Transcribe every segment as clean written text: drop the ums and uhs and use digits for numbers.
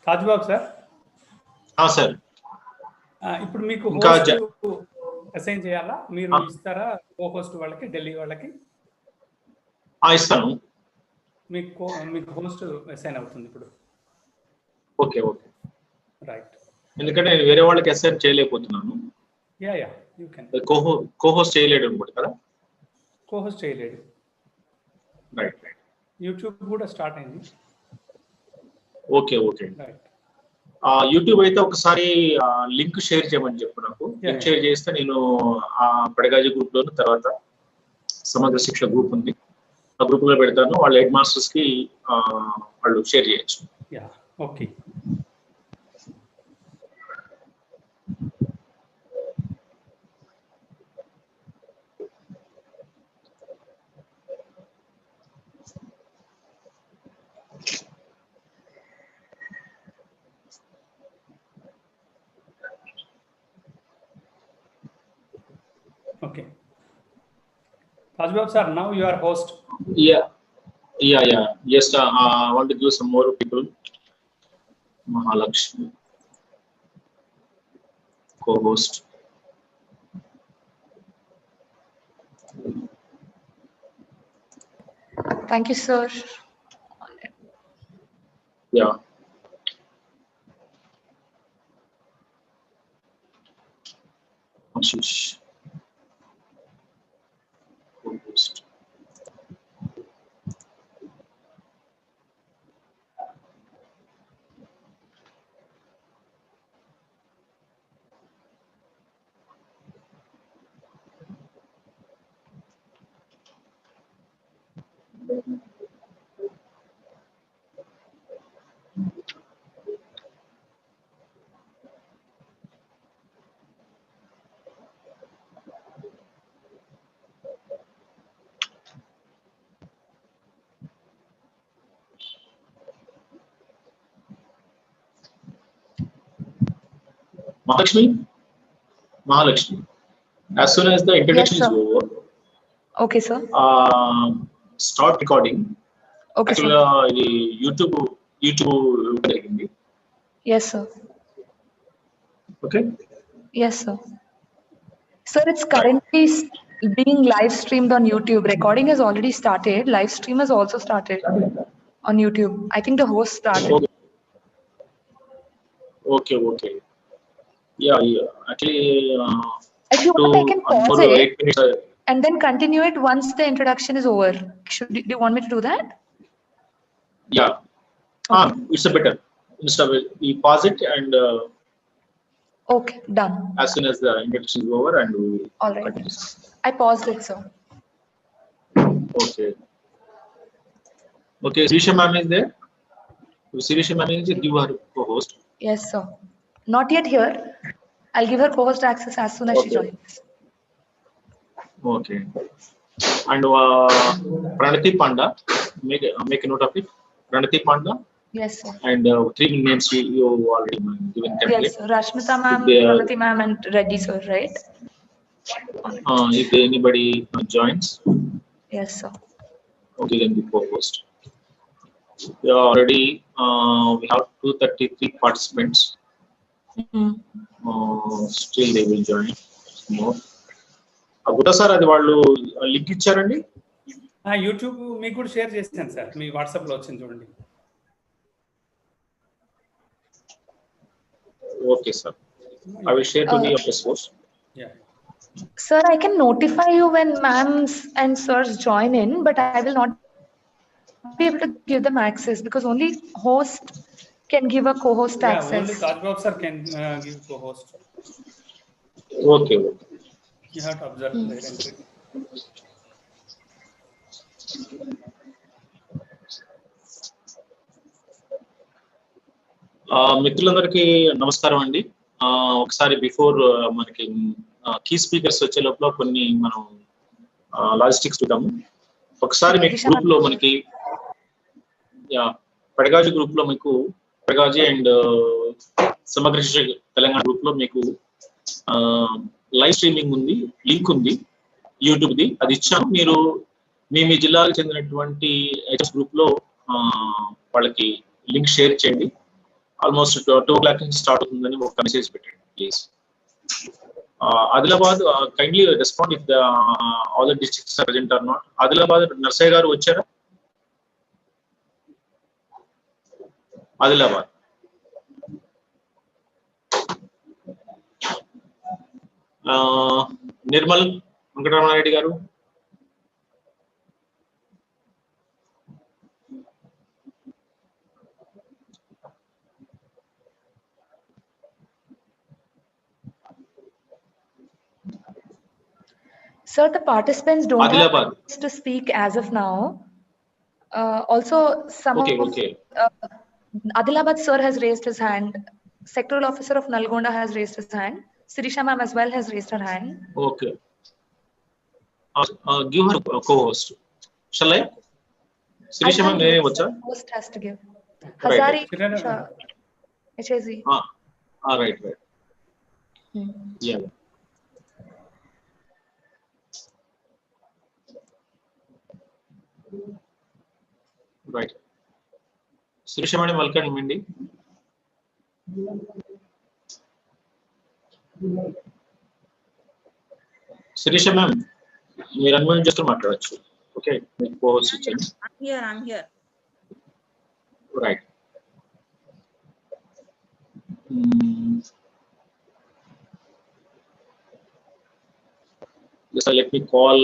Rajubabu sir. Sir ఇప్పుడు మీకు host assign చేయాలా? మీరు ఇస్తారా కో హోస్ట్ వాళ్ళకి, ఢిల్లీ వాళ్ళకి? ఇస్తాను. మీకు హోస్ట్ అసైన్ అవుతుంది ఇప్పుడు. Okay okay right. ఎందుకంటే నేను వేరే వాళ్ళకి అసైన్ చేయలేకపోతున్నాను. Yeah you can. Co host చేయలేడు అనుకుంటా కదా? కో హోస్ట్ చేయలేడు. రైట్. యూట్యూబ్ కూడా స్టార్ట్ అయింది. Okay okay right. యూట్యూబ్ అయితే ఒకసారి లింక్ షేర్ చేయమని చెప్పు నాకు. లింక్ షేర్ చేస్తే నేను ఆ పడగాజీ గ్రూప్ లోను, తర్వాత సమగ్ర శిక్ష గ్రూప్ ఉంది, ఆ గ్రూప్ లో పెడతాను. వాళ్ళ హెడ్ మాస్టర్స్ కి వాళ్ళు షేర్ చేయొచ్చు. Okay. Okay. Rajbab sir, now you are host. Yeah. Yes, I want to give some more people. Mahalakshmi, co-host. Thank you, sir. Yeah. Ashish, co-host. Mahalakshmi. As soon as the introduction is over. Okay, sir. Start recording. Okay, sir. YouTube. Yes, sir. Okay. Yes, sir. Sir, it's currently being live streamed on YouTube. Recording has already started. Live stream has also started on YouTube. I think the host started. Okay. Yeah. Actually, if you want, I can pause it and then continue it once the introduction is over. Do you want me to do that? Yeah. Okay. It's a better. Instead, we pause it and. Okay, done. As soon as the introduction is over, and we. All right. Continue. I paused it, sir. Okay. Sirisha ma'am is there. Sirisha ma'am is give her co-host. Yes, sir. Not yet here. I'll give her co-host access as soon as she joins. Okay. And Pranati Panda, make a note of it. Pranati Panda. Yes, sir. And 3 names you already given template. Yes, Rashmita ma'am, Pranati ma'am, and Reddy sir, right? If anybody joins. Yes, sir. Okay, then the co-host. We already we have 233 participants. Still they will join more. Gupta sir, అది వాళ్ళు link ఇచ్చారండి? YouTube మీకు కూడా share చేస్తాను sir, మీ WhatsApp లో వచ్చింది చూడండి. Okay, sir. I will share to the office force. Yeah. Sir, I can notify you when ma'ams and sirs join in, but I will not be able to give them access because only host can give a co-host access. Only Rajbab sir can give co-host. Okay. You have to observe their entry. మిత్రులందరికీ నమస్కారం అండి. ఒకసారి before మనకి key speakers వచ్చే లోపల కొన్ని మనం logistics చూద్దాము. ఒకసారి మీకు గ్రూప్ లో మనకి పడగాజీ గ్రూప్ లో మీకు పడగాజీ అండ్ సమగ్ర శిక్ష తెలంగాణ గ్రూప్ లో మీకు లైవ్ స్ట్రీమింగ్ ఉంది, లింక్ ఉంది యూట్యూబ్ది, అది ఇచ్చాము. మీరు మీ జిల్లాకు చెందినటువంటి హెచ్ఎస్ గ్రూప్ లో వాళ్ళకి లింక్ షేర్ చేయండి. ఆల్మోస్ట్ 2 o'clock నుంచి స్టార్ట్ అవుతుందని ఒక మెసేజ్ పెట్టండి please. Adilabad kindly respond if the all the districts are present or not. Adilabad Narsaiah గారు వచ్చారా? ఆదిలాబాద్ నిర్మల్ వెంకటరమణారెడ్డి గారు, Sir, the participants don't Adilabad. have to speak as of now. Also, some okay. Adilabad sir has raised his hand. Sectoral officer of Nalgonda has raised his hand. Sirisha ma'am as well has raised her hand. Okay. Give her a co-host. Shall I? Sirisha ma'am, name what's up? Host has to give. Right. Hazari, HAZ. Right. Yeah. Right. Sirisha madam, welcome Mindy. Sirisha ma'am, మీరు unmute చేసుకొని మాట్లాడొచ్చు. Okay, మీకు course ఇచ్చాను. I'm here. Right. Just let me call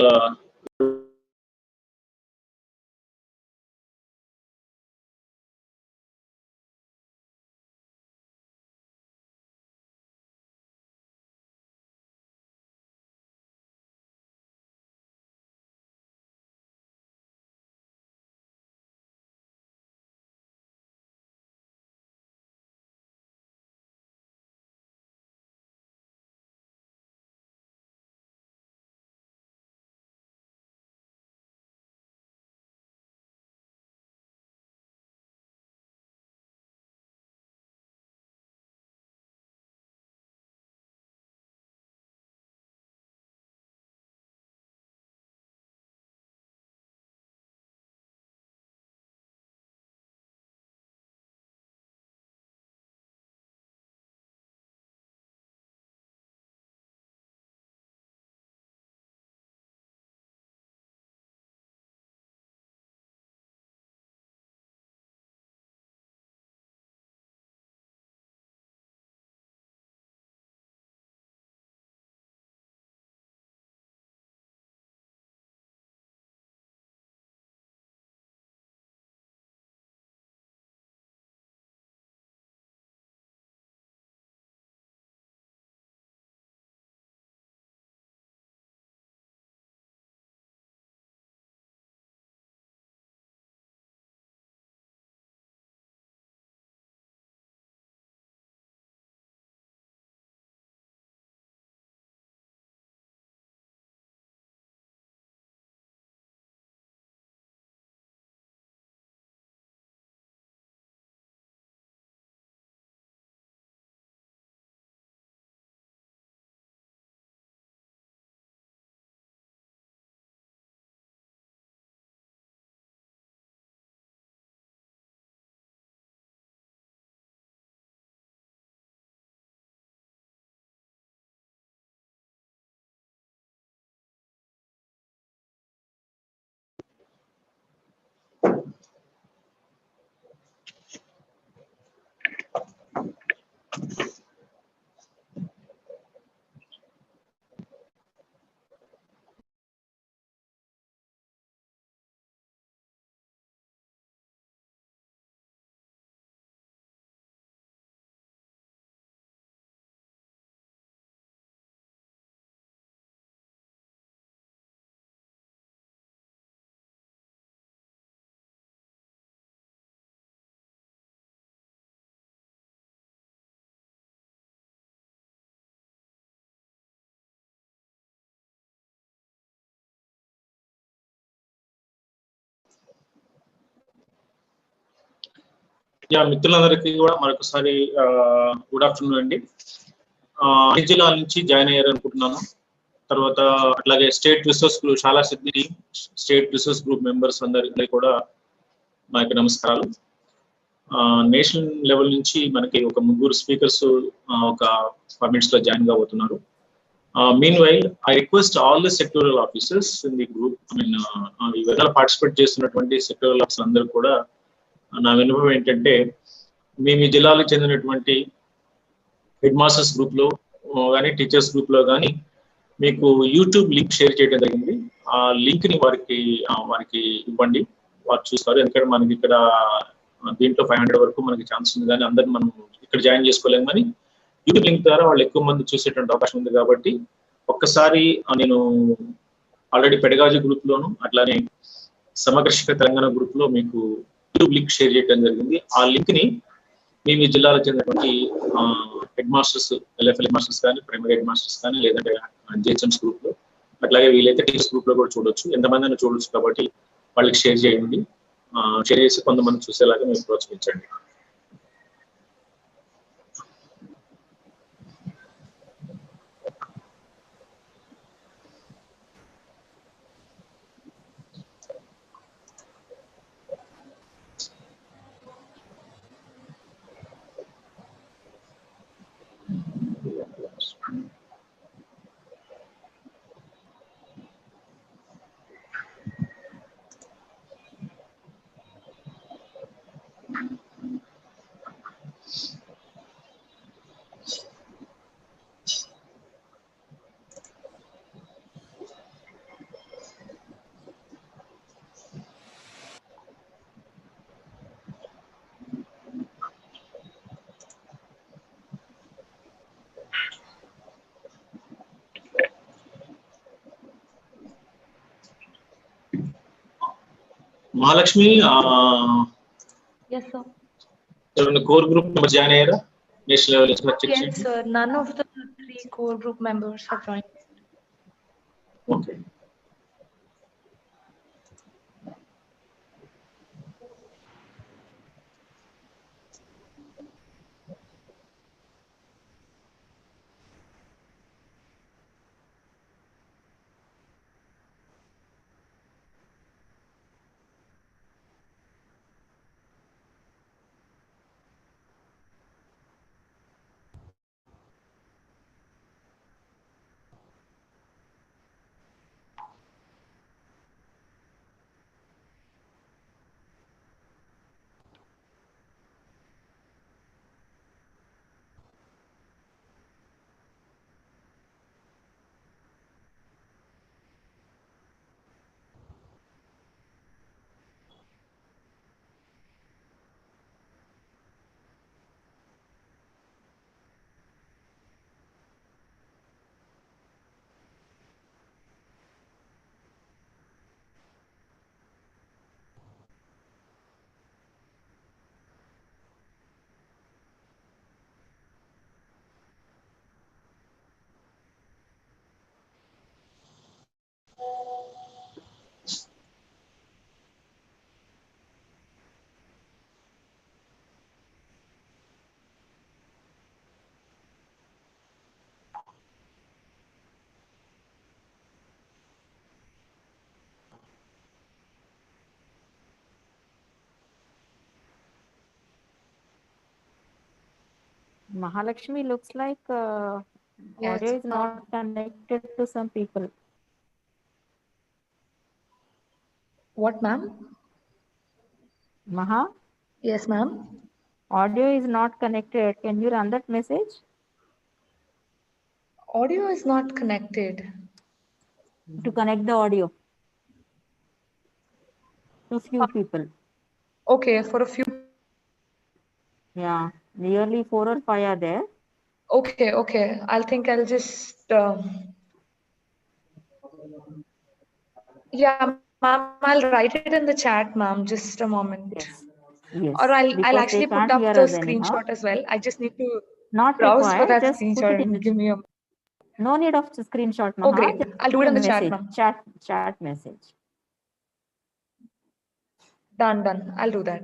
మిత్రులందరికీ కూడా మరొకసారి good afternoon అండి. అన్ని జిల్లాల నుంచి జాయిన్ అయ్యారు అనుకుంటున్నాను. తర్వాత అట్లాగే స్టేట్ రిసోర్స్ గ్రూప్ షాలా సిద్ధి స్టేట్ రిసోర్స్ గ్రూప్ మెంబర్స్ అందరికీ కూడా నా యొక్క నమస్కారాలు. నేషనల్ లెవెల్ నుంచి మనకి ఒక ముగ్గురు స్పీకర్స్ ఒక 5 minutes లో జాయిన్ కాబోతున్నారు. Meanwhile, I request all the sectoral officers in the group, ఈ వెనకాల పార్టిసిపేట్ చేస్తున్నటువంటి సెక్టోరల్ ఆఫీసర్స్ అందరూ కూడా నా విన్నపం ఏంటంటే, మీ జిల్లాలకు చెందినటువంటి హెడ్ మాస్టర్స్ గ్రూప్ లో కానీ టీచర్స్ గ్రూప్ లో కానీ మీకు యూట్యూబ్ లింక్ షేర్ చేయడం జరిగింది. ఆ లింక్ ని వారికి ఇవ్వండి, వారు చూస్తారు. ఎందుకంటే మనకి ఇక్కడ దీంట్లో 500 వరకు మనకి ఛాన్స్ ఉంది, కానీ అందరిని మనం ఇక్కడ జాయిన్ చేసుకోలేము. కానీ యూట్యూబ్ లింక్ ద్వారా వాళ్ళు ఎక్కువ మంది చూసేటువంటి అవకాశం ఉంది. కాబట్టి ఒక్కసారి నేను ఆల్రెడీ పెడగాజీ గ్రూప్ లోను అట్లానే సమగ్ర శిక్ష తెలంగాణ గ్రూప్ లో మీకు యూట్యూబ్ లింక్ షేర్ చేయడం జరిగింది. ఆ లింక్ ని మీ జిల్లాలకు చెందినటువంటి head masters, LFL head masters కానీ, ప్రైమరీ హెడ్ మాస్టర్స్ కానీ, లేదంటే జిహెచ్ఎంస్ గ్రూప్ లో, అట్లాగే వీలైతే టీచర్స్ గ్రూప్ లో కూడా చూడొచ్చు, ఎంతమంది అయినా చూడొచ్చు. కాబట్టి వాళ్ళకి షేర్ చేయండి. షేర్ చేసి కొంతమంది చూసేలాగా మీరు ప్రోత్సహించండి. Mahalakshmi, Yes, sir. Core group member join అయ్యారా? నేషనల్ లెవెల్ చెక్ Yes, చేయండి. sir. None of the 3 core group members have joined. Okay. Mahalakshmi looks like Yes, audio is not connected to some people. What, ma'am? Maha, Yes, ma'am. audio is not connected. Can you run that message? Audio is not connected. To connect the audio to few people. Okay, for a few. Yeah, nearly 4 or 5 are there. Okay. I'll just. Yeah, ma'am. I'll write it in the chat, ma'am. Just a moment. Yes. Yes. Or I'll Because they actually put can't up hear the us anyhow. screenshot as well. I just need to Not browse for required. that Just put screenshot it in and the give me a. No need of screenshot, Oh, Maha. great. Just I'll do it in the chat, message. ma'am. Chat message. Done. I'll do that.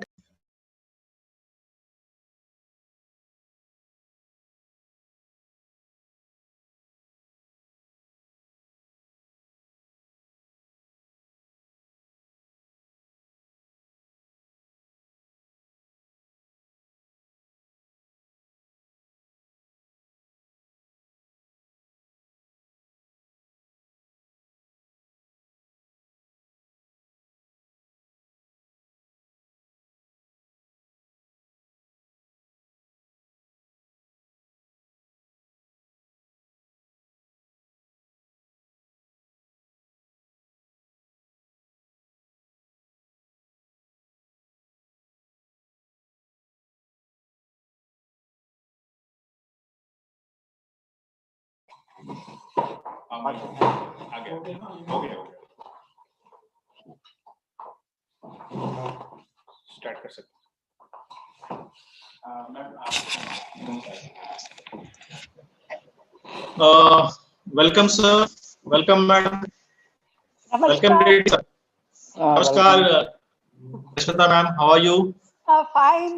Start कर सकते welcome sir, welcome madam, welcome ladies. Namaskar Rashmita ma'am, how are you? Fine.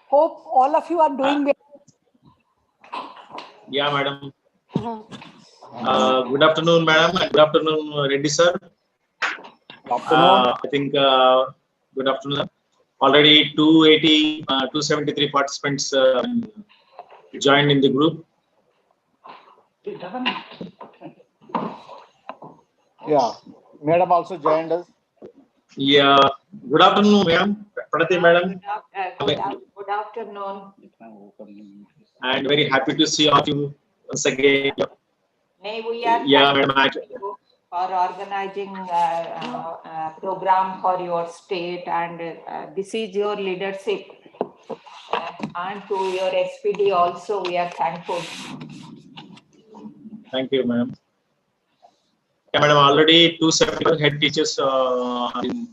Hope all of you are doing well. Yeah madam. Good afternoon madam, and good afternoon Reddy sir. I think good afternoon. Already 273 participants joined in the group. Yeah, madam also joined us. Yeah, good afternoon ma'am, Pranati madam. Good afternoon. And very happy to see all of you once again. May we are Yeah thankful madam. to you for organizing program for your state, and this is your leadership. And to your SPD also, we are thankful. Thank you madam. Yeah madam, already 271 head teachers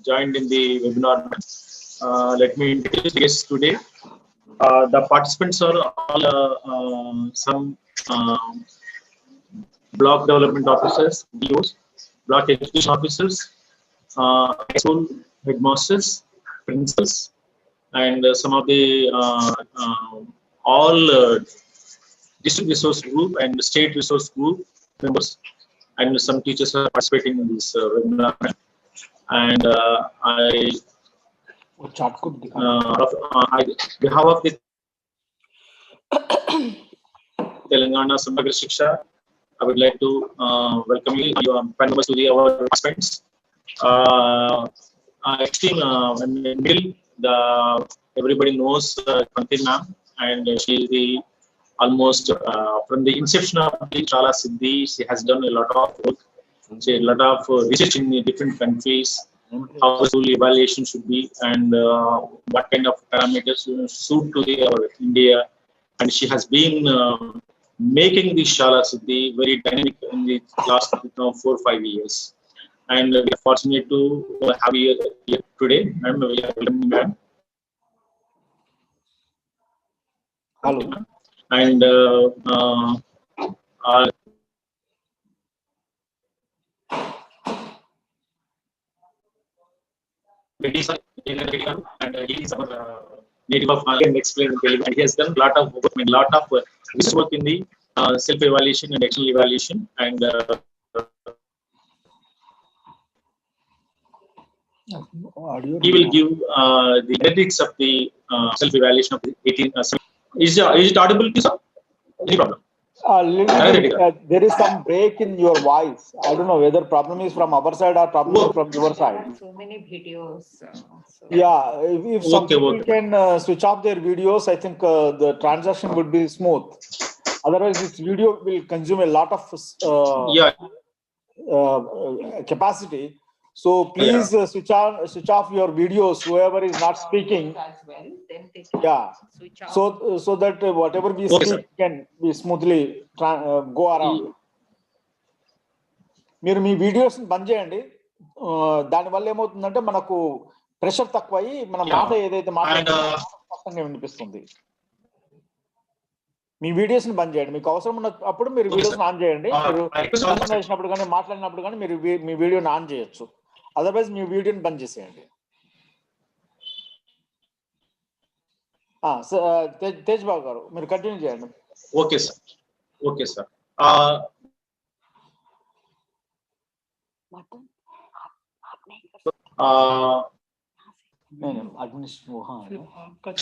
joined in the webinar. Let me introduce the guests today. The participants are all some block development officers, BOs, block education officers, high school headmasters, principals, and some of the all district resource group and state resource group members, and some teachers are participating in this webinar. And on behalf of the Telangana Samagra Shiksha, I would like to welcome you, your members, to our participants. Actually, everybody knows Pranati ma'am, and she is the almost from the inception of the Shaala Siddhi. She has done a lot of work, a lot of research in different countries, how school evaluation should be, and what kind of parameters suit to our India. And she has been making the Shaala Siddhi very dynamic in the last 4 or 5 years. And we are fortunate to have you here today. Hello. And and he is our native of and explain Telugu, and he has done a lot of work, research work in the self-evaluation and external evaluation, and he will give the analytics of the self-evaluation of the 18. Is it audible to you, sir? Any problem? There is some break in your voice. I don't know whether problem is from our side or problem is from your side. So many videos. Yeah, if some people can switch off their videos, I think the transaction would be smooth. Otherwise, this video will consume a lot of capacity. So please switch off your videos, whoever is not speaking. As well, then they can switch off. So that whatever we speak can be smoothly go around. మీరు మీ videos బంద్ చేయండి. దానివల్ల ఏమవుతుందంటే మనకు pressure తక్కువයි, మన మాట ఏదైతే మాట్లాడుతుందో వినిపిస్తుంది. మీ వీడియోస్ ని బంద్ చేయండి. మీకు అవసరం ఉన్నప్పుడు మీరు వీడియోస్ ఆన్ చేయండి. మీరు చేసినప్పుడు కానీ మాట్లాడినప్పుడు కానీ మీరు మీ వీడియోని ఆన్ చేయొచ్చు. అదర్వైజ్ మీ వీడియోని బంద్ చేసేయండి. తేజ్ బాబు గారు మీరు కంటిన్యూ చేయండి. Okay sir. Okay sir.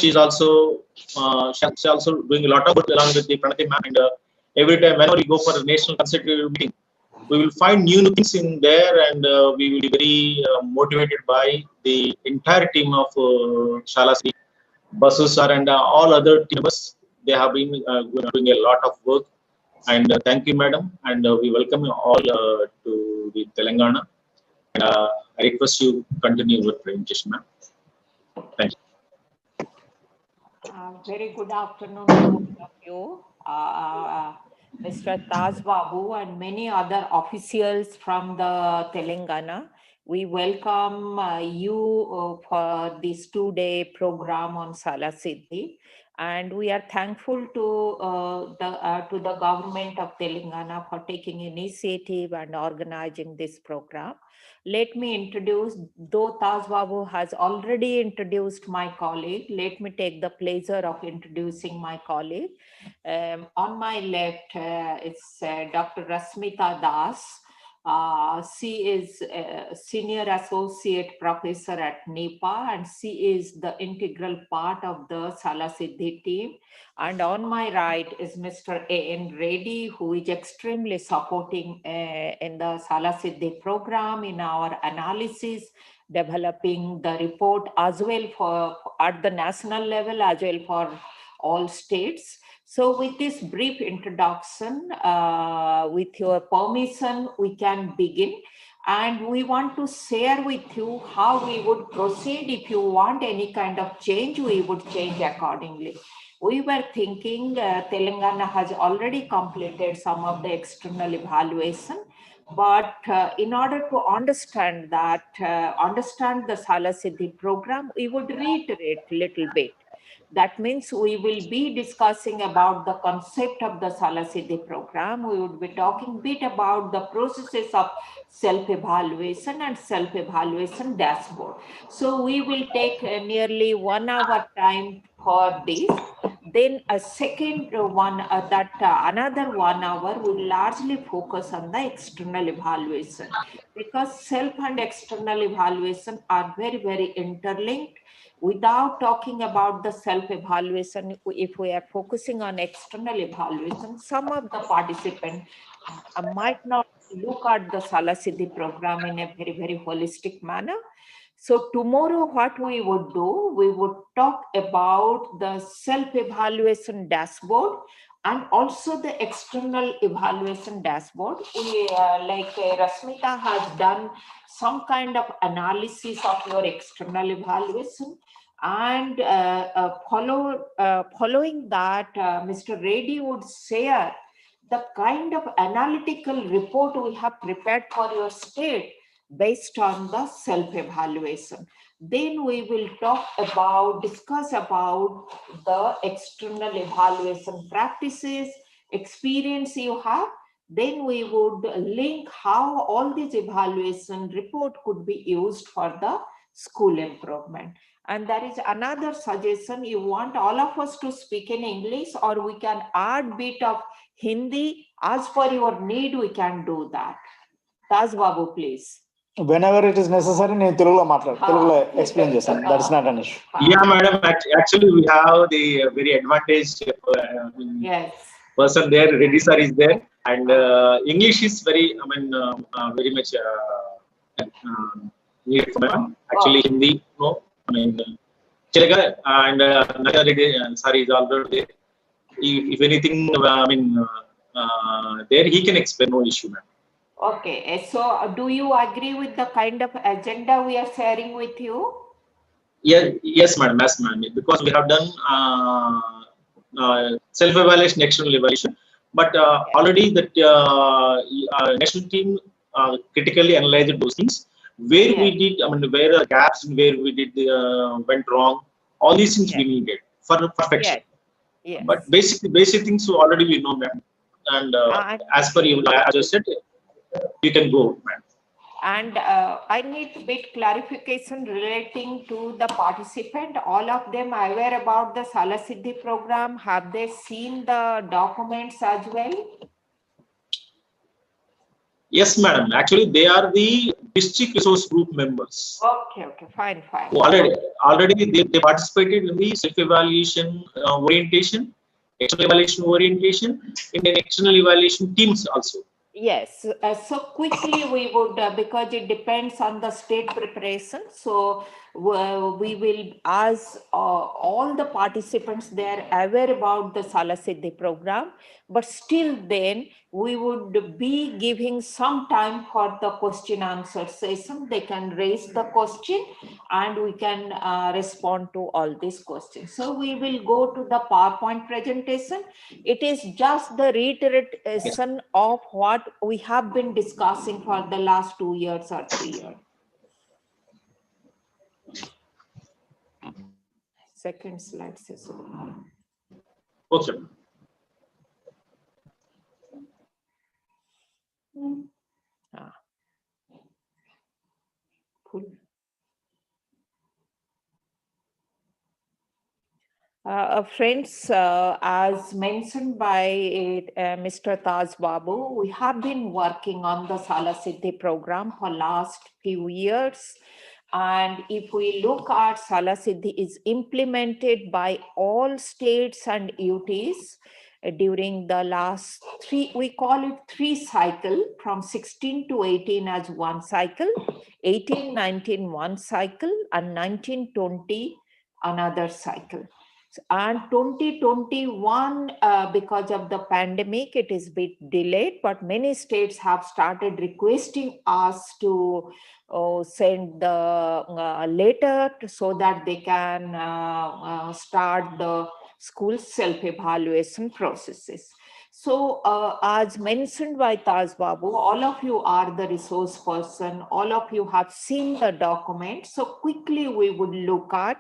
She's also doing a lot of work along with the Pranati ma'am, and every time whenever we go for a national consultative meeting, we will find new things in there, and we will be very motivated by the entire team of Shaala Siddhi, Basu sir, and all other team members. They have been doing a lot of work, and thank you madam, and we welcome you all to the Telangana. And I request you continue your presentation, ma'am. Thank you. Very good afternoon to all of you. Mr. Taj Babu, and many other officials from the Telangana. We welcome you for this 2-day program on Shaala Siddhi, and we are thankful to the government of Telangana for taking initiative and organizing this program. Let me introduce, though Taj Babu has already introduced my colleague, let me take the pleasure of introducing my colleague. On my left is Dr. Rasmita Das. She is a senior associate professor at NEPA, and she is the integral part of the Shaala Siddhi team. And on my right is Mr. A.N. Reddy, who is extremely supporting in the Shaala Siddhi program in our analysis, developing the report as well for at the national level as well for all states. So with this brief introduction, with your permission, we can begin. And we want to share with you how we would proceed. If you want any kind of change, we would change accordingly. We were thinking Telangana has already completed some of the external evaluation. But in order to understand that, understand the Shaala Siddhi program, we would reiterate a little bit. That means we will be discussing about the concept of the Shaala Siddhi program. We would be talking a bit about the processes of self-evaluation and self-evaluation dashboard. So we will take nearly 1 hour time for this. Then a second one, another 1 hour will largely focus on the external evaluation, because self and external evaluation are very, very interlinked. Without talking about the self-evaluation, if we are focusing on external evaluation, some of the participants might not look at the Shaala Siddhi program in a very, very holistic manner. So tomorrow what we would do, we would talk about the self-evaluation dashboard and also the external evaluation dashboard. We, Rasmita has done some kind of analysis of your external evaluation, and following that, Mr. Reddy would share the kind of analytical report we have prepared for your state based on the self-evaluation. Then we will discuss about the external evaluation practices, experience you have. Then we would link how all these evaluation report could be used for the school improvement. And there is another suggestion. You want all of us to speak in English, or we can add bit of Hindi. As per your need, we can do that. Taj Babu, please. Whenever it is necessary, నేను తెలుగులో మాట్లాడు తెలుగులో explain చేస్తాను. That is not an issue. Yeah, madam. Actually, we have the very advantage yes. person there. Reddy sir is there, and English is very, very much needed for madam. Actually, Hindi, no. Chelaga and Naga Reddy sir is already there. If anything, there he can explain, no issue, ma'am. Okay, so do you agree with the kind of agenda we are sharing with you? Yes, madam. Yes, madam. Because we have done self-evaluation, external evaluation, but already that national team critically analyzed those things. Where we did, where the gaps, where we did went wrong. All these things we needed for perfection. Yes. But basic things already we know, ma'am. And as per you, as I said, you can go, ma'am. And I need a bit clarification relating to the participant. All of them are aware about the Shaala Siddhi program. Have they seen the documents as well? Yes, madam. Actually, they are the district resource group members. Okay, fine. Already they participated in the self-evaluation orientation, external evaluation orientation, in the external evaluation teams also. Yes, so quickly we would, because it depends on the state preparation. So we will, as all the participants, they are aware about the Shaala Siddhi program, but still then we would be giving some time for the question answer session. They can raise the question and we can respond to all these questions. So we will go to the PowerPoint presentation. It is just the reiteration of what we have been discussing for the last 2 years or 3 years. Second slide, Cecil. Okay. Cool. Friends, as mentioned by Mr. Taj Babu, we have been working on the Shaala Siddhi program for last few years. And if we look at Shaala Siddhi is implemented by all states and UTs during the last we call it 3 cycle, from 16 to 18 as one cycle, 18, 19 one cycle, and 19, 20 another cycle. And 2021, because of the pandemic, it is a bit delayed, but many states have started requesting us to send the letter so that they can start the school self-evaluation processes. So as mentioned by Taj Babu, all of you are the resource person, all of you have seen the document. So quickly we would look at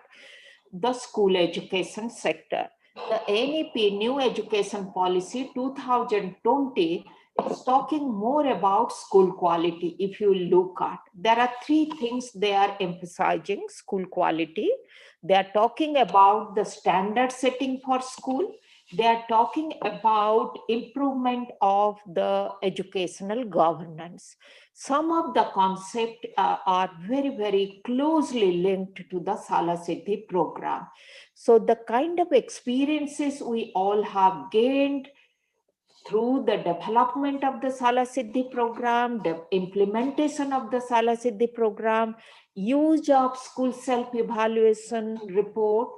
the school education sector. The NEP, New Education Policy 2020, is talking more about school quality. If you look at, there are 3 things they are emphasizing: school quality. They are talking about the standard setting for school. They are talking about improvement of the educational governance. Some of the concepts are very, very closely linked to the Shaala Siddhi program. So the kind of experiences we all have gained through the development of the Shaala Siddhi program, the implementation of the Shaala Siddhi program, use of school self-evaluation report,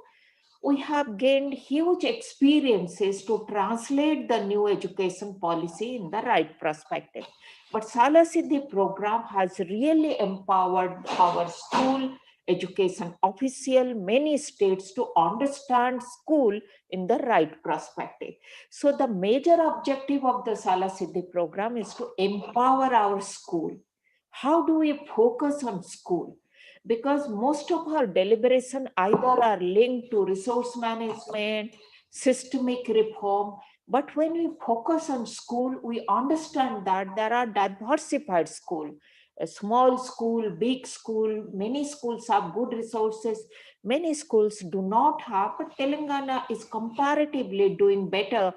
we have gained huge experiences to translate the new education policy in the right perspective. But Shaala Siddhi program has really empowered our school education official, many states, to understand school in the right perspective. So the major objective of the Shaala Siddhi program is to empower our school. How do we focus on school? Because most of our deliberation either are linked to resource management, systemic reform, but when we focus on school, we understand that there are diversified schools. A small school, big school, many schools have good resources, many schools do not have, but Telangana is comparatively doing better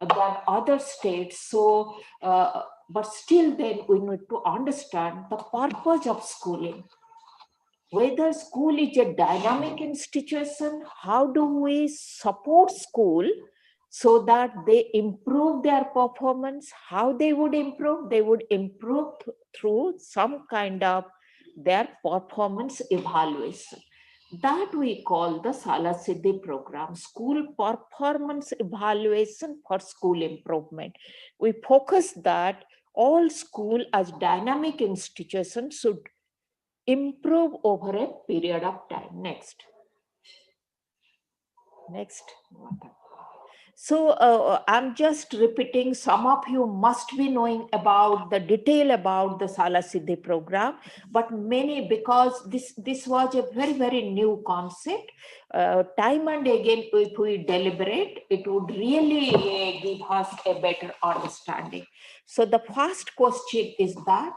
than other states. So, but still then we need to understand the purpose of schooling. Whether school is a dynamic institution, how do we support school so that they improve their performance? How they would improve? They would improve through some kind of their performance evaluation. That we call the Shaala Siddhi program, school performance evaluation for school improvement. We focus that all school as dynamic institutions should improve over a period of time. Next. So I'm just repeating, some of you must be knowing about the detail about the Shaala Siddhi program, but many, because this was a very, very new concept, time and again, if we deliberate, it would really give us a better understanding. So the first question is that,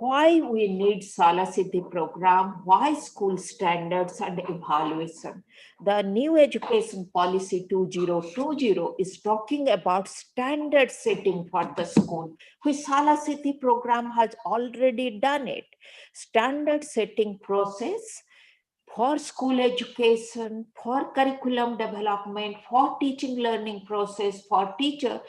why we need Shaala Siddhi program, why school standards and evaluation. The new education policy 2020 is talking about standard setting for the school, which Shaala Siddhi program has already done it. Standard setting process for school education, for curriculum development, for teaching learning process, for teacher,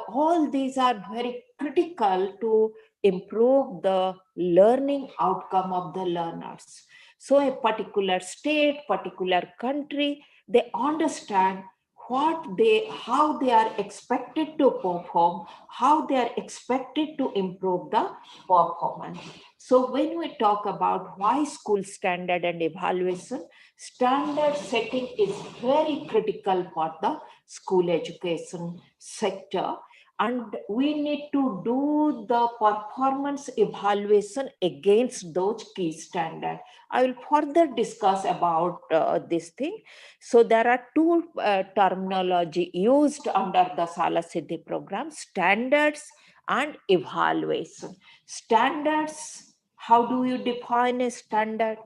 all these are very critical to improve the learning outcome of the learners. So a particular state, particular country, they understand how they are expected to perform, how they are expected to improve the performance. So when we talk about why school standard and evaluation, standard setting is very critical for the school education sector. And we need to do the performance evaluation against those key standards. I will further discuss about this thing. So there are two terminology used under the Shaala Siddhi program: standards and evaluation. Standards, how do you define a standard?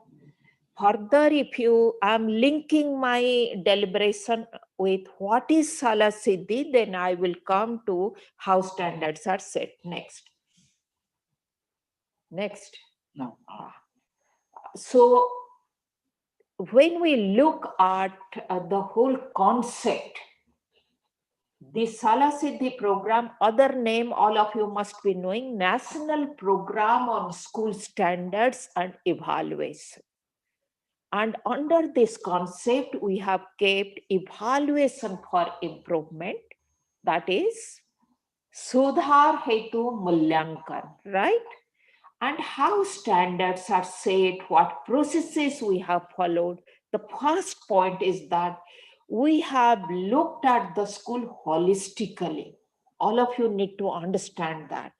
Further, if you am linking my deliberation with what is Shaala Siddhi, then I will come to how standards are set. Next. No. So when we look at the whole concept, the Shaala Siddhi program, other name all of you must be knowing, National Program on School Standards and Evaluation. And under this concept, we have kept evaluation for improvement, that is Sudhar Hetu Mulyankan, right? And how standards are set, what processes we have followed. The first point is that we have looked at the school holistically. All of you need to understand that.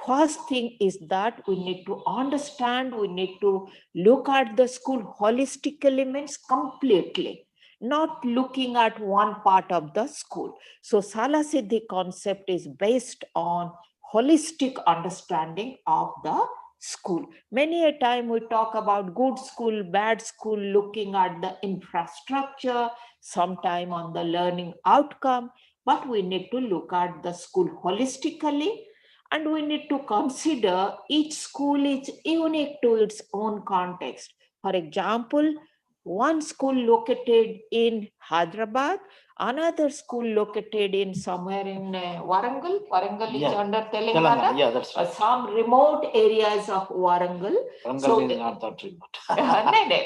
First thing is that we need to understand, we need to look at the school holistically, means completely, not looking at one part of the school. So Shaala Siddhi concept is based on holistic understanding of the school. Many a time we talk about good school, bad school, looking at the infrastructure, sometime on the learning outcome, but we need to look at the school holistically, and we need to consider each school is unique to its own context. For example, one school located in Hyderabad, another school located in somewhere in Warangal. Warangal is under Telangana. Yeah, that's right. Some remote areas of Warangal. Warangal is not that remote.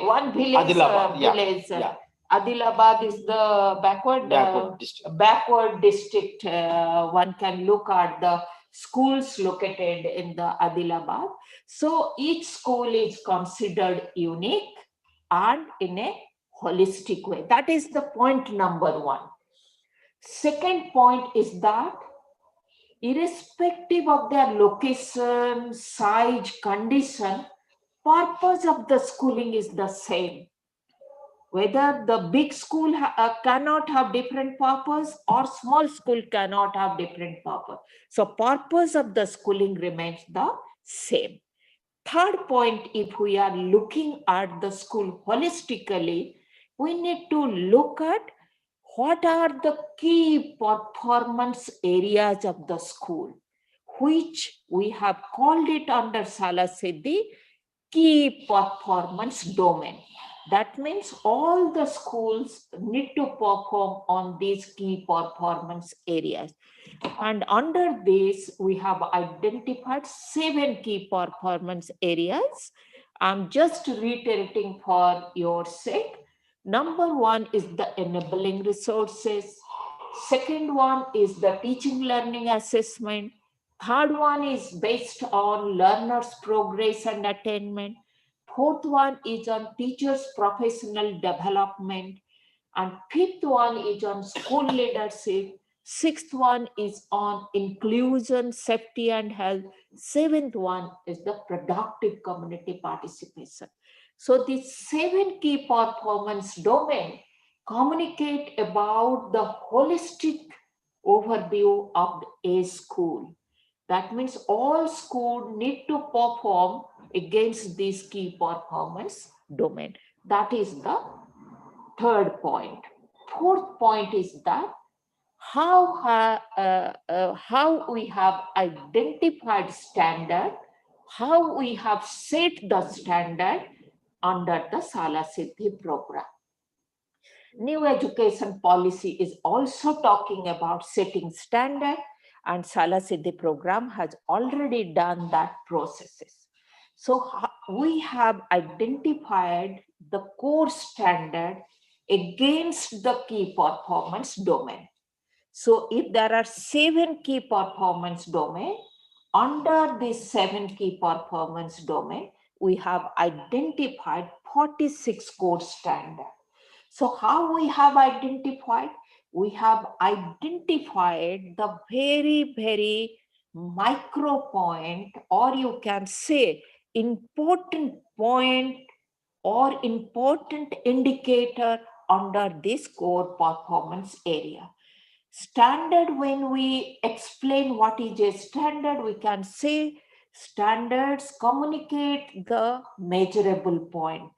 One village. Adilabad, Adilabad is the backward district. One can look at the schools located in the Adilabad. So each school is considered unique and in a holistic way. That is the point number one. Second point is that irrespective of their location, size, condition, purpose of the schooling is the same. Whether the big school cannot have different purpose or small school cannot have different purpose. So purpose of the schooling remains the same. Third point, if we are looking at the school holistically, we need to look at what are the key performance areas of the school, which we have called it under Shaala Siddhi key performance domain. That means all the schools need to perform on these key performance areas. And under this, we have identified 7 key performance areas. I'm just reiterating for your sake. Number 1 is the enabling resources. Second one is the teaching learning assessment. Third one is based on learners' progress and attainment. Fourth one is on teachers' professional development. And fifth one is on school leadership. Sixth one is on inclusion, safety and health. Seventh one is the productive community participation. So these 7 key performance domains communicate about the holistic overview of a school. That means all schools need to perform against this key performance domain. That is the third point. Fourth point is that how we have identified standard, how we have set the standard under the Shaala Siddhi program. New education policy is also talking about setting standard, and Shaala Siddhi program has already done that processes. So we have identified the core standard against the key performance domain. So if there are 7 key performance domain, under these 7 key performance domain, we have identified 46 core standards. So how we have identified? We have identified the very, very micro point, or you can say important point or important indicator under this core performance area. Standard, when we explain what is a standard, we can say standards communicate the measurable point.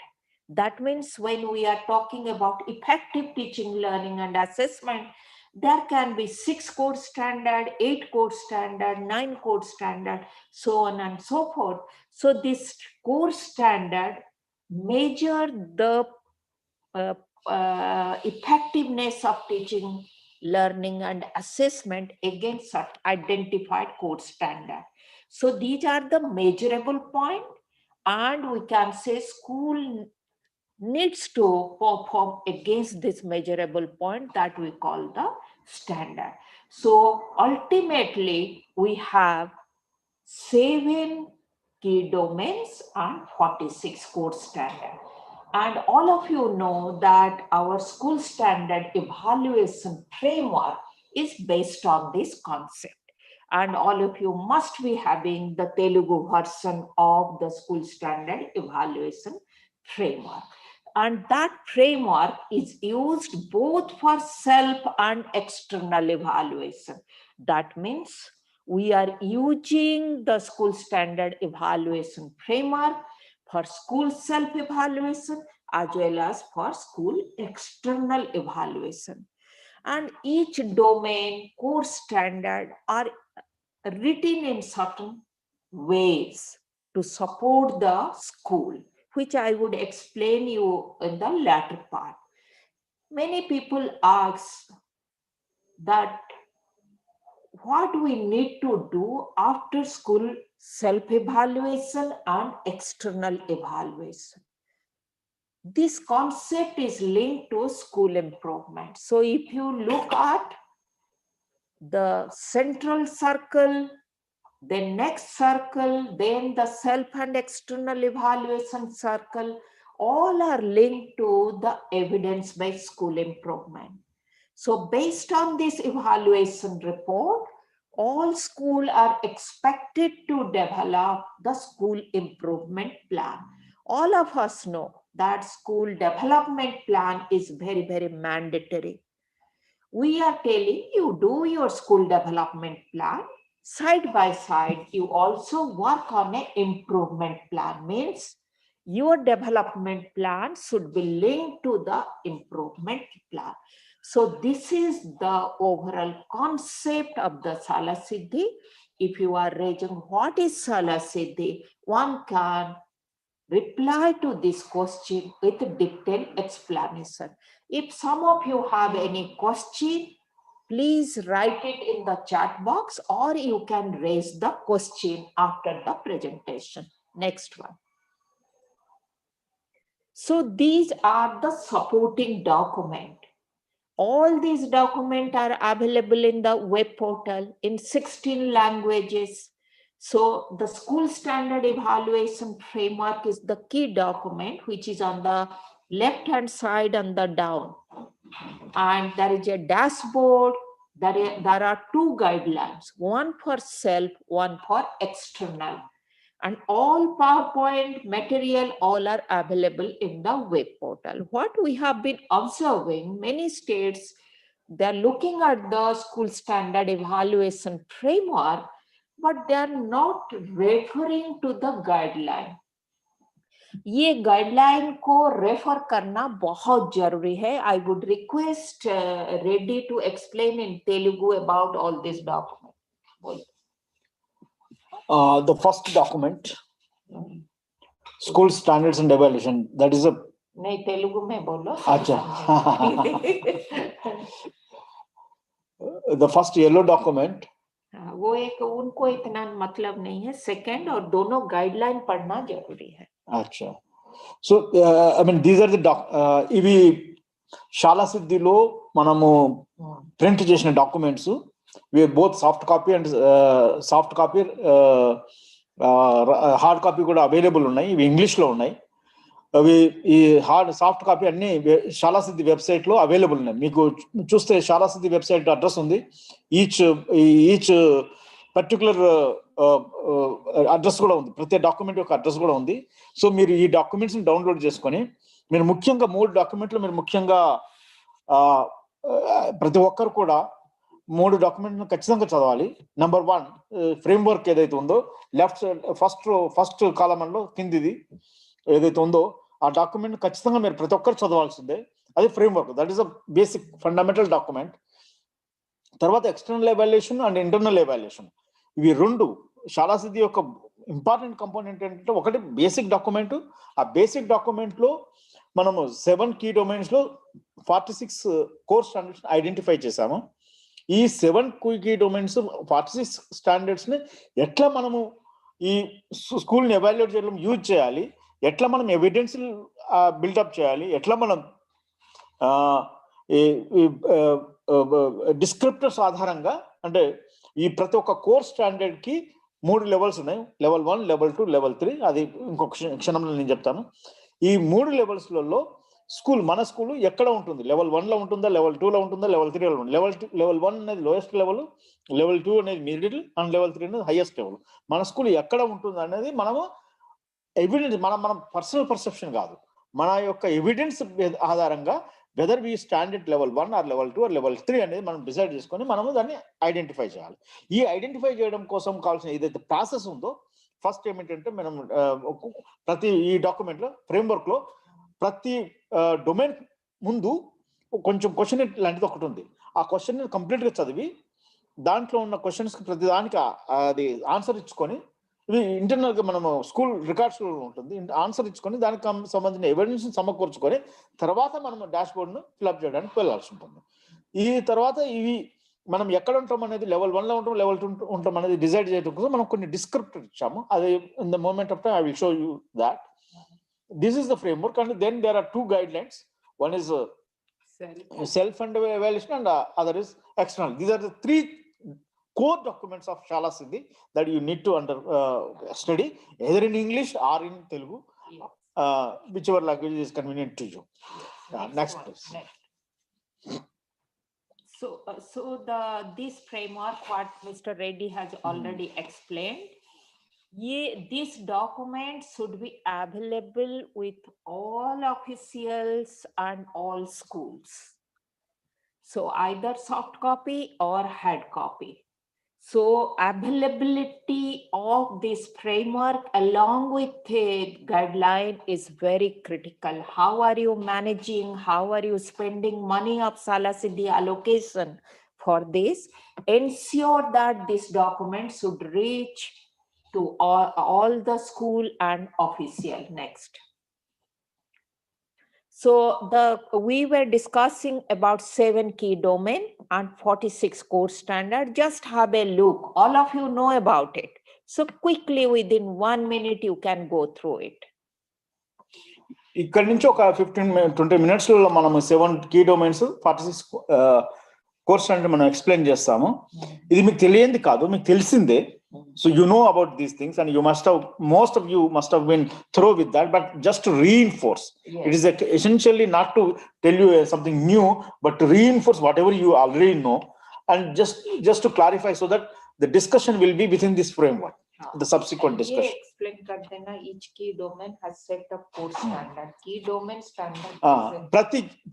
That means when we are talking about effective teaching, learning, and assessment, there can be 6 core standard, 8 core standard, 9 core standard, so on and so forth. So this core standard measure the effectiveness of teaching, learning, and assessment against such identified core standard. So these are the measurable point, and we can say school needs to perform against this measurable point that we call the standard. So ultimately, we have 7 key domains and 46 core standard. And all of you know that our school standard evaluation framework is based on this concept. And all of you must be having the Telugu version of the school standard evaluation framework. And that framework is used both for self and external evaluation. That means we are using the school standard evaluation framework for school self-evaluation as well as for school external evaluation. And each domain core standard are written in certain ways to support the school, which I would explain you in the latter part. Many people ask that what we need to do after school self-evaluation and external evaluation. This concept is linked to school improvement. So if you look at the central circle, the next circle, then the self and external evaluation circle, all are linked to the evidence-based school improvement. So based on this evaluation report, all schools are expected to develop the school improvement plan. All of us know that school development plan is very, very mandatory. We are telling you do your school development plan. Side by side, you also work on an improvement plan. Means your development plan should be linked to the improvement plan. So this is the overall concept of the Shaala Siddhi. If you are raising what is Shaala Siddhi, one can reply to this question with a detailed explanation. If some of you have any question, please write it in the chat box, or you can raise the question after the presentation. Next one. So these are the supporting documents. All these documents are available in the web portal in 16 languages. So the school standard evaluation framework is the key document, which is on the left-hand side on the down. And there is a dashboard. There are 2 guidelines, one for self, one for external. And all PowerPoint material, all are available in the web portal. What we have been observing, many states, they're looking at the school standard evaluation framework, but they're not referring to the guideline. ये guideline को refer करना बहुत जरूरी है. I would request Reddy to explain in Telugu about all this document. The first document, school standards and evaluation, that is a नहीं तेलुगु में बोलो. अच्छा. The first yellow document वो एक उनको इतना मतलब नहीं है. सेकंड, और दोनों गाइडलाइन पढ़ना जरूरी है. अच्छा. So I mean these are the ఇవి శాలా సిద్ధిలో మనము ప్రింట్ చేసిన documents. Both soft copy and hard copy కూడా అవైలబుల్ ఉన్నాయి. ఇవి ఇంగ్లీష్లో ఉన్నాయి. అవి ఈ సాఫ్ట్ కాపీ అన్ని శాలా సిద్ధి వెబ్సైట్ లో అవైలబుల్ ఉన్నాయి. మీకు చూస్తే శాలా సిద్ధి వెబ్సైట్ అడ్రస్ ఉంది. ఈచ్ పర్టికులర్ అడ్రస్ కూడా ఉంది. ప్రతి డాక్యుమెంట్ యొక్క అడ్రస్ కూడా ఉంది. సో మీరు ఈ డాక్యుమెంట్స్ ని డౌన్లోడ్ చేసుకొని మీరు ముఖ్యంగా 3 డాక్యుమెంట్లు మీరు ముఖ్యంగా ప్రతి ఒక్కరు కూడా 3 డాక్యుమెంట్ ఖచ్చితంగా చదవాలి. నెంబర్ 1 ఫ్రేమ్వర్క్ ఏదైతే ఉందో లెఫ్ట్ ఫస్ట్ కాలమంలో కిందిది ఏదైతే ఉందో ఆ డాక్యుమెంట్ ఖచ్చితంగా మీరు ప్రతి ఒక్కరు చదవాల్సిందే. అది framework. That is a basic fundamental document. తర్వాత external evaluation and internal evaluation, ఇవి 2 శాలా సిద్ధి యొక్క ఇంపార్టెంట్ కంపోనెంట్. ఏంటంటే ఒకటి బేసిక్ డాక్యుమెంట్. ఆ బేసిక్ డాక్యుమెంట్ లో మనము 7 కీ డొమైన్స్ లో 46 కోర్స్ స్టాండర్డ్స్ ఐడెంటిఫై చేశాము. ఈ 7 కీ డొమైన్స్ 46 స్టాండర్డ్స్ ని ఎట్లా మనము ఈ స్కూల్ని ఎవాల్యుయేట్ చేయడం యూజ్ చేయాలి, ఎట్లా మనం ఎవిడెన్స్ బిల్డప్ చేయాలి, ఎట్లా మనం డిస్క్రిప్టర్స్ ఆధారంగా, అంటే ఈ ప్రతి ఒక్క కోర్స్ స్టాండర్డ్ కి 3 లెవెల్స్ ఉన్నాయి. Level 1, level 2, level 3. అది ఇంకొక క్షణంలో నేను చెప్తాను. ఈ 3 లెవెల్స్లలో మన స్కూల్ ఎక్కడ ఉంటుంది, లెవెల్ 1 లో ఉంటుందా, లెవెల్ 2 లో ఉంటుందా, లెవెల్ 3 లో ఉంటుందా. లెవెల్ 1 అనేది లోయెస్ట్ లెవెల్, లెవెల్ 2 అనేది మిడిల్, అండ్ లెవెల్ 3 అనేది హైయెస్ట్ లెవెల్. మన స్కూల్ ఎక్కడ ఉంటుంది అనేది మనము ఎవిడెన్స్, మన పర్సనల్ పర్సెప్షన్ కాదు, మన యొక్క ఎవిడెన్స్ ఆధారంగా whether we standard level 1 or level 2 or level 3 అనేది మనం డిసైడ్ చేసుకొని మనము దాన్ని ఐడెంటిఫై చేయాలి. ఈ ఐడెంటిఫై చేయడం కోసం కావాల్సిన ఏదైతే ప్రాసెస్ ఉందో, ఫస్ట్ ఏమిటంటే మనం ప్రతి ఈ డాక్యుమెంట్ లో ఫ్రేమ్వర్క్ లో ప్రతి డొమైన్ ముందు కొంచెం క్వశ్చన్ లాంటిది ఒకటి ఉంది. ఆ క్వశ్చన్ కంప్లీట్ గా చదివి దాంట్లో ఉన్న క్వశ్చన్స్ ప్రతి దానికి అది ఆన్సర్ ఇచ్చుకొని, ఇవి ఇంటర్నల్ గా మనము స్కూల్ రికార్డ్స్ ఉంటుంది, ఆన్సర్ ఇచ్చుకొని దానికి సంబంధించిన ఎవిడెన్స్ సమకూర్చుకొని తర్వాత మనం డాష్ బోర్డ్ ను ఫిల్అప్ చేయడానికి వెళ్ళాల్సి ఉంటుంది. ఈ తర్వాత ఇవి మనం ఎక్కడ ఉంటాం అనేది, లెవెల్ 1 లో ఉంటాం, లెవెల్ 2 ఉంటాం అనేది డిసైడ్ చేయడం కోసం మనం కొన్ని డిస్క్రిప్టర్ ఇచ్చాము. అది in the moment of time I will show you that. This is the framework, and then there are 2 guidelines. One is self and evaluation, and other is external. These are the 3 core documents of Shaala Siddhi that you need to study either in English or in Telugu, whichever language is convenient to you. Next please. So this framework what Mr. Reddy has already explained, this document should be available with all officials and all schools. So either soft copy or hard copy. So availability of this framework along with the guideline is very critical. How are you managing? How are you spending money of Shaala Siddhi allocation for this? Ensure that this document should reach to all the school and official. Next. So we were discussing about 7 key domain and 46 course standard. Just have a look. All of you know about it. So quickly within 1 minute you can go through it. ఇక్కడ నుంచి ఒక 15-20 minutes లో మనం 7 key domains 46 course standard మనం explain చేస్తాము. ఇది మీకు తెలియంది కాదు, మీకు తెలిసిందే. So you know about these things, and most of you must have been through with that, but just to reinforce. Yes. It is essentially not to tell you something new, but to reinforce whatever you already know, and just to clarify so that the discussion will be within this framework, the subsequent discussion. Explain karte na, each key domain has set of course standard. Key domain standard.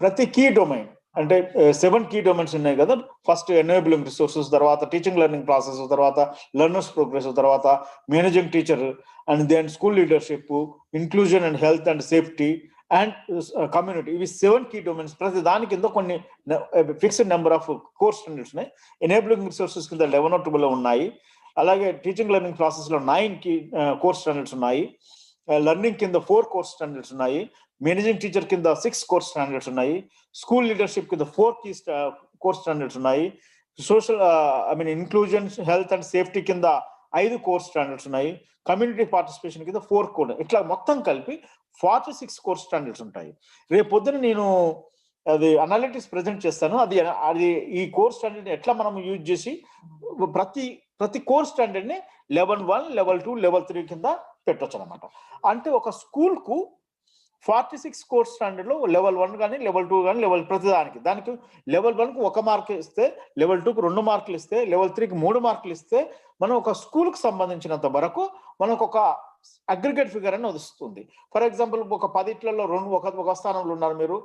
ప్రతి key domain అంటే 7 key domains ఉన్నాయి కదా. First enabling resources, తర్వాత teaching learning process, తర్వాత learners progress, తర్వాత managing teacher, and then school leadership, inclusion and health and safety and community. ఇవి 7 key domains. ప్రతి దాని కింద కొన్ని fixed number of course standards ఉన్నాయి. ఎనేబులింగ్ రిసోర్సెస్ కింద 11 or 12 ఉన్నాయి. అలాగే టీచింగ్ లెర్నింగ్ ప్రాసెస్ లో 9 కోర్స్ స్టాండర్డ్స్ ఉన్నాయి. లెర్నింగ్ కింద 4 కోర్స్ స్టాండర్డ్స్ ఉన్నాయి. మేనేజింగ్ టీచర్ కింద 6 కోర్స్ స్టాండర్డ్స్ ఉన్నాయి. స్కూల్ లీడర్షిప్ కింద 4 కోర్స్ స్టాండర్డ్స్ ఉన్నాయి. Social inclusion, health and safety కింద 5 కోర్ స్టాండర్డ్స్ ఉన్నాయి. కమ్యూనిటీ పార్టిసిపేషన్ కింద 4 కోర్, ఇట్లా మొత్తం కలిపి 46 కోర్ స్టాండర్డ్స్ ఉంటాయి. రేపు పొద్దున నేను అది అనాలిటిక్స్ ప్రెజెంట్ చేస్తాను. అది ఈ కోర్ స్టాండర్డ్ ఎట్లా మనం యూజ్ చేసి ప్రతి కోర్ స్టాండర్డ్ ని లెవెల్ 1, లెవెల్ 2, లెవెల్ 3 కింద పెట్టొచ్చు అనమాట. అంటే ఒక స్కూల్ కు 46 కోర్ స్టాండర్డ్ లో లెవెల్ 1 కానీ, లెవెల్ 2 కానీ, దానికి లెవెల్ 1 కు 1 మార్క్ ఇస్తే, లెవెల్ 2 కు 2 మార్కులు ఇస్తే, లెవెల్ 3 కి 3 మార్కులు ఇస్తే, మనం ఒక స్కూల్ కు సంబంధించినంత వరకు మనకు ఒక అగ్రిగేట్ ఫిగర్ అని వస్తుంది. ఫర్ ఎగ్జాంపుల్, ఒక 10 ఒక స్థానంలో ఉన్నారు మీరు,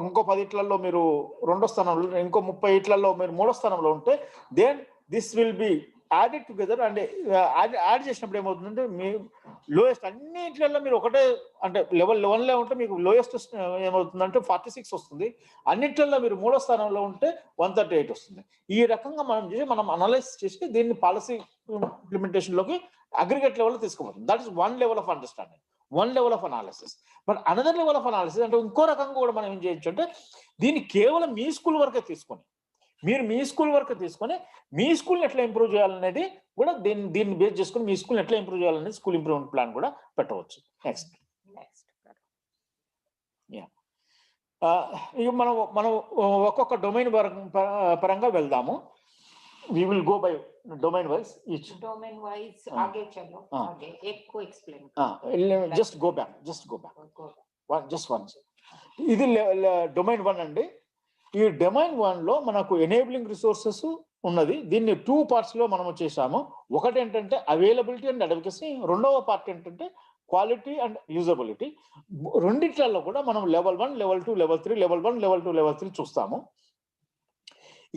ఇంకో 10 మీరు 2వ స్థానంలో, ఇంకో 30 మీరు 3వ స్థానంలో ఉంటే, then this will be added together. అంటే యాడ్ చేసినప్పుడు ఏమవుతుందంటే, మీ లోయెస్ట్ అన్నిట్లలో మీరు ఒకటే, అంటే లెవెల్ 1లో ఉంటే మీకు లోయెస్ట్ ఏమవుతుందంటే 46 వస్తుంది. అన్నిట్లలో మీరు 3వ స్థానంలో ఉంటే 138 వస్తుంది. ఈ రకంగా మనం అనలైజ్ చేసి దీన్ని పాలసీ ఇంప్లిమెంటేషన్ లోకి అగ్రిగేట్ లెవెల్ తీసుకుపోతుంది. That is 1 level of understanding, 1 level of analysis. But another level of analysis అంటే ఇంకో రకంగా కూడా మనం ఏం చేయొచ్చు అంటే, దీన్ని కేవలం మీ స్కూల్ వరకే తీసుకొని, మీ స్కూల్ని ఎట్లా ఇంప్రూవ్ చేయాలనేది కూడా దీన్ని బేస్ చేసుకుని మీ స్కూల్ని ఎట్లా ఇంప్రూవ్ చేయాలనేది స్కూల్ ఇంప్రూవ్మెంట్ ప్లాన్ కూడా పెట్టవచ్చు. నెక్స్ట్ ఇక మనం ఒక్కొక్క డొమైన్ పరంగా వెళ్దాము. We will go by domain wise each. Domain wise आगे चलो, आगे एक को explain. Just go back. Just one. ఇది డొమైన్ 1 అండి. ఈ డొమైన్ 1 లో మనకు ఎనేబులింగ్ రిసోర్సెస్ ఉన్నది. దీన్ని 2 పార్ట్స్ లో మనం చేసాము. ఒకటి ఏంటంటే అవైలబిలిటీ అండ్ అడ్వకసీ, రెండవ పార్ట్ ఏంటంటే క్వాలిటీ అండ్ యూజబిలిటీ. రెండిట్లలో కూడా మనం level 1, level 2, level 3, level 1, level 2, level 3 చూస్తాము.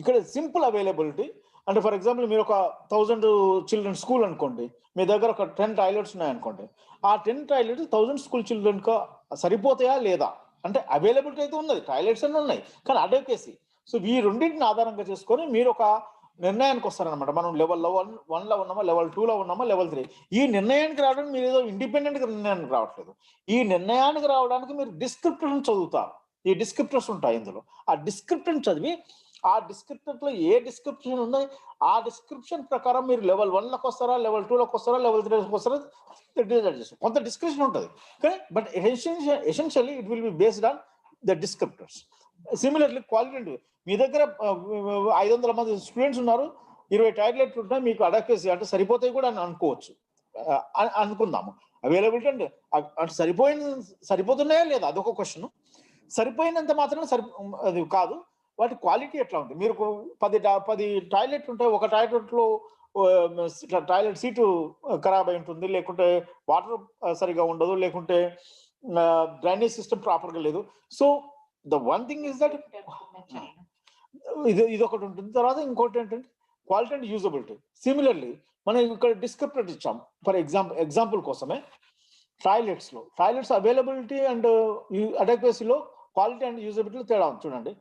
ఇక్కడ సింపుల్ అవైలబిలిటీ అంటే, ఫర్ ఎగ్జాంపుల్, మీరు ఒక 1000 చిల్డ్రన్ స్కూల్ అనుకోండి, మీ దగ్గర ఒక 10 టాయిలెట్స్ ఉన్నాయనుకోండి. ఆ 10 టాయిలెట్స్ 1000 స్కూల్ చిల్డ్రన్ కు సరిపోతాయా లేదా అంటే, అవైలబిలిటీ అయితే ఉన్నది, టాయిలెట్స్ అన్నీ ఉన్నాయి, కానీ అడ్వకసీ. సో ఈ రెండింటిని ఆధారంగా చేసుకొని మీరు ఒక నిర్ణయానికి వస్తారనమాట. మనం లెవెల్ 1లో ఉన్నామా, లెవెల్ 2లో ఉన్నామా, లెవెల్ 3. ఈ నిర్ణయానికి రావడానికి మీరు ఏదో ఇండిపెండెంట్ గా నిర్ణయానికి రావట్లేదు. ఈ నిర్ణయానికి రావడానికి మీరు డిస్క్రిప్టర్ని చదువుతారు. ఈ డిస్క్రిప్టర్స్ ఉంటాయి ఇందులో. ఆ డిస్క్రిప్టర్ని చదివి, ఆ డిస్క్రిప్టర్ లో ఏ డిస్క్రిప్షన్ ఉందో ఆ డిస్క్రిప్షన్ ప్రకారం మీరు లెవెల్ 1లోకి వస్తారా, లెవెల్ 2లోకి వస్తారా, లెవెల్ 3లోకి వస్తారా డిసైడ్ చేస్తారు. కొంత డిస్క్రిప్షన్ ఉంటుంది, కానీ but essentially it will be based on the descriptors. Similarly quality, మీ దగ్గర 500 మంది స్టూడెంట్స్ ఉన్నారు, 20 టాయిలెట్లు ఉంటాయి, మీకు అడకేసి అంటే సరిపోతాయి కూడా అని అనుకోవచ్చు, అనుకుందాము. అవైలబిలిటీ అంటే సరిపోతున్నాయా లేదా అదొక క్వశ్చన్. సరిపోయినంత మాత్రం అది కాదు, వాటి క్వాలిటీ ఎట్లా ఉంది. మీరు 10 టాయిలెట్లు ఉంటాయి, ఒక టాయిలెట్లో టాయిలెట్ సీటు ఖరాబ్ అయి ఉంటుంది, లేకుంటే వాటర్ సరిగా ఉండదు, లేకుంటే డ్రైనేజ్ సిస్టమ్ ప్రాపర్గా లేదు. So the one thing is that ఇది ఒకటి ఉంటుంది. తర్వాత ఇంకోటి ఏంటంటే క్వాలిటీ అండ్ యూజబిలిటీ. సిమిలర్లీ మనం ఇక్కడ డిస్క్రిప్టర్ ఇచ్చాం. ఫర్ ఎగ్జాంపుల్ కోసమే టాయిలెట్స్ అవైలబిలిటీ అండ్ అడక్వసీలో క్వాలిటీ అండ్ యూజబిలిటీ తేడా చూడండి.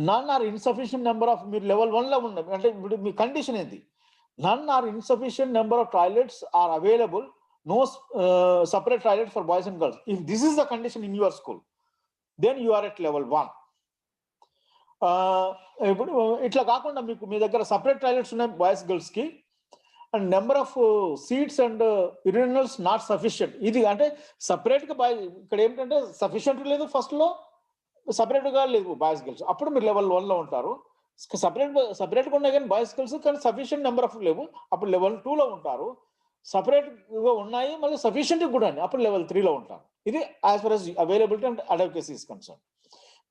None are insufficient number of, మీరు లెవెల్ 1లో ఉన్నది అంటే ఇప్పుడు మీ కండిషన్ ఏంది, none are insufficient number of toilets are available, no separate toilet for boys and girls. If this is the condition in your school, then you are at level 1. ఇప్పుడు ఇట్లా కాకుండా మీకు మీ దగ్గర సపరేట్ టాయిలెట్స్ ఉన్నాయి boys girls కి, and number of seats and urinals not sufficient. ఇది అంటే సపరేట్ గా ఇక్కడ ఏంటంటే సఫిషియంట్ లేదు, ఫస్ట్ లో సపరేట్ గా లేదు బాయ్స్ గర్ల్స్, అప్పుడు మీరు లెవెల్ 1లో ఉంటారు. సపరేట్గా ఉన్నాయి కానీ బాయ్స్ గర్ల్స్, కానీ సఫిషియంట్ నెంబర్ ఆఫ్ లేవు, అప్పుడు లెవెల్ 2లో ఉంటారు. సపరేట్ గా ఉన్నాయి మళ్ళీ సఫిషియంట్ కూడా అండి, అప్పుడు లెవెల్ 3లో ఉంటారు. ఇది as far as availability and adequacy is concern.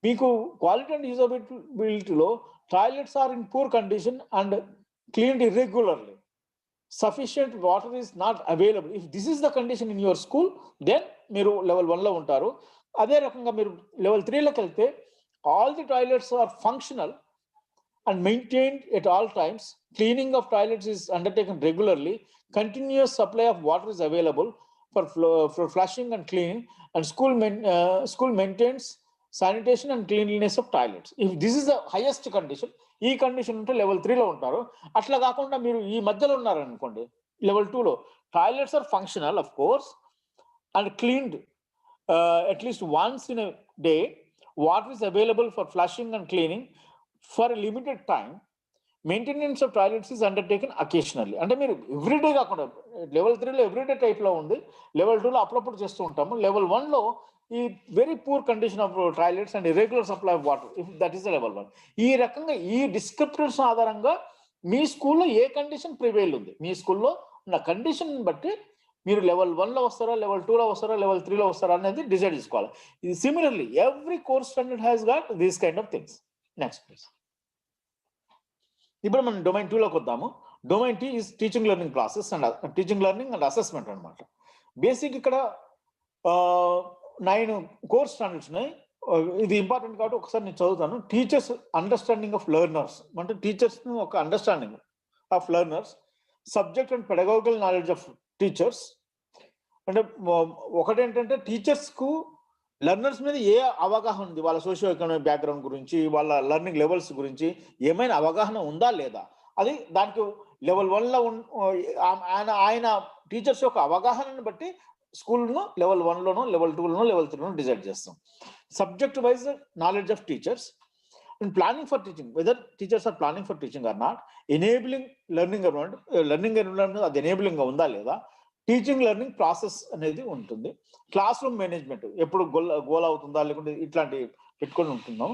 మీకు క్వాలిటీ అండ్ యూజబిలిటీలో toilets are in poor condition and cleaned irregularly, sufficient water is not available. If this is the condition in your school, then మీరు level 1లో ఉంటారు. అదే రకంగా మీరు level 3లోకి వెళ్తే all the toilets are functional and maintained at all times, cleaning of toilets is undertaken regularly, continuous supply of water is available for flushing and cleaning, and school maintains sanitation and cleanliness of toilets. If this is the highest condition, ఈ condition ఉంటే level 3లో ఉంటారు. అట్లా కాకుండా మీరు ఈ మధ్యలో ఉన్నారనుకోండి, లెవెల్ 2లో toilets are functional of course and cleaned at least once in a day, water is available for flushing and cleaning for a limited time, maintenance of toilets is undertaken occasionally. అంటే మీరు ఎవ్రీడే కాకుండా level 3లో everyday టైప్లో ఉంది, level 2లో అప్పుడప్పుడు చేస్తూ ఉంటాము, level 1లో ఈ very poor condition of toilets and irregular supply of water, if that is the level 1. ఈ రకంగా ఈ డిస్క్రిప్టర్స్ ఆధారంగా మీ స్కూల్లో ఏ కండిషన్ ప్రివైల్ ఉంది, మీ స్కూల్లో ఉన్న కండిషన్ బట్టి మీరు లెవెల్ 1లో వస్తారా, లెవెల్ 2లో వస్తారా, లెవెల్ 3లో వస్తారా అనేది డిసైడ్ చేసుకోవాలి. ఇది similarly every core standard has got these kind of things. Next please. ఇప్పుడు మనం డొమైన్ 2లోకి వద్దాము. Domain 2 is teaching learning process and teaching learning and assessment అనమాట. బేసిక్ ఇక్కడ 9 కోర్స్ స్టాండర్డ్స్ ఉన్నాయి. ఇది ఇంపార్టెంట్ కాబట్టి ఒకసారి నేను చదువుతాను. టీచర్స్ అండర్స్టాండింగ్ ఆఫ్ లెర్నర్స్, అంటే టీచర్స్ ఒక understanding of learners, subject and పెడగాగికల్ knowledge of teachers. అంటే ఒకటేంటంటే టీచర్స్కు లెర్నర్స్ మీద ఏ అవగాహన ఉంది, వాళ్ళ సోషియో ఎకనామిక్ బ్యాక్గ్రౌండ్ గురించి, వాళ్ళ లెర్నింగ్ లెవెల్స్ గురించి ఏమైనా అవగాహన ఉందా లేదా, అది దానికి లెవెల్ 1లో ఆయన టీచర్స్ యొక్క అవగాహనను బట్టి స్కూల్ను లెవెల్ 1లోనో లెవెల్ 2లోనో లెవెల్ 3లోనో డిసైడ్ చేస్తాం. Subject wise knowledge of teachers and planning for teaching, whether teachers are planning for teaching or not, enabling learning environment అది ఎనేబిలింగ్ ఉందా లేదా, టీచింగ్ లెర్నింగ్ ప్రాసెస్ అనేది ఉంటుంది. క్లాస్ రూమ్ మేనేజ్మెంట్ ఎప్పుడు గోల్ అవుతుందా లేకుంటే ఇట్లాంటి పెట్టుకొని ఉంటున్నాం.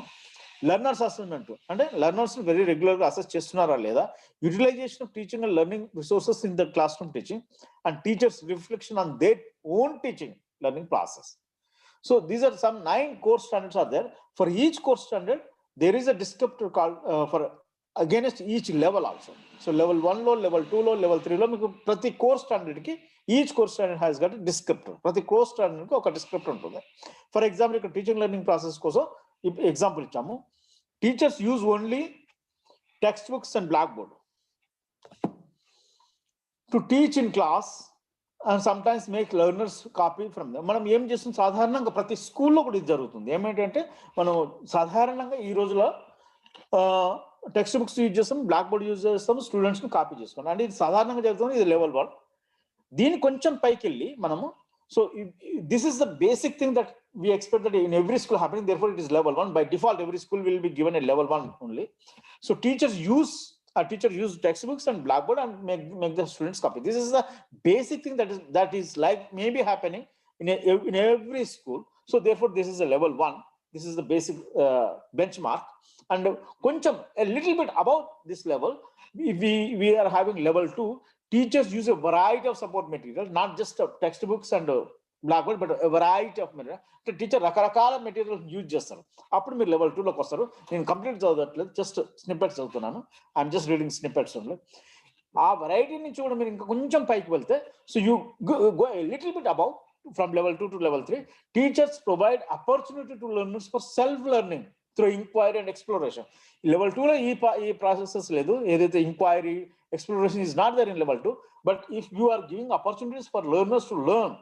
లెర్నర్స్ అసెస్మెంట్ అంటే లెర్నర్స్ వెరీ రెగ్యులర్గా అసెస్ చేస్తున్నారా లేదా, utilization of teaching and learning resources in the class room teaching and teachers reflection on their own teaching learning process. So these are some 9 course standards are there. For each course standard there is a descriptor called for against each level also. So level 1 lo, level 2 lo, level 3 lo meeku prati course standard ki each course standard has got a descriptor. Prati course standard ki oka descriptor untundi. For example ikkada teaching learning process kosam example ichamu. Teachers use only textbooks and blackboard to teach in class and sometimes make learners copy from them. మనం ఏం చేస్తాం సాధారణంగా ప్రతి స్కూల్లో కూడా ఇది జరుగుతుంది. ఏమిటంటే మనం సాధారణంగా ఈ రోజులో టెక్స్ట్ బుక్స్ యూజ్ చేస్తాం, బ్లాక్ బోర్డ్ యూజ్ చేస్తాం, స్టూడెంట్స్ని కాపీ చేసుకోండి. అంటే ఇది సాధారణంగా జరుగుతుంది, ఇది లెవెల్ 1. దీని కొంచెం పైకి వెళ్ళి మనము so this is the basic thing that we expect that in every school happening, therefore it is level 1. By default every school will be given a level 1 only. So teacher use textbooks and blackboard and make the students copy. This is the basic thing that is like maybe happening in every school. So therefore this is a level 1. This is the basic benchmark. And koncham a little bit above this level, we are having level 2. Teachers use a variety of support material, not just textbooks and blackboard, but a variety of material. Teacher రకరకాల material use చేస్తారు. అప్పుడు మీరు level 2లోకి వస్తారు. నేను complete చదవట్లేదు, just snippets చదువుతున్నాను. I'm just reading snippets only. ఆ వెరైటీ నుంచి కూడా మీరు ఇంకా కొంచెం పైకి వెళ్తే, so you go a little bit above from level 2 to level 3. Teachers provide opportunity to learners for self learning through inquiry and exploration. Level 2లో ఈ ప్రాసెసెస్ లేదు. ఏదైతే inquiry exploration is not there in level 2. But if you are giving opportunities for learners to learn,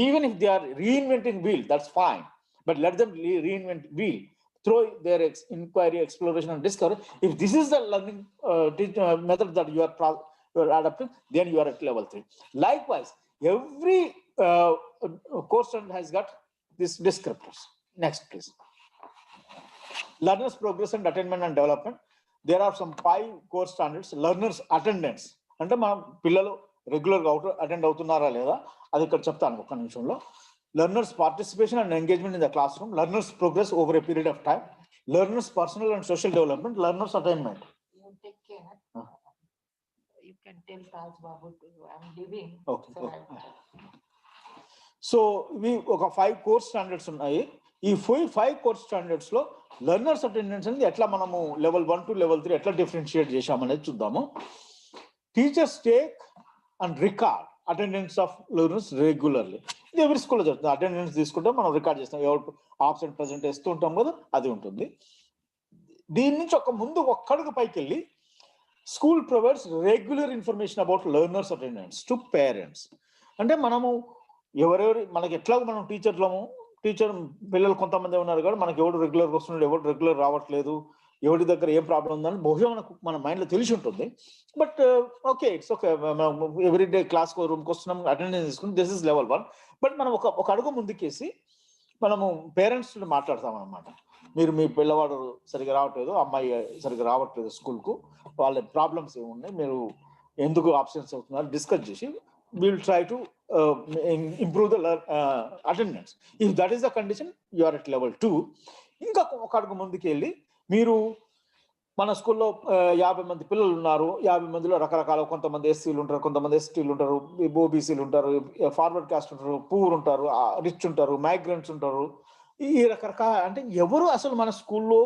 even if they are reinventing wheel, that's fine, but let them reinvent wheel through their inquiry, exploration and discovery. If this is the learning method that you are adapting, then you are at level 3. Likewise, every course standard has got these descriptors. Next please. Learners progress and attainment and development. There are some 5 course standards. Learners attendance అంటే మా పిల్లలు రెగ్యులర్గా attend అవుతున్నారా లేదా అది ఇక్కడ చెప్తాను ఒక్క నిమిషంలో. Learners participation and engagement in the class room, learners progress over a period of time, learners personal and social development, learners attainment. You can tell Taj Babu to I'm leaving. Okay. So we ఒక 5 course standards ఉన్నాయి. ఈ 5 course standards లో learners attendance అనేది ఎట్లా మనము level 1 to level 3 ఎట్లా differentiate చేశామనేది చూద్దాము. Teachers take and record attendance of learners regularly. ఇది ఎవరి స్కూల్లో జరుగుతుంది. అటెండెన్స్ తీసుకుంటే మనం రికార్డ్ చేస్తాం, ఎవరు ఆబ్సెంట్ ప్రెజెంట్ వేస్తూ ఉంటాం కదా, అది ఉంటుంది. దీని నుంచి ముందు ఒక్కడికి పైకి వెళ్ళి school provides regular information about learners attendance to parents. అంటే మనము మనకి ఎట్లాగో మనం టీచర్ పిల్లలు కొంతమంది ఉన్నారు కానీ మనకి ఎవడు రెగ్యులర్గా వస్తున్నాడు, ఎవడు రెగ్యులర్ రావట్లేదు, ఎవరి దగ్గర ఏం ప్రాబ్లం ఉందని బహుశా మన మైండ్లో తెలిసి ఉంటుంది. But okay, it's okay, every day class రూమ్కి వస్తున్నాం, అటెండెన్స్ తీసుకుని, దిస్ ఇస్ లెవెల్ 1. బట్ మనం ఒక అడుగు ముందుకేసి మనము పేరెంట్స్ మాట్లాడతాం అన్నమాట. మీరు మీ పిల్లవాడు సరిగ్గా రావట్లేదు, అమ్మాయి సరిగ్గా రావట్లేదు స్కూల్కు, వాళ్ళ ప్రాబ్లమ్స్ ఏమున్నాయి, మీరు ఎందుకు ఆబ్సెన్స్ అవుతున్నారు డిస్కస్ చేసి will try to improve the attendance. If that is the condition you are at level 2. ఇంకా ఒక అడుగు ముందుకు వెళ్ళి మీరు మన స్కూల్లో 50 మంది పిల్లలు ఉన్నారు, 50 మందిలో రకరకాల, కొంతమంది ఎస్సీలు ఉంటారు, కొంతమంది ఎస్టీలు ఉంటారు, ఓబీసీలు ఉంటారు, ఫార్వర్డ్ కాస్ట్ ఉంటారు, పూర్ ఉంటారు, రిచ్ ఉంటారు, మైగ్రెంట్స్ ఉంటారు, ఈ రకరకాల. అంటే ఎవరు అసలు మన స్కూల్లో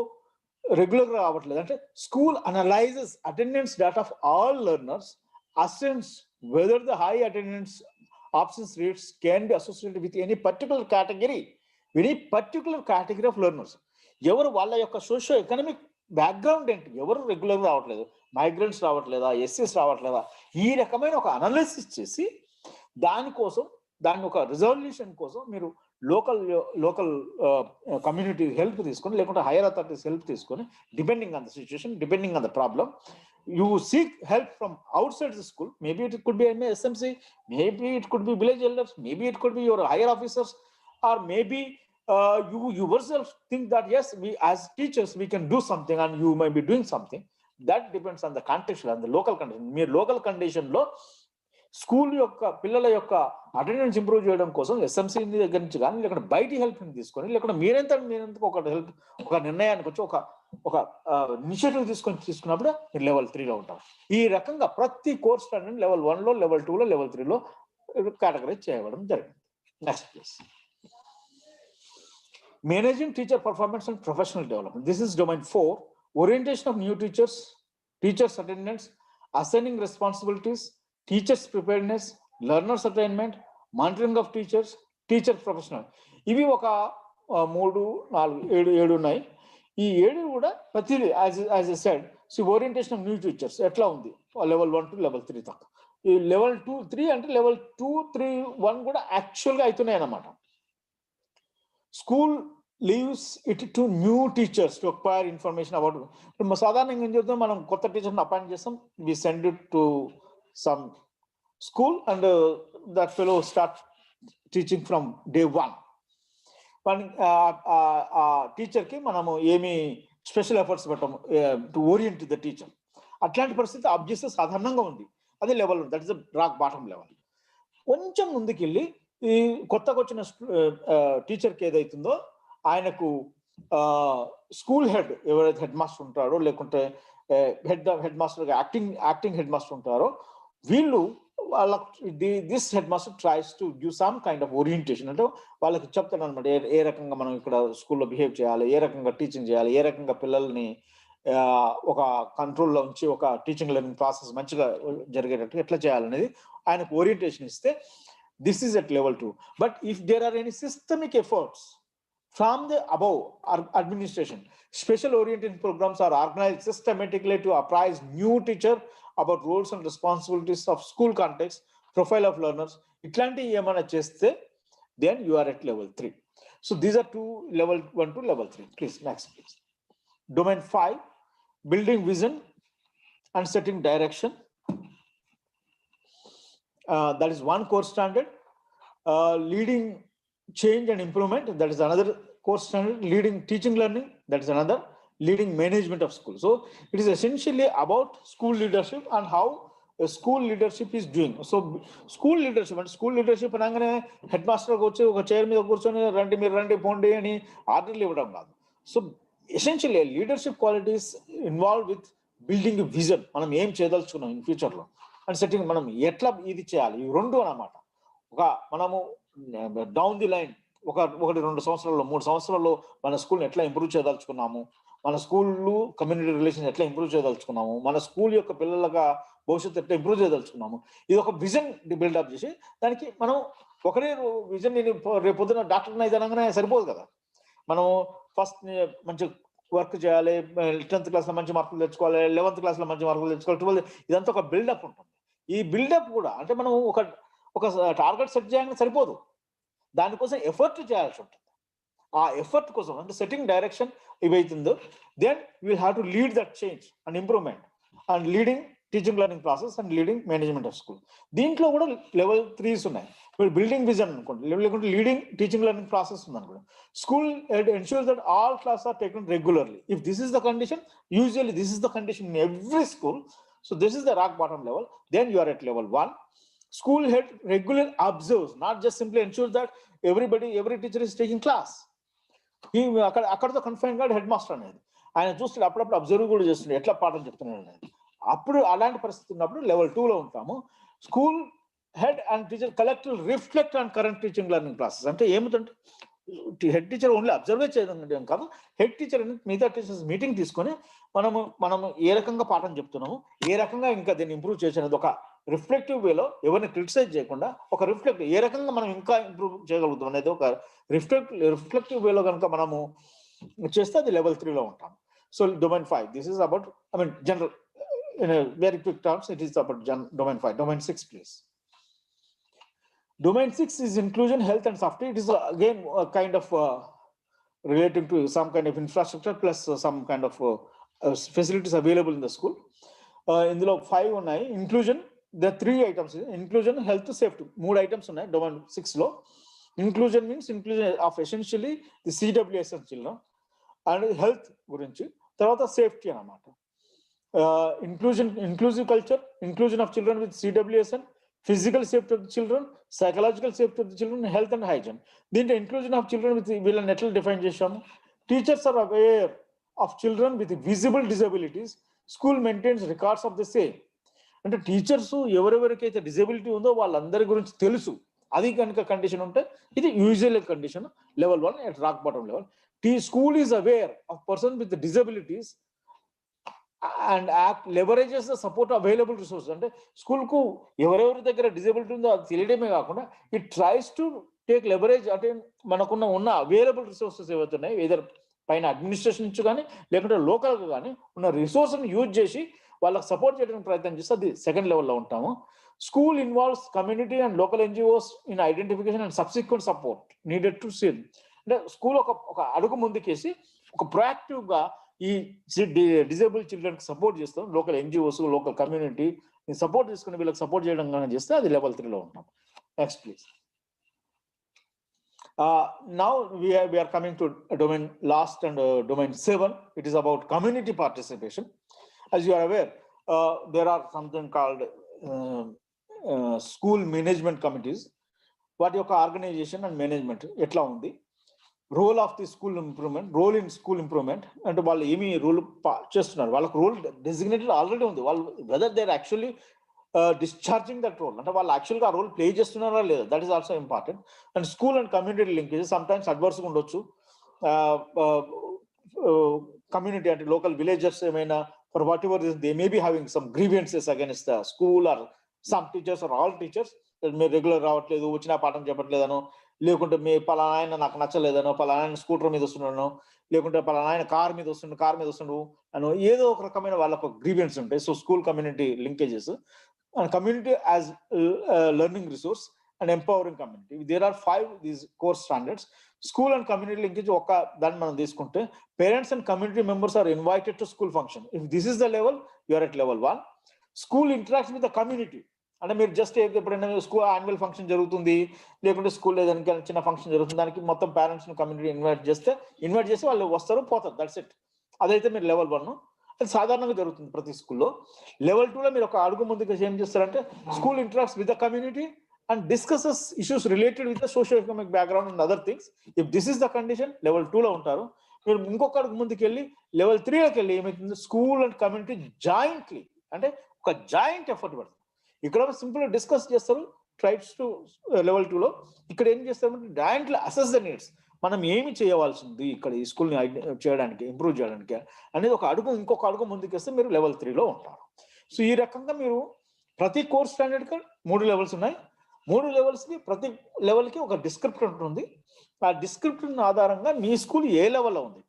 రెగ్యులర్గా రావట్లేదు అంటే school analyses attendance data of all learners, అసెన్స్ whether the high attendance absence rates can be associated with any particular category of learners. ఎవరు వాళ్ళ యొక్క సోషియో ఎకనామిక్ బ్యాక్గ్రౌండ్ ఏంటి, ఎవరు రెగ్యులర్గా రావట్లేదు, మైగ్రెంట్స్ రావట్లేదా, ఎస్సీస్ రావట్లేదా, ఈ రకమైన ఒక అనాలిసిస్ చేసి దానికోసం, దాని ఒక రిజల్యూషన్ కోసం మీరు లోకల్ కమ్యూనిటీ హెల్ప్ తీసుకొని, లేకుంటే హైయర్ అథారిటీస్ హెల్ప్ తీసుకొని, depending on the situation, depending on the problem, you seek help from outside the school. Maybe it could be SMC, maybe it could be village elders, maybe it could be your higher officers, or maybe you yourself think that yes, we as teachers we can do something, and you might be doing something. That depends on the context and the local condition. Mere local condition lo school యొక్క పిల్లల యొక్క attendance improve చేయడం కోసం SMC దగ్గర నుంచి కానీ, లేకుంటే బయట హెల్ప్ తీసుకొని, లేకుంటే మీరెంత ఒక హెల్ప్, ఒక నిర్ణయానికి వచ్చి ఒక ఇనిషియేటివ్ తీసుకున్నప్పుడు మీరు లెవెల్ 3లో ఉంటారు. ఈ రకంగా ప్రతి కోర్స్ స్టాండర్డ్ లెవెల్ 1లో, లెవెల్ 2లో, లెవెల్ 3లో కేటగరైజ్ చేయడం జరిగింది. Next please. Managing teacher performance and professional development. This is domain 4. Orientation of new teachers attendance, assigning responsibilities, teachers preparedness, learners attainment, monitoring of teachers, teacher professional. ఇవి ఒక 3, 4, 7 ఉన్నాయి. ఈ 7 కూడా ప్రతిదీ as a said, orientation of new teachers ఎట్లా ఉంది level 1 to level 3 దాకా. ఈ లెవెల్ 2, 3 అంటే లెవెల్ 2, 3, 1 కూడా యాక్చువల్గా అవుతున్నాయి అన్నమాట. School leaves it to new teachers to acquire information about. సాధారణంగా ఏం చెప్తాం, మనం కొత్త టీచర్ని అపాయింట్ చేస్తాం, we send it to some school and that fellow start teaching from day 1. Teacher కి మనము ఏమి స్పెషల్ ఎఫర్ట్స్ పెట్టాము టు ఓరియంట్ ద టీచర్. అట్లాంటి పరిస్థితి అబ్జెక్ట్ సాధారణంగా ఉంది. అదే level, that is rock bottom level. కొంచెం ముందుకెళ్ళి ఈ కొత్తగా వచ్చిన టీచర్కి ఏదైతుందో ఆయనకు స్కూల్ హెడ్, ఎవరైతే హెడ్ మాస్టర్ ఉంటారో, లేకుంటే head master acting head master ఉంటారో, వీళ్ళు this head master tries to give some kind of orientation. అంటే వాళ్ళకి చెప్తాను అనమాట, ఏ రకంగా మనం ఇక్కడ స్కూల్లో బిహేవ్ చేయాలి, ఏ రకంగా టీచింగ్ చేయాలి, ఏ రకంగా పిల్లల్ని ఒక కంట్రోల్లో ఉంచి ఒక టీచింగ్ లెర్నింగ్ ప్రాసెస్ మంచిగా జరిగేటట్టు ఎట్లా చేయాలనేది ఆయనకు ఓరియంటేషన్ ఇస్తే, this is at level 2. But if there are any systemic efforts from the above administration, special orientation programs are organized systematically to apprise new teacher about roles and responsibilities of school context, profile of learners. Itlanti emana cheste, then you are at level 3. So these are two, level 1 to level 3. Please, next please. Domain 5, building vision and setting direction. That is one course standard. Leading change and improvement, that is another course standard. Leading teaching learning, that is another. Leading management of school. So it is essentially about school leadership and how a school leadership is doing. So school leadership అనగానే head master వచ్చి ఒక chair మీద కూర్చొని మీరు రండి పోండి అని ఆర్డర్లు ఇవ్వడం కాదు. So essentially leadership qualities involve with building vision, మనం ఏం చేయదలుచుకున్నాం ఇన్ ఫ్యూచర్లో, అండ్ సెట్టింగ్ మనం ఎట్లా ఇది చేయాలి, ఇవి రెండు అన్నమాట. ఒక మనము డౌన్ ది లైన్ 1-2 సంవత్సరాల్లో, 3 సంవత్సరాల్లో మన స్కూల్ని ఎట్లా ఇంప్రూవ్ చేయదలుచుకున్నాము, మన స్కూళ్ళు కమ్యూనిటీ రిలేషన్ ఎట్లా ఇంప్రూవ్ చేయదలుచుకున్నాము, మన స్కూల్ యొక్క పిల్లలుగా భవిష్యత్తు ఎట్లా ఇంప్రూవ్ చేయదలుచుకున్నాము, ఇది ఒక విజన్ బిల్డప్ చేసి దానికి మనం ఒకరే విజన్. నేను రేపు పొద్దున డాక్టర్ అయితే అనగానే సరిపోదు కదా, మనం ఫస్ట్ మంచి వర్క్ చేయాలి, 10th క్లాస్లో మంచి మార్కులు తెచ్చుకోవాలి, 11th క్లాస్లో మంచి మార్కులు తెచ్చుకోవాలి, 12th, ఇదంతా ఒక బిల్డప్ ఉంటుంది. ఈ బిల్డప్ కూడా అంటే మనం ఒక టార్గెట్ సెట్ చేయడానికి సరిపోదు, దానికోసం ఎఫర్ట్ చేయాల్సి ఉంటుంది. ఆ ఎఫర్ట్ కోసం అంటే సెట్టింగ్ డైరెక్షన్ ఇవైతుందో, then will have to lead that change and improvement and leading teaching learning process and leading management of school. దీంట్లో కూడా లెవెల్ 3s ఉన్నాయి. మీరు బిల్డింగ్ విజన్ అనుకోండి, లేకుంటే లీడింగ్ టీచింగ్ లెర్నింగ్ ప్రాసెస్ ఉంది అనుకోండి. School ensures that all classes are taken regularly. If this is the condition, usually this is the condition in every school. So this is the rock bottom level. Then you are at level 1. School head regularly observes, not just simply ensures that every teacher is taking class. అక్కడతో confine కాదు head master అనేది. ఆయన చూస్తే అప్పుడప్పుడు observe కూడా చేస్తుండే ఎట్లా పాఠం చెప్తున్నాడు అనేది. అప్పుడు అలాంటి పరిస్థితి ఉన్నప్పుడు లెవెల్ 2లో ఉంటాము. School head and teacher collective reflect on current teaching learning process. అంటే ఏమిటంటే హెడ్ టీచర్ ఓన్లీ అబ్జర్వే చేయడం కాదు, హెడ్ టీచర్ అనేది మిగతా టీచర్స్ మీటింగ్ తీసుకొని మనము ఏ రకంగా పాఠం చెప్తున్నాము, ఏ రకంగా ఇంకా దీన్ని ఇంప్రూవ్ చేసేది ఒక రిఫ్లెక్టివ్ వేలో, ఎవరిని క్రిటిసైజ్ చేయకుండా ఒక రిఫ్లెక్ట్ ఏ రకంగా మనం ఇంకా ఇంప్రూవ్ చేయగలుగుతాం అనేది ఒక రిఫ్లెక్టివ్ వేలో కనుక మనము చేస్తే అది లెవెల్ 3లో ఉంటాం. So domain 5, this is about general in a very quick terms, it is about domain 5. Domain 6, please. Domain 6 is inclusion, health and safety. It is again a kind of relating to some kind of infrastructure plus some kind of facilities available in the school. In the 5 ఉన్నాయి. Inclusion, there are 3 items. Inclusion, health, safety. 3 items ఉన్నాయి domain 6 లో. Inclusion means inclusion of essentially the CWSN children, and health గురించి, తర్వాత safety అన్నమాట. Inclusive culture, inclusion of children with CWSN, physical safety of the children, psychological safety of the children, health and hygiene. Then the inclusion of children with will nettle define chesam. Teachers are aware of children with visible disabilities. School maintains records of the same. అంటే teachers ఎవరెవరికైతే disability ఉందో వాళ్ళందరి గురించి తెలుసు. అది కనుక condition ఉంటే ఇది usual condition level 1 at rock bottom level. School is aware of person with disabilities and act leverages the support available resources. అంటే స్కూల్ కు ఎవరెవరి దగ్గర డిజబిలిటీ ఉందో అది తెలియడమే కాకుండా it tries to take leverage, అంటే ఉన్న అవైలబుల్ రిసోర్సెస్ ఏవైతే ఉన్నాయి, ఏదర్ పైన అడ్మినిస్ట్రేషన్ నుంచి కానీ లేకుంటే లోకల్గా కానీ ఉన్న రిసోర్స్ని యూజ్ చేసి వాళ్ళకి సపోర్ట్ చేయడానికి ప్రయత్నం చేస్తే అది సెకండ్ లెవెల్లో ఉంటాము. School involves community and local NGOs in identification and subsequent support needed to see. అంటే స్కూల్ ఒక అడుగు ముందుకేసి ఒక ప్రొయాక్టివ్గా ఈ డిజేబుల్ చిల్డ్రన్కి సపోర్ట్ చేస్తాం. Local NGOs, local community support తీసుకుని వీళ్ళకి సపోర్ట్ చేయడం కానీ చేస్తే అది లెవెల్ 3లో ఉంటాం. Next please. Now we are coming to domain last and domain 7. It is about community participation. As you are aware, there are something called school management committees. వాటి యొక్క organisation and management ఎట్లా ఉంది, role of the school improvement, role in school improvement అంటే వాళ్ళు ఏమి role చేస్తున్నారు, వాళ్ళకి role designated already ఉంది, వాళ్ళు whether they are actually discharging that role, అంటే వాళ్ళు యాక్చువల్గా ఆ రోల్ ప్లే చేస్తున్నారా లేదా, that is also important. And school and community linkages sometimes అడ్వర్స్గా ఉండొచ్చు. కమ్యూనిటీ అంటే లోకల్ విలేజర్స్ ఏమైనా for whatever they may be having some grievances against the school or some teachers or all teachers, మీరు regular రావట్లేదు, వచ్చిన పాఠం చెప్పట్లేదనో, లేకుంటే మీ పలానా ఆయన నాకు నచ్చలేదనో, పలానా ఆయన స్కూటర్ మీద వస్తున్నాడనో, లేకుంటే పలానా ఆయన కార్ మీద వస్తుండు అనో, ఏదో ఒక రకమైన వాళ్ళకు గ్రీవియన్స్ ఉంటాయి. So school community linkages and community as learning resource and empowering community. There are 5 these core standards. School and community linkage ఒక దాన్ని మనం తీసుకుంటే parents and community members are invited to school function. If this is the level, you are at level 1. School interacts with the community, అంటే మీరు just ఎప్పుడైనా school annual function జరుగుతుంది, లేకుంటే school ఏదైనా చిన్న ఫంక్షన్ జరుగుతుంది, దానికి మొత్తం పేరెంట్స్ కమ్యూనిటీ ఇన్వైట్ చేసి వాళ్ళు వస్తారు పోతారు, దట్స్ ఇట్. అదైతే మీరు లెవెల్ 1. అది సాధారణంగా జరుగుతుంది ప్రతి స్కూల్లో. లెవెల్ 2లో మీరు ఒక అడుగు ముందుకు ఏం చేస్తారంటే school interacts with the community and discusses issues related with the socio-economic background and other things. If this is the condition, level 2లో ఉంటారు. మీరు ఇంకొక అడుగు ముందుకు వెళ్ళి లెవెల్ 3లోకి వెళ్ళి ఏమైతుంది, స్కూల్ అండ్ కమ్యూనిటీ జాయింట్లీ అంటే ఒక జాయింట్ ఎఫర్ట్ పడుతుంది. ఇక్కడ సింపుల్ డిస్కస్ చేస్తారు ట్రైబ్స్ టు లెవెల్ 2లో. ఇక్కడ ఏం చేస్తారంటే జాయింట్లీ అసెస్ ద నీడ్స్, మనం ఏమి చేయవలసింది ఇక్కడ ఈ స్కూల్ని చేయడానికి, ఇంప్రూవ్ చేయడానికి అనేది ఇంకొక అడుగు ముందుకేస్తే మీరు లెవెల్ 3లో ఉంటారు. సో ఈ రకంగా మీరు ప్రతి కోర్స్ స్టాండర్డ్కి 3 లెవెల్స్ ఉన్నాయి. 3 లెవెల్స్కి ప్రతి లెవెల్కి ఒక డిస్క్రిప్టర్ ఉంటుంది. ఆ డిస్క్రిప్టర్ ఆధారంగా మీ స్కూల్ ఏ లెవెల్లో ఉంది,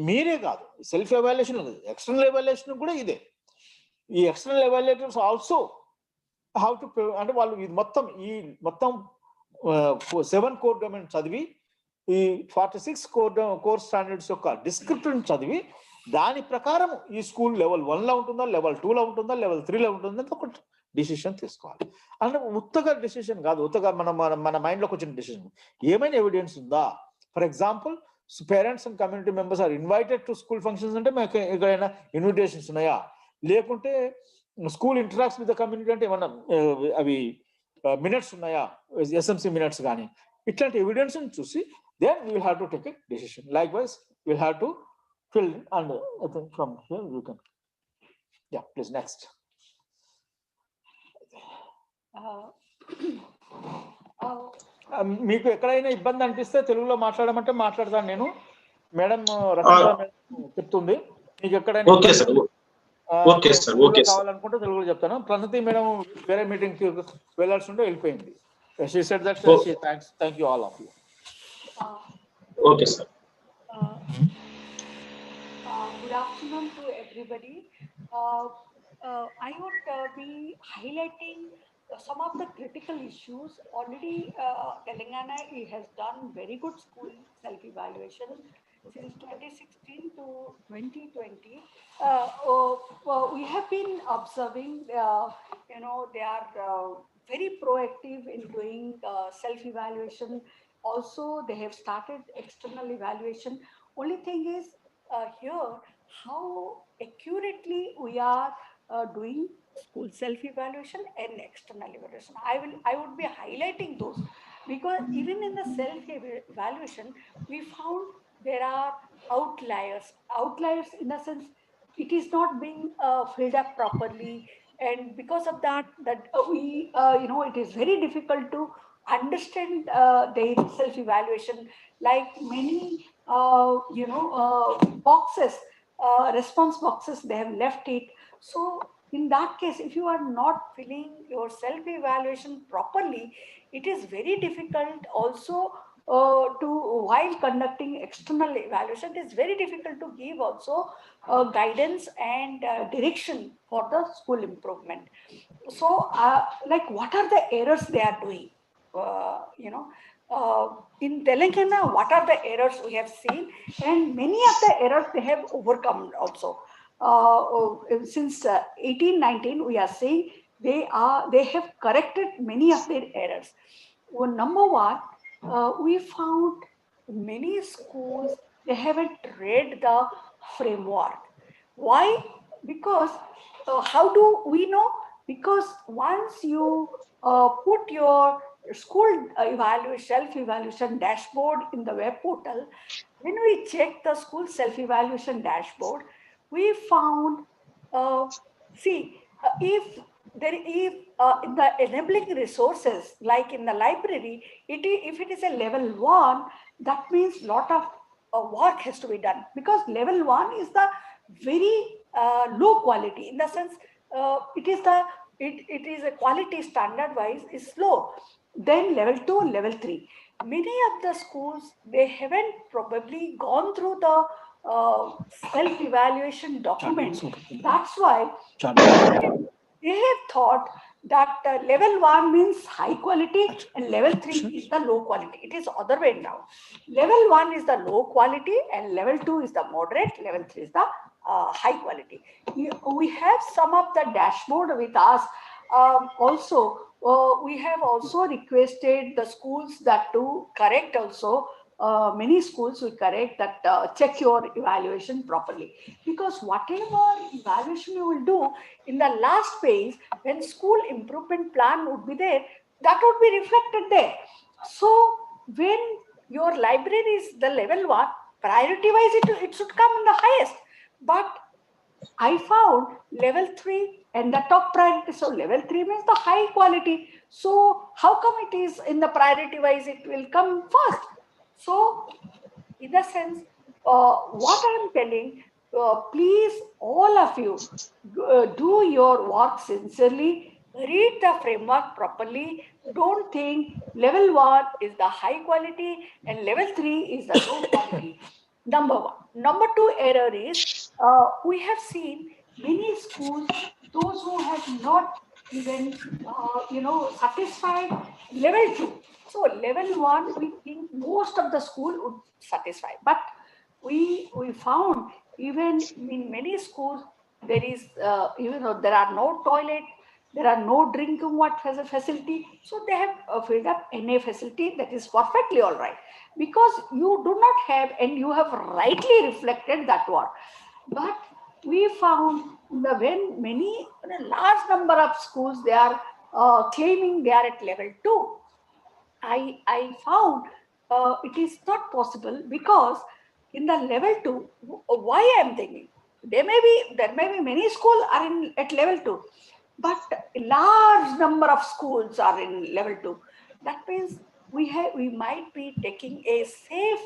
మీరే కాదు సెల్ఫ్ ఎవాల్యుయేషన్ ఉంది, ఎక్స్టర్నల్ ఎవాల్యుయేషన్ కూడా ఇదే. ఈ external evaluators also how to, అంటే వాళ్ళు ఇది మొత్తం 7 కోర్ డొమైన్ చదివి ఈ 46 కోర్ స్టాండర్డ్స్ యొక్క డిస్క్రిప్టర్ చదివి దాని ప్రకారం ఈ స్కూల్ లెవెల్ 1లో ఉంటుందా, లెవెల్ 2లో ఉంటుందా, లెవెల్ 3లో ఉంటుందా ఒక డిసిషన్ తీసుకోవాలి. అంటే ఉత్తగా డిసిషన్ కాదు, ఉత్తగా మన మైండ్లోకి వచ్చిన డిసిషన్. ఏమైనా ఎవిడెన్స్ ఉందా? For example, parents and community members are invited to school functions అంటే మాకు ఎక్కడైనా ఇన్విటేషన్స్ ఉన్నాయా? లేకుంటే school interacts with the community అంటే ఏమన్నా అవి మినిట్స్ ఉన్నాయా, ఎస్ఎంసీ మినిట్స్ కానీ, ఇట్లాంటి ఎవిడెన్స్ చూసి then we will have to take a decision. Likewise, we will have to fill in, and I think from here you can. Yeah, please next. మీకు ఎక్కడైనా ఇబ్బంది అనిపిస్తే తెలుగులో మాట్లాడమంటే మాట్లాడతాను నేను. మేడం రచన చెప్తుంది. మీకు ఎక్కడైనా కావాలనుకుంటే తెలుగులో చెప్తాను. ప్రణతి మేడం వేరే మీటింగ్ కి వెళ్ళాల్సి ఉంటే వెళ్ళిపోయింది. She said that she thank you all of you. Okay, sir. Good afternoon to everybody. I would be highlighting some of the critical issues. Already, Telangana has done very good school self-evaluation since 2016 to 2020. We have been observing, they are very proactive in doing self-evaluation. Also, they have started external evaluation. Only thing is here how accurately we are doing school self-evaluation and external evaluation. I would be highlighting those, because even in the self-evaluation, we found there are outliers. Outliers in the sense it is not being filled up properly, and because of that we it is very difficult to understand their self-evaluation. Like many boxes, response boxes, they have left it. So in that case, if you are not filling your self-evaluation properly, it is very difficult also to, while conducting external evaluation, it is very difficult to give also guidance and direction for the school improvement. So like what are the errors they are doing? In Telangana, what are the errors we have seen, and many of the errors they have overcome also. Since 1819, we are saying they have corrected many of their errors. Well, number one, we found many schools they haven't read the framework. Why? Because how do we know? Because once you put your school self-evaluation dashboard in the web portal, when we check the school self-evaluation dashboard, we found, if there is in the enabling resources, like in the library, if it is a level 1, that means lot of work has to be done, because level 1 is the very low quality, in the sense it is a quality standard wise is low. Then level 2, level 3, many of the schools they haven't probably gone through the self-evaluation documents. That's why they have thought that level 1 means high quality and level 3 is the low quality. It is other way now. Level 1 is the low quality and level 2 is the moderate, level 3 is the high quality. We have some of the dashboard with us. Also, we have also requested the schools that to correct also. Many schools will correct that, check your evaluation properly, because whatever evaluation you will do in the last phase, when school improvement plan would be there, that would be reflected there. So when your library is the level 1, priority wise it should come in the highest, but I found level 3 and the top priority. So level 3 means the high quality. So how come it is in the priority wise it will come first? So in the sense, what I am telling, please all of you do your work sincerely, read the framework properly. Don't think level 1 is the high quality and level 3 is the low quality. Number 1. Number 2 error is, we have seen many schools, those who have not even satisfied level 2. So level 1, we think most of the school would satisfy, but we found even in many schools there is, there are no toilet, There are no drinking water facility. So they have filled up NA facility. That is perfectly all right. Because you do not have, and you have rightly reflected that one. But we found when a large number of schools, they are claiming they are at level 2. I found it is not possible, because in the level 2, why I am thinking, there may be many schools are at level 2, but a large number of schools are in level 2. That means we might be taking a safe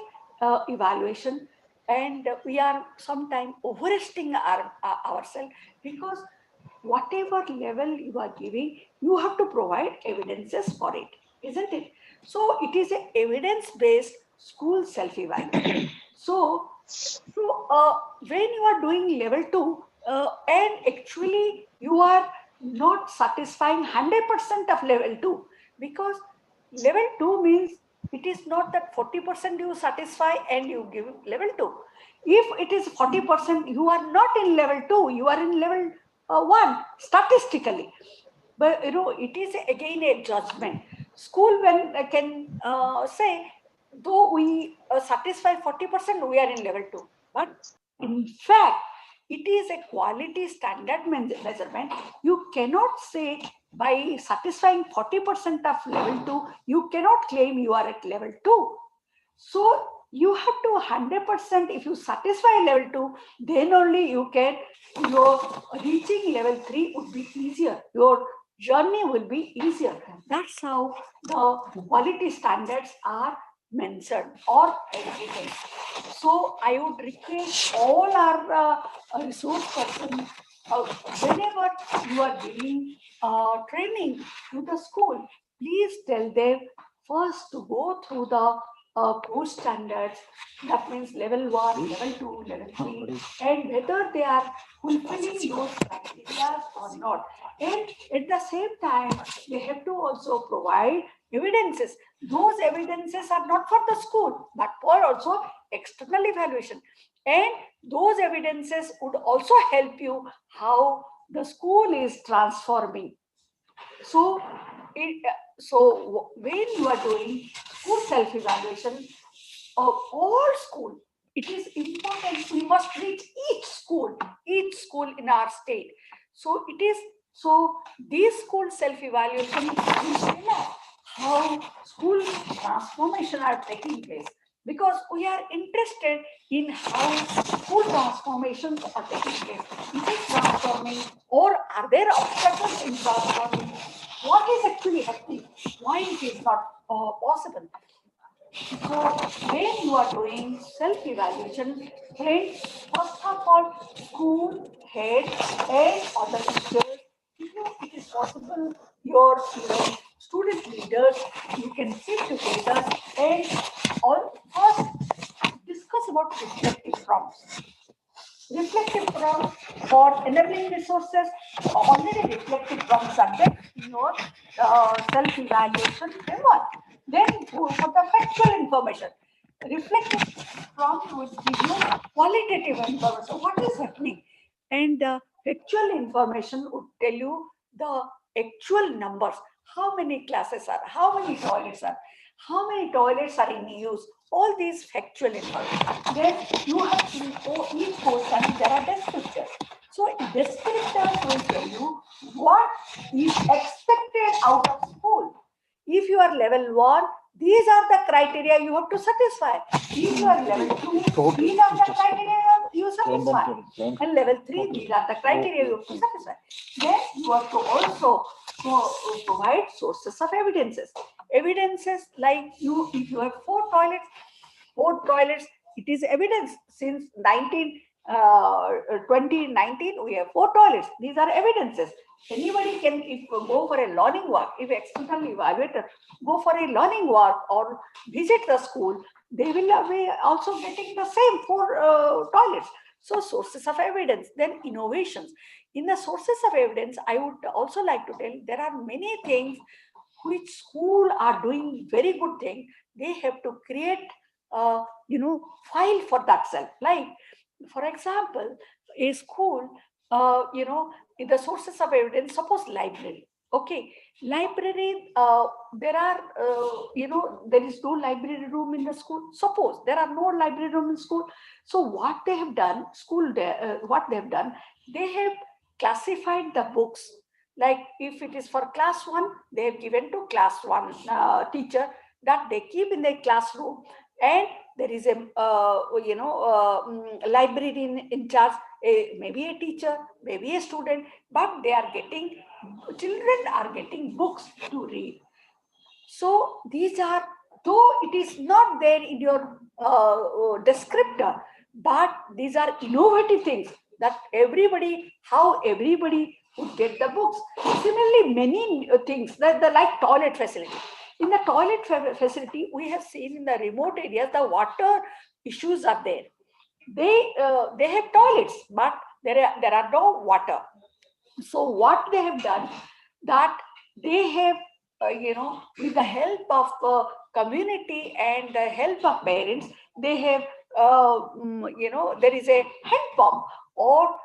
evaluation, and we are sometimes overestimating ourselves, because whatever level you are giving, you have to provide evidences for it, isn't it? So it is an evidence-based school self-evaluation. So when you are doing level 2, and actually you are not satisfying 100% of level 2, because level 2 means it is not that 40% you satisfy and you give level 2. If it is 40%, you are not in level 2, you are in level 1 statistically. But it is again a judgment. School when can say, though we satisfy 40%, we are in level 2. But in fact, it is a quality standard measurement. You cannot say by satisfying 40% of level 2, you cannot claim you are at level 2. So you have to 100%, if you satisfy level 2, then only you can, your reaching level 3 would be easier. Your journey will be easier. That's how the quality standards are mentioned or educated. So I would request all our resource persons, whenever you are giving training to the school, please tell them first to go through the course standards. That means level 1, level 2, level 3, and whether they are fulfilling those criteria or not. And at the same time, they have to also provide evidences. Those evidences are not for the school, but for also external evaluation. And those evidences would also help you how the school is transforming. So, when you are doing school self-evaluation of all school, it is important we must reach each school in our state. So it is, so these school self-evaluation will tell us how school transformation are taking place, because we are interested in how school transformations are taking place. Is it transforming, or are there obstacles in transforming? What is actually happening? Why it is not possible? So when you are doing self-evaluation, friends, first of all, school head and other teachers, if it is possible, your student leaders, you can sit together and all first discuss about reflective prompts. Reflective prompts for enabling resources, already reflective prompts are there in your self-evaluation framework. Then for the factual information, reflective prompt will give you qualitative information, what is happening, and the factual information would tell you the actual numbers, how many classes are, how many toilets are, how many toilets are in use, all these factual information. Then you have to, for each portion, there are descriptors. So descriptors will tell you what is expected out of school. If you are level 1, these are the criteria you have to satisfy. If you are level 2, these are the criteria you satisfy. And level 3, these are the criteria you have to satisfy. Then you have to also provide sources of evidences. Evidences like if you have 4 toilets, it is evidence. Since 2019, we have 4 toilets. These are evidences. Anybody can, if go for a learning walk, if external evaluator go for a learning walk or visit the school, they will be also getting the same 4 toilets. So sources of evidence, then innovations. In the sources of evidence, I would also like to tell there are many things which school are doing very good thing. They have to create file for that self. Like, for example, a school you know, in the sources of evidence, suppose library. Okay, library, there are, you know, there is no library room in the school. Suppose there are no library room in school. So what they have done, what they have done, they have classified the books. Like if it is for class 1, they have given to class 1 teacher that they keep in their classroom, and there is a you know librarian in charge, maybe a teacher, maybe a student, but children are getting books to read. So these are, though it is not there in your descriptor, but these are innovative things that how everybody would get the books. Similarly, many things that like toilet facility. In the toilet facility, we have seen in the remote areas, the water issues are there. They have toilets, but there are no water. So what they have done, that they have, you know, with the help of community and the help of parents, they have, you know, there is a hand pump, or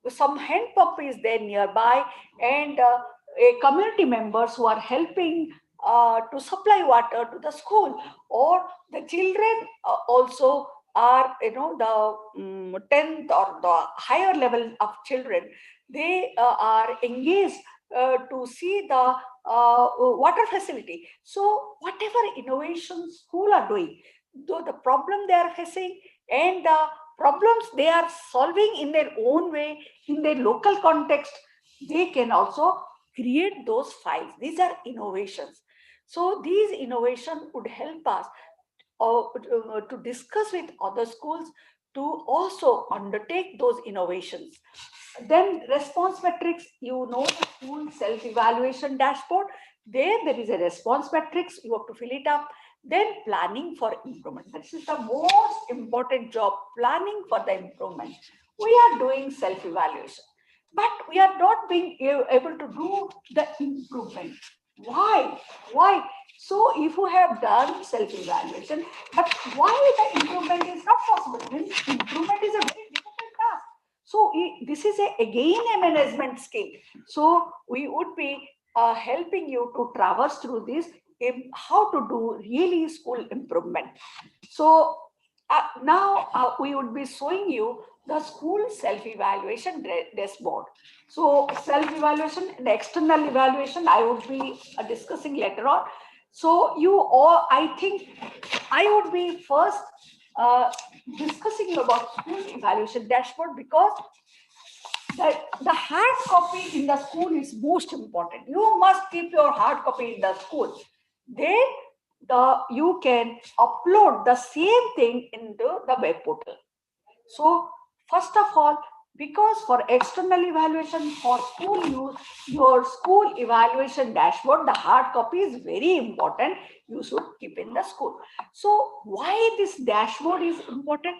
some hand pump is there nearby, and a community members who are helping to supply water to the school, or the children also are, you know, the 10th or the higher level of children, they are engaged to see the water facility. So whatever innovation school are doing, though the problem they are facing and the problems they are solving in their own way, in their local context, they can also create those files. These are innovations. So these innovations would help us to discuss with other schools to also undertake those innovations. Then response metrics, you know, the school self-evaluation dashboard. There is a response metrics, you have to fill it up. Then planning for improvement. This is the most important job, planning for the improvement. We are doing self-evaluation, but we are not being able to do the improvement. Why? Why? So if you have done self-evaluation, but why the improvement is not possible? Improvement is a very difficult task. So this is again a management skill. So we would be helping you to traverse through this, how to do really school improvement. So now we would be showing you the school self-evaluation dashboard. So self-evaluation and external evaluation, I would be discussing later on. So you all, I think I would be first discussing about school evaluation dashboard, because the hard copy in the school is most important. You must keep your hard copy in the school. Then you can upload the same thing into the web portal. So first of all, because for external evaluation for school use, your school evaluation dashboard, the hard copy is very important. You should keep in the school. So why this dashboard is important?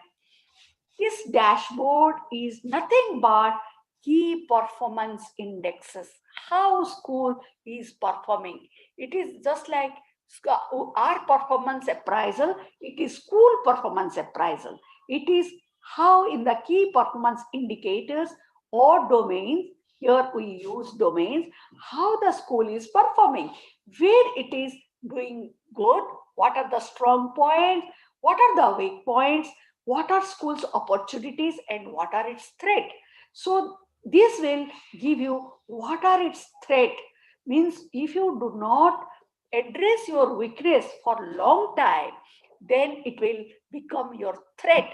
This dashboard is nothing but key performance indexes. How school is performing. It is just like our performance appraisal. It is school performance appraisal. It is how in the key performance indicators or domains, here we use domains, how the school is performing, where it is doing good, what are the strong points, what are the weak points, what are school's opportunities, and what are its threat. So this will give you what are its threat. Means if you do not address your weakness for a long time, then it will become your threat.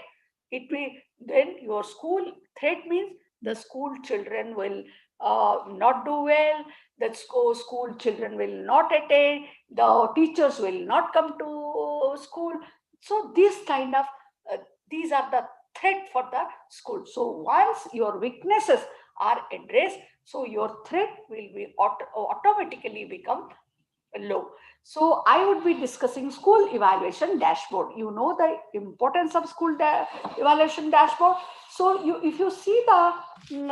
It will, then your school threat means the school children will not do well, that school children will not attend, the teachers will not come to school. So this kind of these are the threat for the school. So once your weaknesses are addressed, so your threat will be automatically become low. So I would be discussing school evaluation dashboard. You know the importance of school evaluation dashboard. So if you see the screen,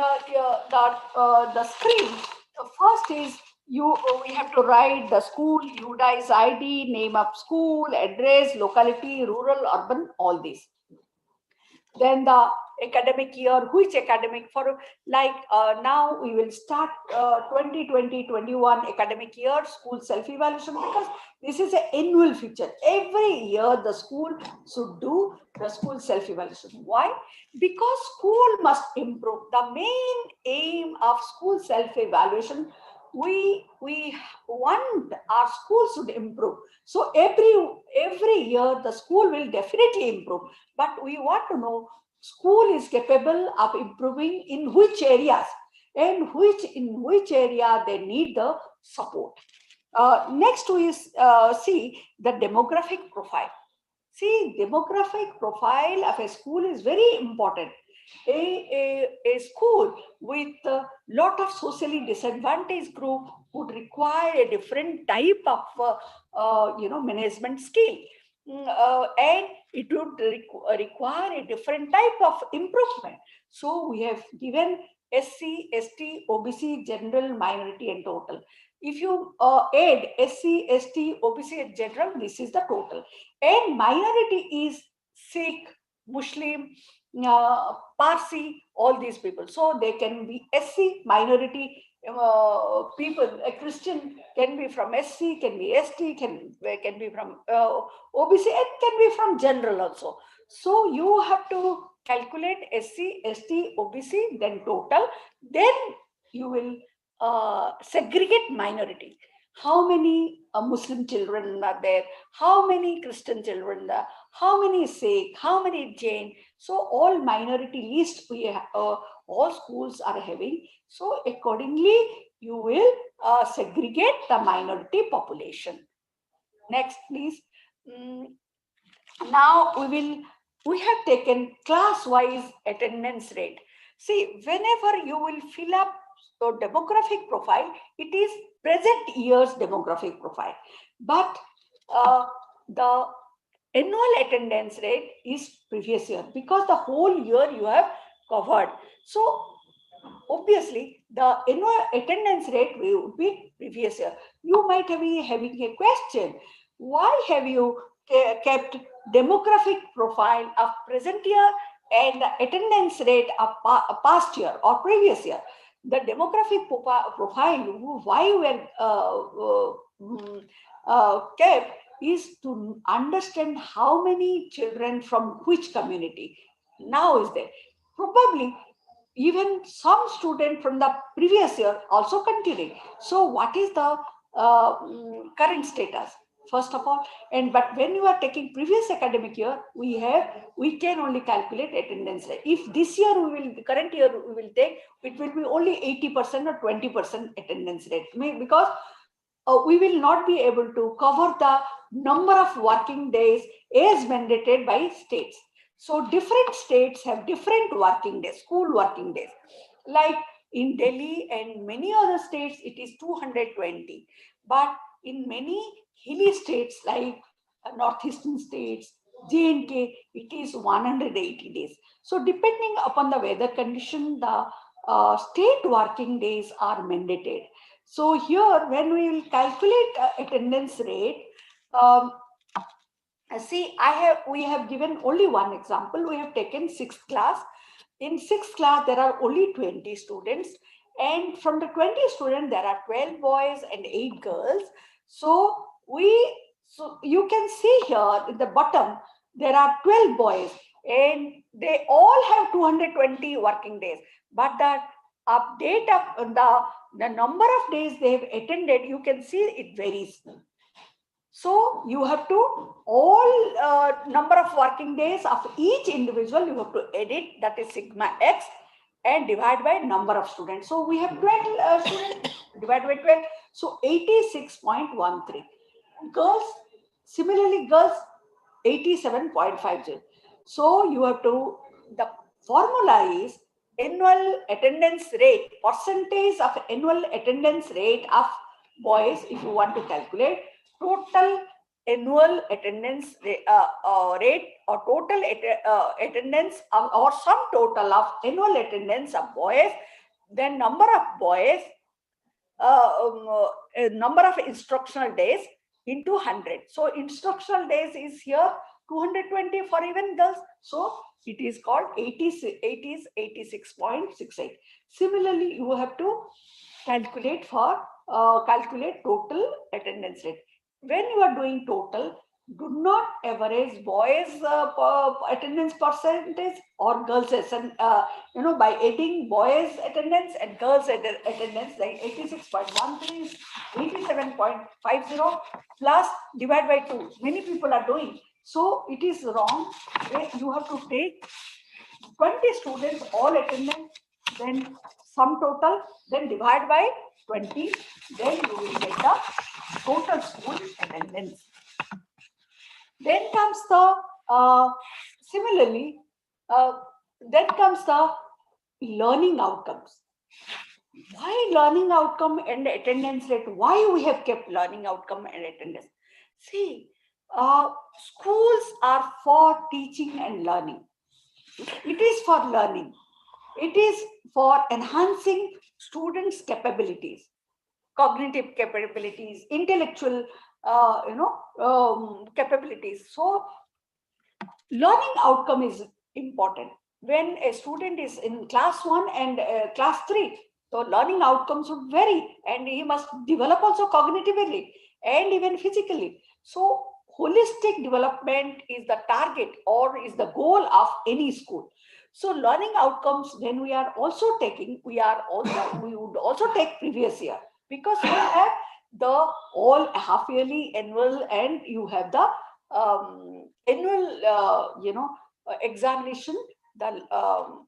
the first is we have to write the school, UDI's ID, name of school, address, locality, rural, urban, all these. Then the academic year, which academic for like now we will start 2020-21 academic year school self-evaluation, because this is an annual feature. Every year the school should do the school self-evaluation. Why? Because school must improve. The main aim of school self-evaluation, we want our school should improve. So every year the school will definitely improve, but we want to know school is capable of improving in which areas, and in which area they need the support. Next we see the demographic profile. See, demographic profile of a school is very important. A school with a lot of socially disadvantaged group would require a different type of management skill. And it would require a different type of improvement. So we have given SC, ST, OBC, general, minority, and total. If you add SC, ST, OBC, and general, this is the total. And minority is Sikh, Muslim, Parsi, all these people. So they can be SC, minority people. A Christian can be from SC, can be ST, can be from OBC, and can be from general also. So you have to calculate SC, ST, OBC, then total. Then you will segregate minority. How many Muslim children are there? How many Christian children are there? How many Sikh? How many Jain? So all minority list we have, all schools are having. So accordingly, you will segregate the minority population. Next, please. Now we have taken class-wise attendance rate. See, whenever you will fill up your demographic profile, it is present year's demographic profile. But the annual attendance rate is previous year, because the whole year you have covered. So obviously the annual attendance rate will be previous year. You might be having a question, why have you kept demographic profile of present year and the attendance rate of past year or previous year? The demographic profile, why were kept, is to understand how many children from which community now is there. Probably even some student from the previous year also continuing. So what is the current status, first of all? And but when you are taking previous academic year, we can only calculate attendance rate. If this year current year we will take, it will be only 80% or 20% attendance rate, because we will not be able to cover the number of working days as mandated by states. So different states have different working days, school working days. Like in Delhi and many other states, it is 220. But in many hilly states like northeastern states, J&K, it is 180 days. So depending upon the weather condition, the state working days are mandated. So here, when we will calculate attendance rate, see, we have given only one example. We have taken 6th class. In 6th class, there are only 20 students. And from the 20 students, there are 12 boys and 8 girls. So you can see here in the bottom, there are 12 boys and they all have 220 working days. But the update of the number of days they have attended, you can see it varies. So you have to, all number of working days of each individual, you have to edit, that is sigma x, and divide by number of students. So we have 12 students, divided by 12, so 86.13. Girls, similarly girls, 87.50. So you have to, the formula is annual attendance rate, percentage of annual attendance rate of boys, if you want to calculate, total annual attendance rate or total attendance or sum total of annual attendance of boys, then number of boys, number of instructional days into 100. So instructional days is here 220 for even girls. So it is called 86.68. Similarly, you have to calculate calculate total attendance rate. When you are doing total, do not average boys attendance percentage or girls by adding boys attendance and girls attendance, like 86.13 is 87.50 plus divide by 2. Many people are doing. So it is wrong. You have to take 20 students all attendance, then sum total, then divide by 20, then you will get the total school attendance. Then comes the then comes the learning outcomes. Why learning outcome and attendance rate? Why we have kept learning outcome and attendance? See, schools are for teaching and learning. It is for learning. It is for enhancing students' capabilities, cognitive capabilities, intellectual, capabilities. So, learning outcome is important. When a student is in class 1 and class 3, so learning outcomes would vary, and he must develop also cognitively and even physically. So, holistic development is the target or is the goal of any school. So learning outcomes, when we are also taking, we would also take previous year, because we have the all half yearly, annual, and you have the annual examination, the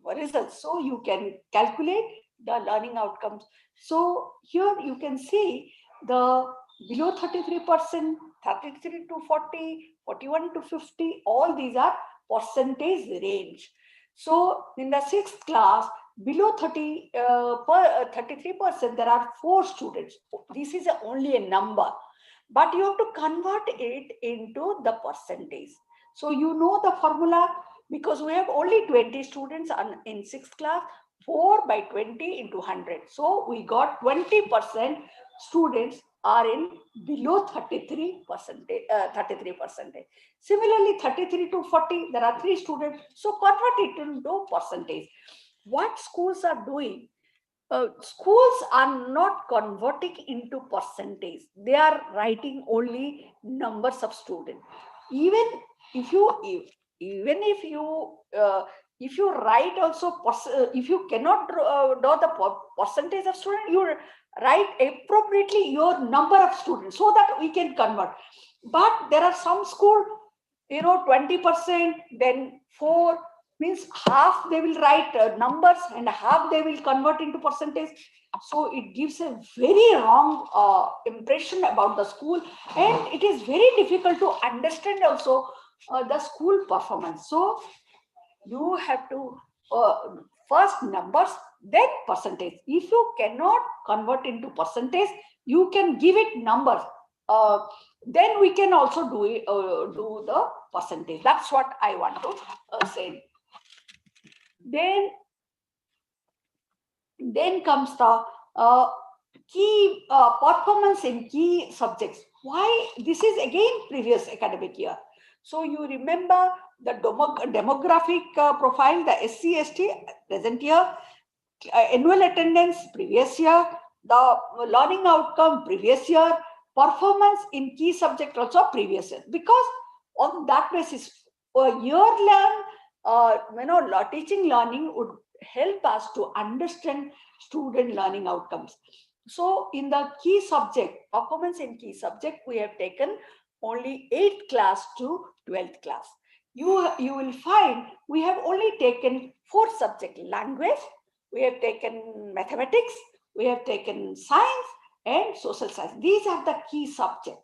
results. So you can calculate the learning outcomes. So here you can see the below 33%, 33 to 40, 41 to 50, all these are percentage range. So in the 6th class, below 33%, there are 4 students. This is only a number, but you have to convert it into the percentage. So you know the formula, because we have only 20 students in 6th class, 4 by 20 into 100. So we got 20% students are in below 33%. Similarly, 33 to 40, there are 3 students. So convert it into percentage. What schools are doing? Schools are not converting into percentage. They are writing only numbers of students. Even if you write also, if you cannot draw the percentage of students, you write appropriately your number of students so that we can convert. But there are some school, 20%, then 4, means half they will write numbers and half they will convert into percentage. So it gives a very wrong impression about the school, and it is very difficult to understand also the school performance. So you have to first numbers, then percentage. If you cannot convert into percentage, you can give it numbers. Then we can also do the percentage. That's what I want to say. Then comes the key performance in key subjects. Why? This is again previous academic year. So you remember the demographic profile, the SC/ST present year, annual attendance previous year, the learning outcome previous year, performance in key subject also previous year. Because on that basis, teaching learning would help us to understand student learning outcomes. So in the key subject, performance in key subject, we have taken only 8th class to 12th class. You will find we have only taken 4 subjects: language, we have taken mathematics, we have taken science, and social science. These are the key subjects.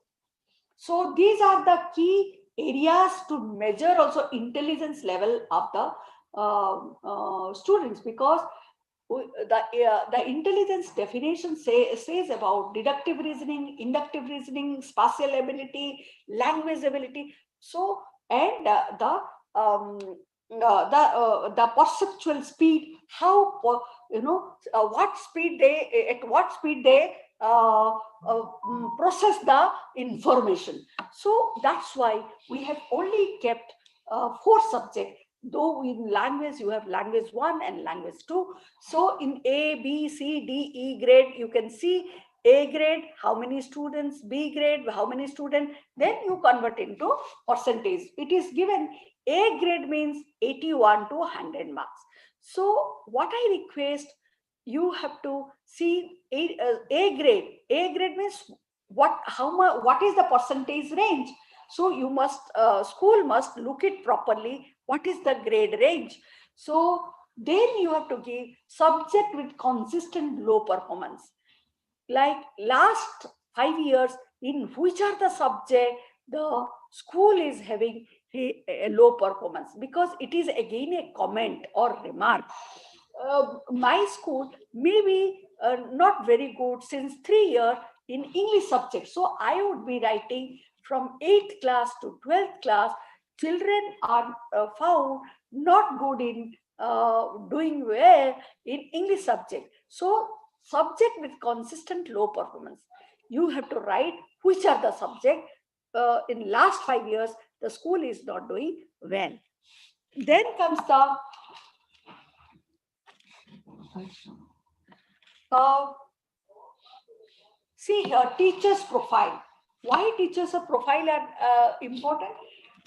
So these are the key areas to measure also intelligence level of the students, because the intelligence definition says about deductive reasoning, inductive reasoning, spatial ability, language ability. So and the perceptual speed, how at what speed they process the information. So that's why we have only kept 4 subjects, though in language you have language 1 and language 2. So in A, B, C, D, E grade, you can see A grade, how many students, B grade, how many students, then you convert into percentage. It is given A grade means 81 to 100 marks. So what I request, you have to see A grade. A grade means how much, what is the percentage range? So you must, school must look it properly. What is the grade range? So then you have to give subject with consistent low performance. Like last 5 years, in which are the subject the school is having a low performance, because it is again a comment or remark. My school may be not very good since 3 years in English subject. So I would be writing from 8th class to 12th class, children are found not good in doing well in English subject. So subject with consistent low performance, you have to write which are the subject in last 5 years the school is not doing well. Then comes the see here, teachers profile. Why teachers profile are important?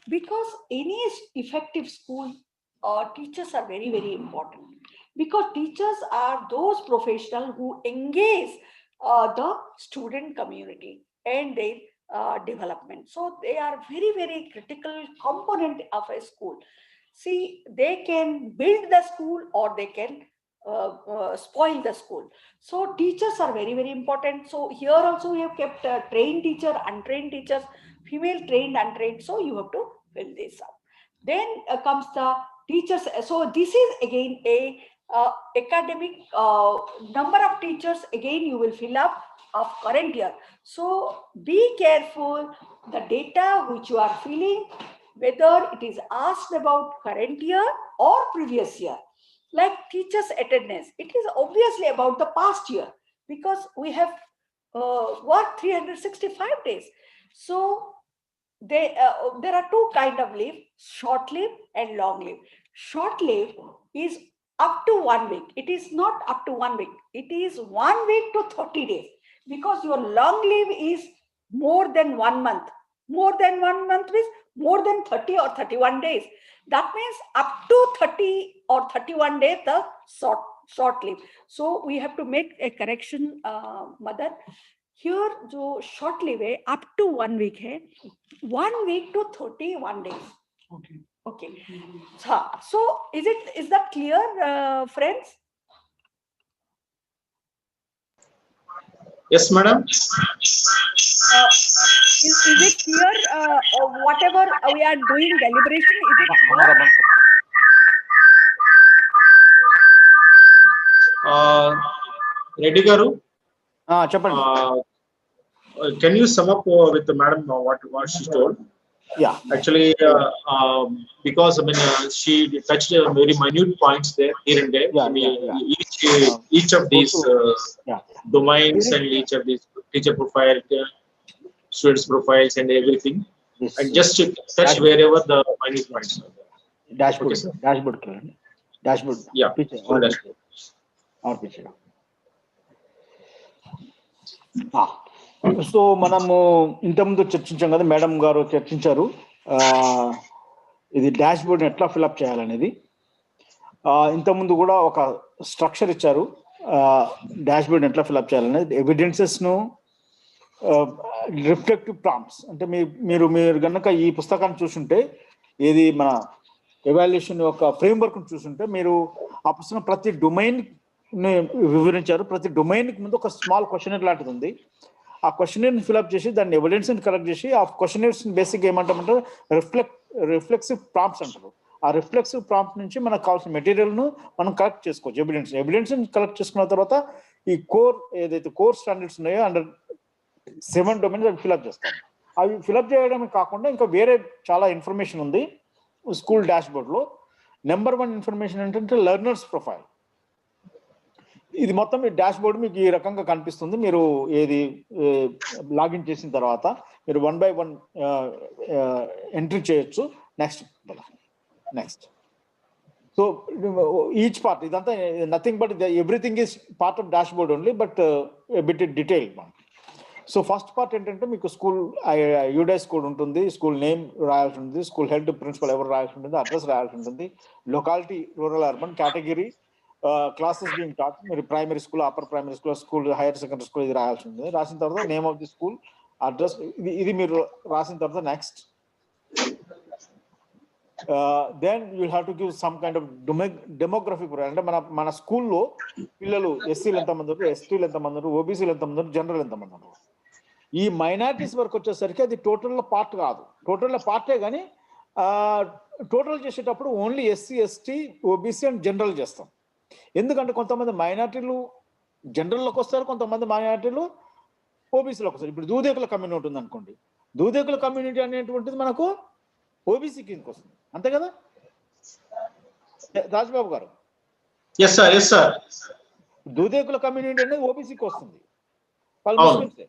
Because any effective school, teachers are very, very important. Because teachers are those professionals who engage the student community and their development. So they are very, very critical component of a school. See, they can build the school or they can spoil the school. So teachers are very, very important. So here also we have kept trained teacher, untrained teachers, female trained, untrained. So you have to fill this up. Then comes the teachers. So this is again a academic number of teachers. Again, you will fill up of current year. So be careful the data which you are filling, whether it is asked about current year or previous year. Like teachers attendance, it is obviously about the past year, because we have worked 365 days. So there are 2 kind of leave, short leave and long leave. Short leave is up to 1 week. It is not up to 1 week. It is 1 week to 30 days, because your long leave is more than 1 month. More than 1 month means more than 30 or 31 days. That means up to 30 or 31 days the short leave. So we have to make a correction, mother. Here जो short leave है up to 1 week है, 1 week to 31 days. Okay. Okay. So is that clear, friends? Yes, madam. Is it clear? Whatever we are doing deliberation, is it clear? Reddy garu, చెప్పండి. can you sum up with the madam what she told? Yeah. Actually, because I mean, she touched very minute points there, here and there. Yeah. Each of these domains and each of these teacher profile, students profiles, and everything, and just to touch wherever the minute points are there. Dashboard. Okay, Dashboard. Yeah. Full dashboard. Our picture. So మనము ఇంతకుముందు చర్చించాం కదా, madam గారు చర్చించారు ఇది dash బోర్డ్ని ఎట్లా fill up చేయాలనేది. ఇంతకుముందు కూడా ఒక స్ట్రక్చర్ ఇచ్చారు, డాష్ బోర్డ్ని ఎట్లా ఫిల్అప్ చేయాలనేది. ఎవిడెన్సెస్ను రిఫ్లెక్టివ్ ప్రాంప్ట్స్ అంటే మీరు కనుక ఈ పుస్తకాన్ని చూసుంటే, ఏది మన ఎవాల్యుయేషన్ యొక్క ఫ్రేమ్వర్క్ చూసుంటే, మీరు ఆ పుస్తకం ప్రతి డొమైన్ వివరించారు. ప్రతి డొమైన్కి ముందు ఒక స్మాల్ క్వశ్చనర్ లాంటిది ఉంది. ఆ క్వశ్చనర్ని ఫిల్అప్ చేసి దాన్ని ఎవిడెన్స్ని కలెక్ట్ చేసి ఆ క్వశ్చనర్స్ బేసిక్గా ఏమంటామంటారు, రిఫ్లెక్సివ్ ప్రాంప్ట్స్ అంటారు. ఆ రిఫ్లెక్సివ్ ప్రాంప్ట్ నుంచి మనకు కావాల్సిన మెటీరియల్ను మనం కలెక్ట్ చేసుకోవచ్చు. ఎవిడెన్స్ని కలెక్ట్ చేసుకున్న తర్వాత ఈ ఏదైతే కోర్ స్టాండర్డ్స్ ఉన్నాయో అండర్ 7 డొమైన్స్ అవి ఫిల్అప్ చేస్తాం. అవి ఫిల్అప్ చేయడమే కాకుండా ఇంకా వేరే చాలా ఇన్ఫర్మేషన్ ఉంది స్కూల్ డాష్ బోర్డ్లో. నెంబర్ 1 ఇన్ఫర్మేషన్ ఏంటంటే లెర్నర్స్ ప్రొఫైల్. ఇది మొత్తం మీ డాష్ బోర్డ్ మీకు ఈ రకంగా కనిపిస్తుంది. మీరు ఏది లాగిన్ చేసిన తర్వాత మీరు 1 by 1 ఎంట్రీ చేయొచ్చు. నెక్స్ట్ సో ఈచ్ పార్ట్ ఇదంతా nothing but everything is part of dash board only, but bit detail. So first part ఏంటంటే మీకు స్కూల్ యూడైస్ కోడ్ ఉంటుంది, స్కూల్ నేమ్ రాయాల్సి ఉంటుంది, స్కూల్ హెడ్ ప్రిన్సిపల్ ఎవరు రాయాల్సి ఉంటుంది, అడ్రస్ రాయాల్సి ఉంటుంది, locality rural urban, category, classes being taught, మీరు primary school, upper primary school, school higher secondary school ఇది రాయాల్సి ఉంటుంది. రాసిన తర్వాత name of the school, address, ఇది మీరు రాసిన తర్వాత next. Then you have to give some kind of demographic, అంటే మన స్కూల్లో పిల్లలు ఎస్సీలు ఎంతమంది ఉన్నారు, ఎస్టీలు ఎంతమంది ఉన్నారు, ఓబీసీలు ఎంతమంది ఉన్నారు, జనరల్ ఎంతమంది ఉన్నారు. ఈ మైనారిటీస్ వరకు వచ్చేసరికి అది టోటల్లో పార్ట్ కాదు, టోటల్లో పార్టే, కానీ టోటల్ చేసేటప్పుడు only SC, ST, OBC and general చేస్తాం. ఎందుకంటే కొంతమంది మైనారిటీలు జనరల్లోకి వస్తారు, కొంతమంది మైనారిటీలు ఓబీసీలోకి వస్తారు. ఇప్పుడు దూదేకుల కమ్యూనిటీ ఉంది అనుకోండి, దూదేకుల కమ్యూనిటీ అనేటువంటిది మనకు ఓబీసీ కిందకి వస్తుంది, అంతే కదా రాజ్బాబు గారు? దూదేకుల కమ్యూనిటీ అనేది ఓబీసీకి వస్తుంది, వాళ్ళు ముస్లిమ్సే.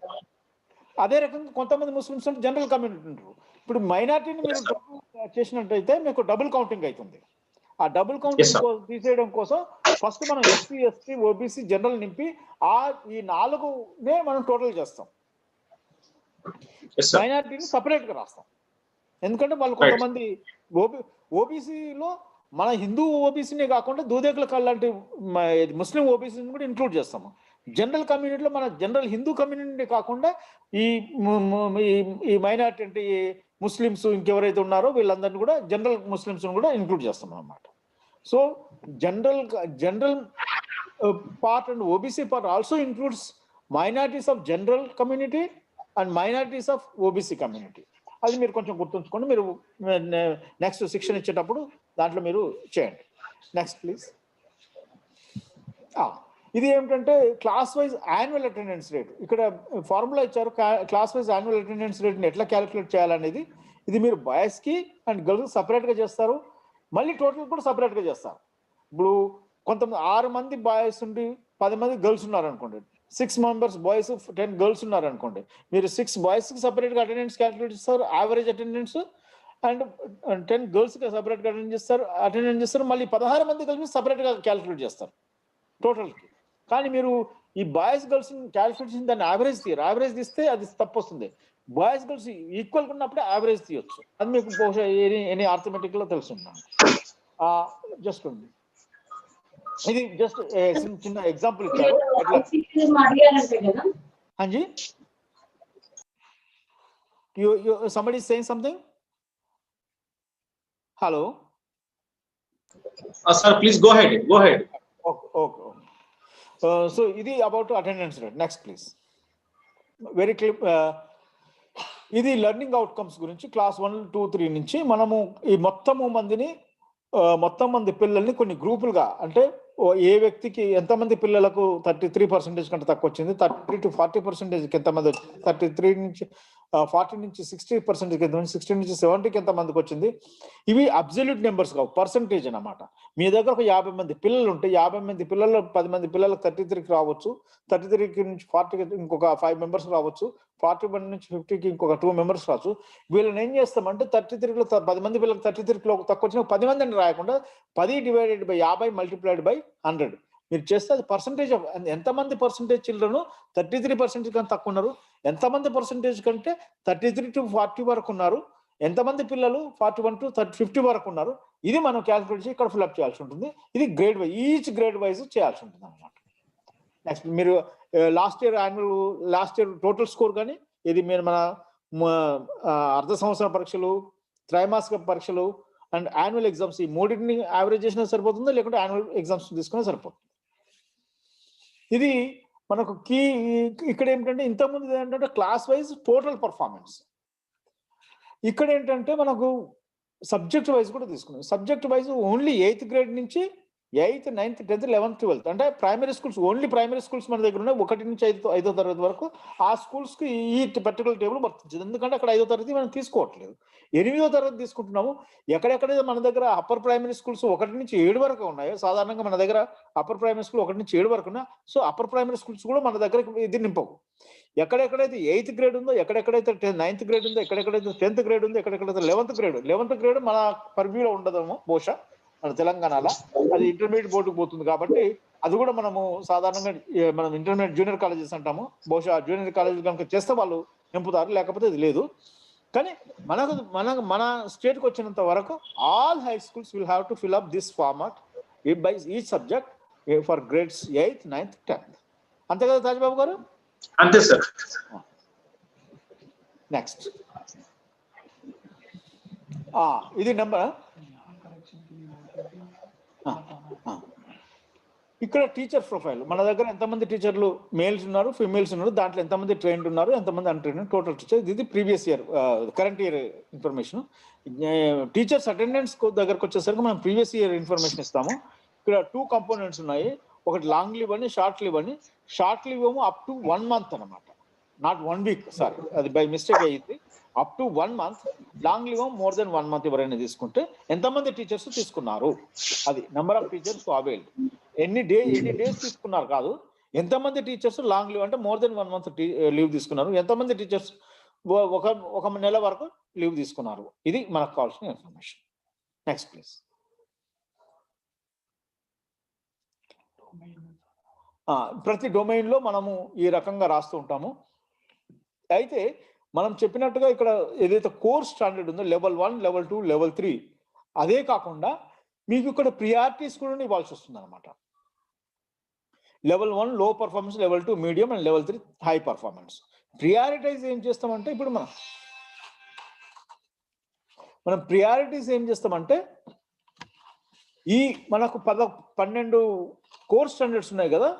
అదే రకంగా కొంతమంది ముస్లిమ్స్ అంటే జనరల్ కమ్యూనిటీ ఉంటారు. ఇప్పుడు మైనార్టీని మీరు చేసినట్టయితే మీకు డబుల్ కౌంటింగ్ అవుతుంది. ఆ డబుల్ కౌంటింగ్ తీసేయడం కోసం ఫస్ట్ మనం ఎస్సీ, ఎస్టీ, ఓబీసీ, జనరల్ నింపి ఈ 4నే మనం టోటల్ చేస్తాం. మైనార్టీని సపరేట్ గా రాస్తాం, ఎందుకంటే వాళ్ళు కొంతమంది ఓబీసీలో మన హిందూ ఓబీసీనే కాకుండా దూదేకుల లాంటి ముస్లిం ఓబీసీని కూడా ఇంక్లూడ్ చేస్తాము. జనరల్ కమ్యూనిటీలో మన జనరల్ హిందూ కమ్యూనిటీ కాకుండా ఈ మైనార్టీ అంటే ఈ ముస్లిమ్స్ ఇంకెవరైతే ఉన్నారో వీళ్ళందరినీ కూడా జనరల్ ముస్లిమ్స్ కూడా ఇంక్లూడ్ చేస్తాం అన్నమాట. So general part and OBC part also includes minorities of general community and minorities of OBC community. అది మీరు కొంచెం గుర్తుంచుకోండి, మీరు నెక్స్ట్ శిక్షణ ఇచ్చేటప్పుడు దాంట్లో మీరు చేయండి. Next please. ఇది ఏమిటంటే class wise annual attendance rate. ఇక్కడ ఫార్ములా ఇచ్చారు, క్లాస్ వైజ్ యాన్యువల్ అటెండెన్స్ రేట్ని ఎట్లా క్యాలిక్యులేట్ చేయాలనేది. ఇది మీరు బాయ్స్కి అండ్ గర్ల్స్కి సపరేట్గా చేస్తారు, మళ్ళీ టోటల్ కూడా సపరేట్గా చేస్తారు. ఇప్పుడు కొంతమంది 6 మంది బాయ్స్ ఉండి 10 మంది గర్ల్స్ ఉన్నారనుకోండి, 6 members బాయ్స్ 10 గర్ల్స్ ఉన్నారనుకోండి, మీరు 6 బాయ్స్కి సపరేట్గా అటెండెన్స్ క్యాలిక్యులేట్ చేస్తారు, యావరేజ్ అటెండెన్స్, అండ్ 10 గర్ల్స్కి సపరేట్గా అటెండెన్స్ చేస్తారు, మళ్ళీ 16 మంది కలిపి సపరేట్గా క్యాలిక్యులేట్ చేస్తారు టోటల్కి. కానీ మీరు ఈ బాయ్స్ గర్ల్స్ క్యాలిక్యులేట్ చేసి దాన్ని యావరేజ్ తీయరు, యావరేజ్ తీస్తే అది తప్పు వస్తుంది. బాయ్స్ గర్ల్స్ ఈక్వల్గా ఉన్నప్పుడే యావరేజ్ తీయొచ్చు, అది మీకు బహుశా ఎనీ ఆర్థమెటిక్లో తెలుసున్నాను. జస్ట్ ఉంది, ఇది జస్ట్ చిన్న ఎగ్జాంపుల్ ఇచ్చారు. హాంజీ, somebody is saying something? Hello? Sir, please go ahead. Okay. So ఇది about attendance rate. Next please. Very clear. ఇది లెర్నింగ్ అవుట్కమ్స్ గురించి క్లాస్ 1, 2, 3 నుంచి మనము ఈ మొత్తం మంది పిల్లల్ని కొన్ని గ్రూపులుగా, అంటే ఏ వ్యక్తికి ఎంతమంది పిల్లలకు 33% కంటే తక్కువ వచ్చింది, 30 to 40% ఎంతమంది వచ్చింది, 33 నుంచి 40 నుంచి 60% ఎంతమంది, 60 నుంచి 70కి ఎంతమందికి వచ్చింది. ఇవి అబ్సల్యూట్ నెంబర్స్ కావు, పర్సంటేజ్ అన్నమాట. మీ దగ్గర ఒక 50 మంది పిల్లలు ఉంటే 50 మంది పిల్లల్లో 10 మంది పిల్లలకు 33కి రావచ్చు, 33కి నుంచి 40కి ఇంకొక 5 members రావచ్చు, 41 నుంచి 50కి ఇంకొక 2 members రావచ్చు. వీళ్ళని ఏం చేస్తామంటే 33లో 10 మంది పిల్లలకు 33లో తక్కువ వచ్చిన 10 మందిని రాయకుండా 10 divided by 50 multiplied by 100 మీరు చేస్తే అది పర్సంటేజ్ ఆఫ్ ఎంతమంది పర్సంటేజ్ చిల్డ్రన్ 33% కంటే తక్కువ ఉన్నారు, ఎంతమంది పర్సంటేజ్ కంటే 33 to 40 వరకు ఉన్నారు, ఎంతమంది పిల్లలు 41 to 50 వరకు ఉన్నారు. ఇది మనం క్యాలిక్యులేట్ చేసి ఇక్కడ ఫిల్అప్ చేయాల్సి ఉంటుంది. ఇది grade wise, each grade wise చేయాల్సి ఉంటుంది అన్నమాట. నెక్స్ట్ మీరు లాస్ట్ ఇయర్ టోటల్ స్కోర్ కానీ ఇది మీరు మన అర్ధ సంవత్సర పరీక్షలు, త్రైమాసిక పరీక్షలు అండ్ యాన్యువల్ ఎగ్జామ్స్ ఈ మూడింటిని యావరేజ్ చేసినా సరిపోతుందో, లేకుంటే యాన్యువల్ ఎగ్జామ్స్ తీసుకున్నా సరిపోతుంది. ఇది మనకు కీ. ఇక్కడ ఏంటంటే ఇంతకుముందు ఏంటంటే క్లాస్ వైజ్ టోటల్ పర్ఫార్మెన్స్, ఇక్కడ ఏంటంటే మనకు సబ్జెక్ట్ వైజ్ కూడా తీసుకున్నాం. Subject wise only 8th grade నుంచి 8th, 9th, 10th, 11th, 12th అంటే primary schools, only primary schools మన దగ్గర ఉన్నాయి. 1 నుంచి 5వ తరగతి వరకు ఆ స్కూల్స్కి ఈ పర్టికులర్ టేబుల్ వర్తించదు. ఎందుకంటే అక్కడ 5వ తరగతి మనం తీసుకోవట్లేదు, 8వ తరగతి తీసుకుంటున్నాము. ఎక్కడెక్కడైతే మన దగ్గర అప్పర్ ప్రైమరీ స్కూల్స్ 1 నుంచి 7 వరకు ఉన్నాయో, సాధారణంగా మన దగ్గర అప్పర్ ప్రైమరీ స్కూల్ 1 నుంచి 7 వరకు ఉన్నాయి. సో అప్పర్ ప్రైమరీ స్కూల్స్ కూడా మన దగ్గర ఇది నింపవు. ఎక్కడెక్కడైతే 8th గ్రేడ్ ఉందో, ఎక్కడెక్కడైతే 9th గ్రేడ్ ఉందో, ఎక్కడెక్కడైతే 10th గ్రేడ్ ఉందో, ఎక్కడెక్కడైతే 11th గ్రేడ్ మన పర్వ్యూలో ఉండదేమో బహుశా మన తెలంగాణలో. అది ఇంటర్మీడియట్ బోర్డుకు పోతుంది కాబట్టి అది కూడా మనము సాధారణంగా మనం ఇంటర్మీడియట్ జూనియర్ కాలేజెస్ అంటాము. బహుశా జూనియర్ కాలేజ్ కనుక చేస్తే వాళ్ళు నింపుతారు, లేకపోతే ఇది లేదు. కానీ మన స్టేట్కి వచ్చినంత వరకు all high schools will have to fill up this format by each subject for grades 8th, 9th, 10th. అంతే కదా తాజ్బాబు గారు? అంతే సార్. నెక్స్ట్ ఇది నెంబర్. ఇక్కడ టీచర్ ప్రొఫైల్ మన దగ్గర ఎంతమంది టీచర్లు మేల్స్ ఉన్నారు, ఫీమేల్స్ ఉన్నారు, దాంట్లో ఎంతమంది ట్రైన్డ్ ఉన్నారు, ఎంతమంది అన్ట్రైన్డ్, టోటల్ టీచర్. ఇది previous year current year information. Teachers attendance దగ్గరకు వచ్చేసరికి మనం ప్రీవియస్ ఇయర్ ఇన్ఫర్మేషన్ ఇస్తాము. ఇక్కడ 2 కంపోనెంట్స్ ఉన్నాయి, ఒకటి లాంగ్ లీవ్ అని, షార్ట్ లీవ్ అని. షార్ట్ లీవ్ ఏమో అప్ టు 1 month అనమాట, నాట్ 1 week. సారీ, అది బై మిస్టేక్ అయ్యింది. Up to 1 month. Long leave more than 1 month ఎవరైనా తీసుకుంటే ఎంతమంది టీచర్స్ తీసుకున్నారు, అది నెంబర్ ఆఫ్ టీచర్స్ అవైల్డ్. ఎన్ని డేస్ తీసుకున్నారు కాదు, ఎంతమంది టీచర్స్ లాంగ్ లీవ్ అంటే మోర్ దెన్ 1 month లీవ్ తీసుకున్నారు, ఎంతమంది టీచర్స్ ఒక నెల వరకు లీవ్ తీసుకున్నారు. ఇది మనకు కావాల్సిన ఇన్ఫర్మేషన్. Next please. ప్రతి డొమైన్లో మనము ఈ రకంగా రాస్తూ ఉంటాము. అయితే మనం చెప్పినట్టుగా ఇక్కడ ఏదైతే కోర్స్ స్టాండర్డ్ ఉందో లెవెల్ 1, లెవెల్ 2, లెవెల్ 3, అదే కాకుండా మీకు ఇక్కడ ప్రియారిటీస్ కూడా ఇవ్వాల్సి వస్తుంది అనమాట. లెవెల్ 1 లో performance, level 2 medium and level 3 high performance. Prioritise ఏం చేస్తామంటే ఇప్పుడు మనం ప్రియారిటీస్ ఏం చేస్తామంటే ఈ మనకు 12 కోర్స్ స్టాండర్డ్స్ ఉన్నాయి కదా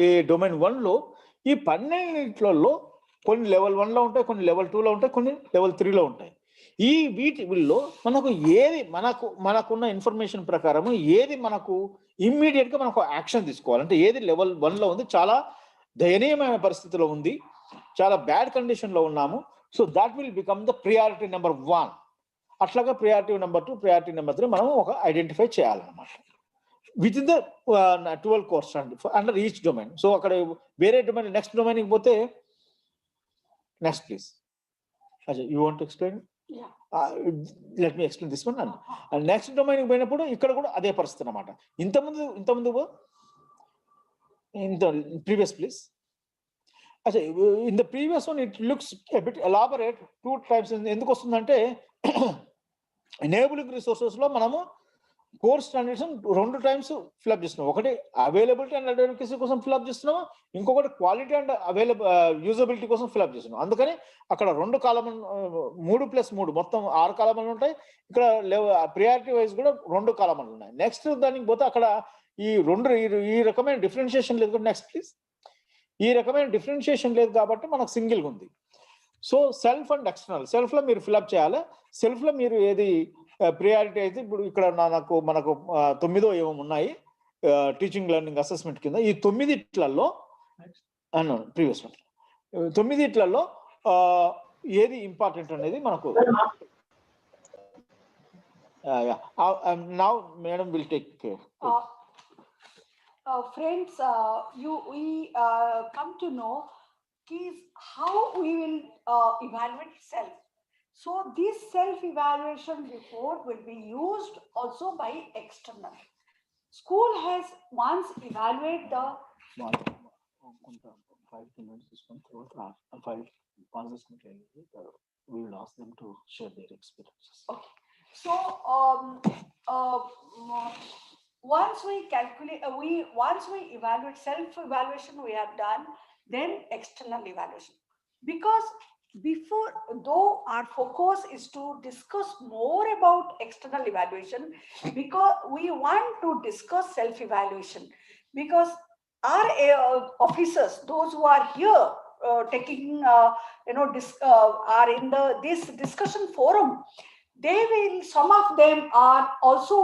ఈ డొమైన్ 1లో. ఈ 12లో కొన్ని లెవెల్ 1లో ఉంటాయి, కొన్ని లెవెల్ 2లో ఉంటాయి, కొన్ని లెవెల్ 3లో ఉంటాయి. ఈ వీటిలో మనకు ఏది మనకున్న ఇన్ఫర్మేషన్ ప్రకారం ఏది మనకు ఇమ్మీడియట్గా మనకు యాక్షన్ తీసుకోవాలంటే ఏది లెవెల్ 1లో ఉంది, చాలా దయనీయమైన పరిస్థితిలో ఉంది, చాలా బ్యాడ్ కండిషన్లో ఉన్నాము. So that will become the priority number 1. అట్లాగా ప్రియారిటీ నెంబర్ 2, ప్రియారిటీ నెంబర్ 3 మనం ఒక ఐడెంటిఫై చేయాలన్నమాట within the 12 core under each domain. So అక్కడ వేరే డొమైన్ నెక్స్ట్ డొమైన్కి పోతే next please. Ajay, you want to explain? Let me explain this one. And next డొమైన్కి పోయినప్పుడు ఇక్కడ కూడా అదే పరిస్థితి అన్నమాట. ఇంతకుముందు ప్రీవియస్ ప్లీజ్. అచ్చా, in the previous one it looks a bit elaborate 2 types. ఎందుకు వస్తుందంటే ఎనేబులింగ్ రిసోర్సెస్లో మనము కోర్స్ స్టాండర్డ్స్ 2 times ఫిల్అప్ చేస్తున్నాం. ఒకటి అవైలబిలిటీ అండ్ అడ్వకేసీ కోసం ఫిల్అప్ చేస్తున్నాము, ఇంకొకటి క్వాలిటీ అండ్ యూజబిలిటీ కోసం ఫిల్అప్ చేస్తున్నాం. అందుకని అక్కడ 2 కాలమ్ 3+3 మొత్తం 6 కాలమ్లు ఉంటాయి. ఇక్కడ ప్రియారిటీ వైజ్ కూడా 2 కాలమ్లు ఉన్నాయి. నెక్స్ట్ దానికి పోతే అక్కడ ఈ రకమైన డిఫరెన్షియేషన్ లేదు. Next please. ఈ రకమైన డిఫరెన్షియేషన్ లేదు కాబట్టి మనకు సింగిల్గా ఉంది. So self and external. సెల్ఫ్లో మీరు ఫిల్అప్ చేయాలి. సెల్ఫ్లో మీరు ఏది ప్రియారిటీ అయితే ఇప్పుడు ఇక్కడ మనకు 9 ఏమో ఉన్నాయి టీచింగ్ లెర్నింగ్ అసెస్మెంట్ కింద. ఈ 9 ప్రీవియస్ 9 ఏది ఇంపార్టెంట్ అనేది మనకు now madam will take care. Friends, we come to know is how we will evaluate self. So this self-evaluation report will be used also by external. School has once evaluated the 5 minutes we will ask them to share their experiences. Okay. So once we calculate, once we evaluate self-evaluation we have done, then external evaluation. Because before, though our focus is to discuss more about external evaluation, because we want to discuss self-evaluation, because our officers, those who are here taking, are in this discussion forum, some of them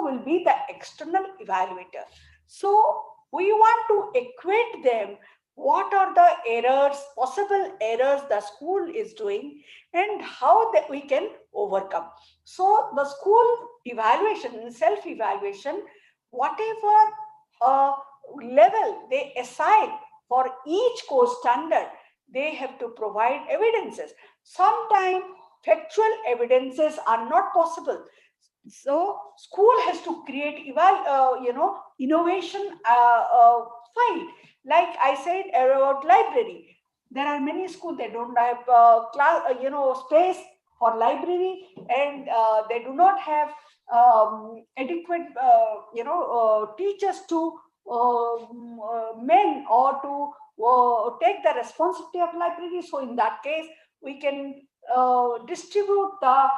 will be the external evaluator. So we want to equate them. What are the errors, possible errors the school is doing, and how that we can overcome. So the school evaluation, self-evaluation, whatever level they assign for each course standard, they have to provide evidences. Sometimes factual evidences are not possible. So school has to create innovation file. Like I said about library, there are many schools, they don't have space for library, and they do not have adequate teachers to men or to take the responsibility of library. So in that case, we can distribute the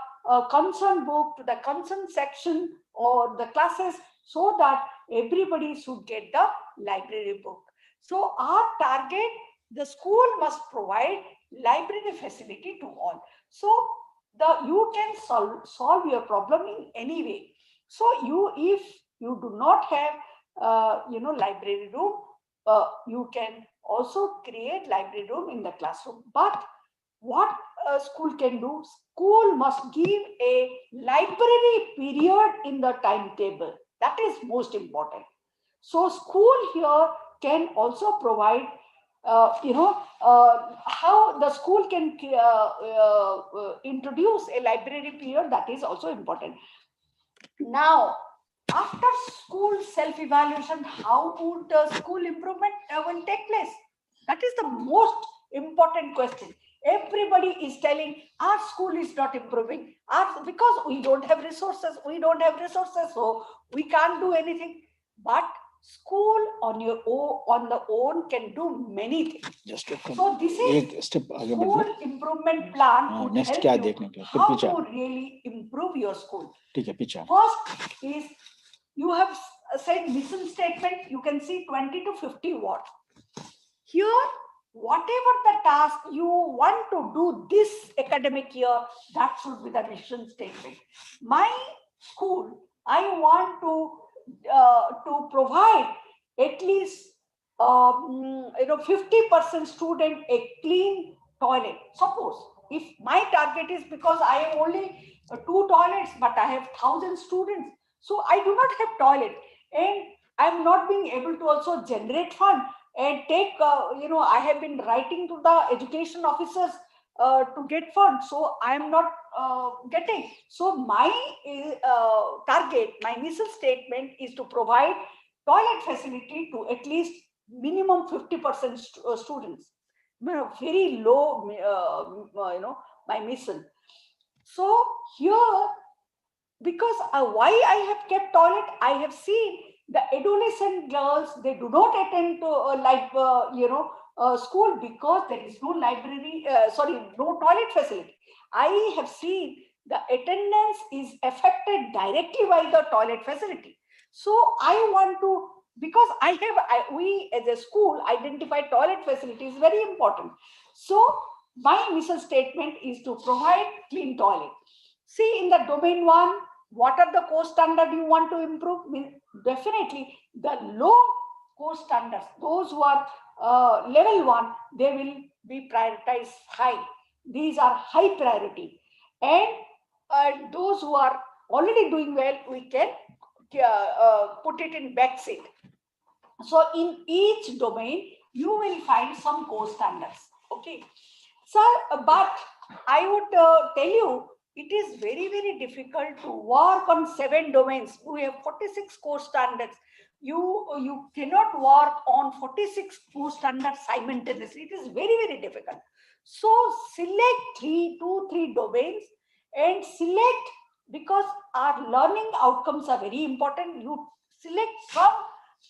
concerned book to the concerned section or the classes, so that everybody should get the library book. So our target, the school must provide library facility to all. So you can solve your problem in any way. So if you do not have library room, you can also create library room in the classroom. But what a school can do, school must give a library period in the timetable. That is most important. So school here can also provide how the school can introduce a library period. That is also important. Now, after school self-evaluation, how would school improvement will take place? That is the most important question. Everybody is telling our school is not improving, because we don't have resources. So we can't do anything. But school on the own can do many things. So this is school improvement plan would next help you how to really improve your school. First is, you have said mission statement. You can see 20 to 50 words. Here, whatever the task you want to do this academic year, that should be the mission statement. My school, I want to provide at least 50% student a clean toilet. Suppose if my target is, because I have only 2 toilets, but I have 1,000 students, so I do not have toilet, and I'm not being able to also generate fund and take, I have been writing to the education officers to get funds. So I am not getting. So my target, my mission statement is to provide toilet facility to at least minimum 50% students. Very low, my mission. So here, because why I have kept toilet, I have seen the adolescent girls, they do not attend to school because there is no library, no toilet facility. I have seen the attendance is affected directly by the toilet facility. So I want to, because we as a school identify toilet facility is very important. So my mission statement is to provide clean toilet. See, in the domain 1, what are the course standard you want to improve? Definitely the low course standards, those who are level 1, they will be prioritized high. These are high priority. And those who are already doing well, we can put it in back seat. So in each domain, you will find some course standards. Okay. So, but I would tell you, it is very, very difficult to work on 7 domains. We have 46 course standards. You cannot work on 46 course standards simultaneously. It is very, very difficult. So select 3 domains and select, because our learning outcomes are very important. You select some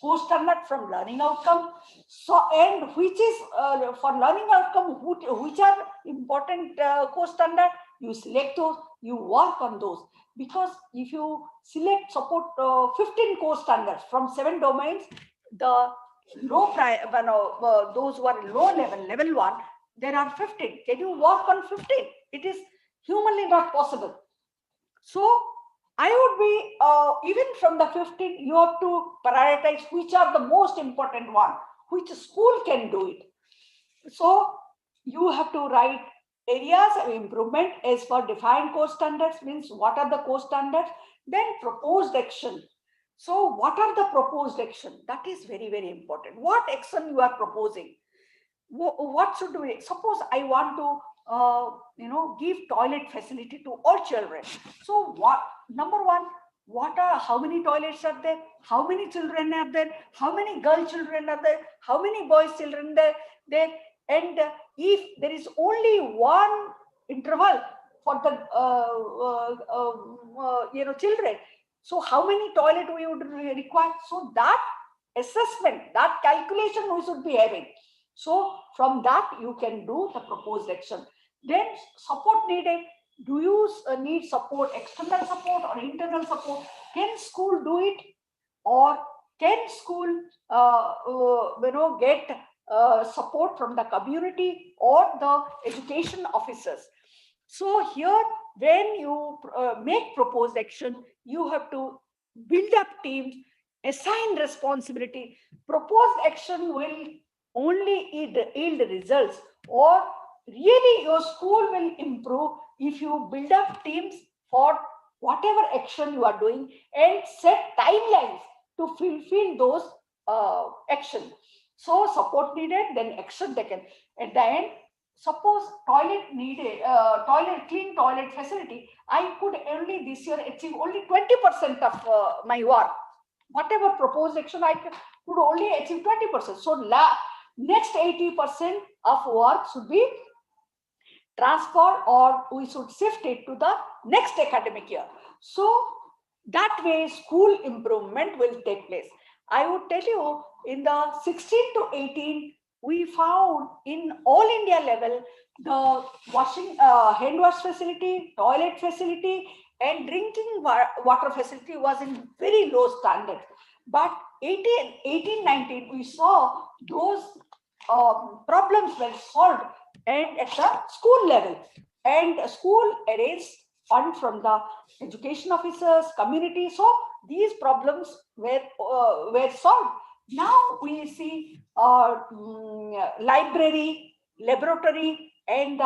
course standard from learning outcome. So, and which is for learning outcome, which are important course standard, you select those, you work on those. Because if you select, support 15 course standards from 7 domains, the those who are low level 1, there are 15. Can you work on 15? It is humanly not possible. So I would be, even from the 15, you have to prioritize which are the most important one, which school can do it. So you have to write areas of improvement as per defined course standards, means what are the course standards, then proposed action. So what are the proposed action? That is very, very important. What action you are proposing? What should we, suppose I want to give toilet facility to all children. So what, number one, how many toilets are there, how many children are there, how many girl children are there, how many boys children there, and if there is only one interval for the children, so how many toilet we would require? So that assessment, that calculation we should be having. So from that you can do the proposed action. Then support needed. Do you need support, external support or internal support? Can school do it, or can school get support from the community or the education officers? So here, when you make proposed action, you have to build up teams, assign responsibility. Proposed action will only yield results, or really your school will improve if you build up teams for whatever action you are doing and set timelines to fulfill those action. So support needed, then action taken. At the end, suppose toilet needed, clean toilet facility, I could only this year achieve only 20% of my work. Whatever proposed action, I could only achieve 20%. So next 80% of work should be transferred, or we should shift it to the next academic year. So that way school improvement will take place. I would tell you, in the 16 to 18, we found in all India level, the hand wash facility, toilet facility, and drinking water facility was in very low standard. But 18, 19, we saw those problems were solved, and at the school level, and school arranged fund from the education officers, community. So these problems were solved. Now we see library, laboratory, and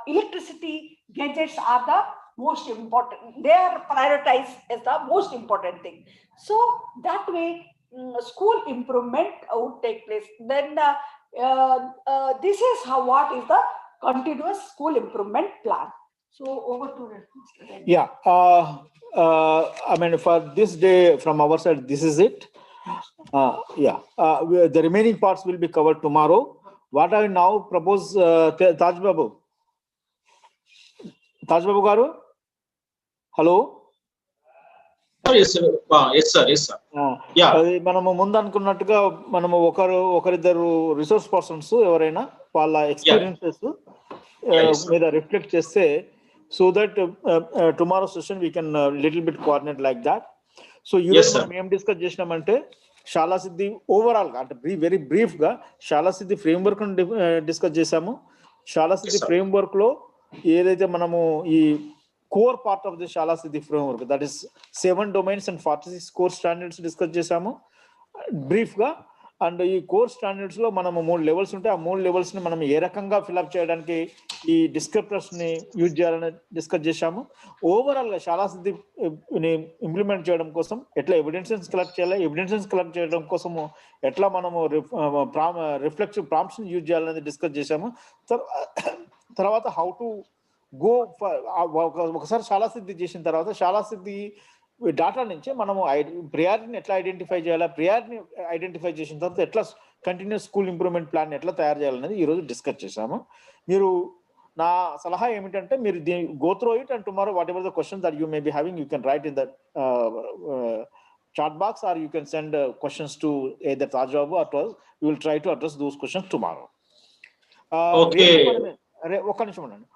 electricity gadgets are the most important. They are prioritized as the most important thing. So that way, school improvement would take place. Then this is what is the continuous school improvement plan. So over to Mr. Reddy. Yeah, I mean, for this day from our side, this is it. The remaining parts will be covered tomorrow. What I now propose, Taj Babu garu, hello. Yes, sir. Yeah. మనము ముందు అనుకున్నట్టుగా మనము ఒకరిద్దరు resource persons ఎవరైనా వాళ్ళ experiences మీద reflect చేస్తే, so that tomorrow session we can little bit coordinate like that. So ఈరోజు మనం ఏం డిస్కస్ చేసినామంటే శాలా సిద్ధి ఓవరాల్ గా, అంటే వెరీ బ్రీఫ్ గా శాలా సిద్ధి ఫ్రేమ్వర్క్ డిస్కస్ చేసాము. శాలా సిద్ధి ఫ్రేమ్వర్క్ లో ఏదైతే మనము ఈ core part of the Shaala Siddhi framework, that is 7 domains and 46 core standards discuss చేసాము బ్రీఫ్ గా. అండ్ ఈ కోర్ స్టాండర్డ్స్ లో మనము 3 లెవెల్స్ ఉంటాయి. ఆ 3 లెవెల్స్ ని మనం ఏ రకంగా ఫిల్అప్ చేయడానికి ఈ డిస్క్రిప్టర్స్ ని యూజ్ చేయాలని డిస్కస్ చేశాము. ఓవరాల్ గా శాలా సిద్ధి ఇంప్లిమెంట్ చేయడం కోసం ఎట్లా ఎవిడెన్సెస్ కలెక్ట్ చేయాలి, ఎవిడెన్సెస్ కలెక్ట్ చేయడం కోసము ఎట్లా మనము రిఫ్లెక్టివ్ ప్రాంప్ట్స్ ని యూజ్ చేయాలని డిస్కస్ చేశాము. తర్వాత హౌ టు గో ఒకసారి శాలా సిద్ధి చేసిన తర్వాత శాలా సిద్ధి డాటా నుంచి మనము ప్రియారిటీని ఎట్లా ఐడెంటిఫై చేయాలి, ప్రియారిటీని ఐడెంటిఫై చేసిన తర్వాత ఎట్లా కంటిన్యూస్ స్కూల్ ఇంప్రూవ్మెంట్ ప్లాన్ ఎట్లా తయారు చేయాలనేది ఈరోజు డిస్కస్ చేశాము. మీరు నా సలహా ఏమిటంటే మీరు go through it and tomorrow what ever the question that you may be having you can write in the chat box, or you can send questions to either Taj Babu or to us. We will try to address those questions tomorrow. Okay. ఒక్క నిమిషం ఉండండి.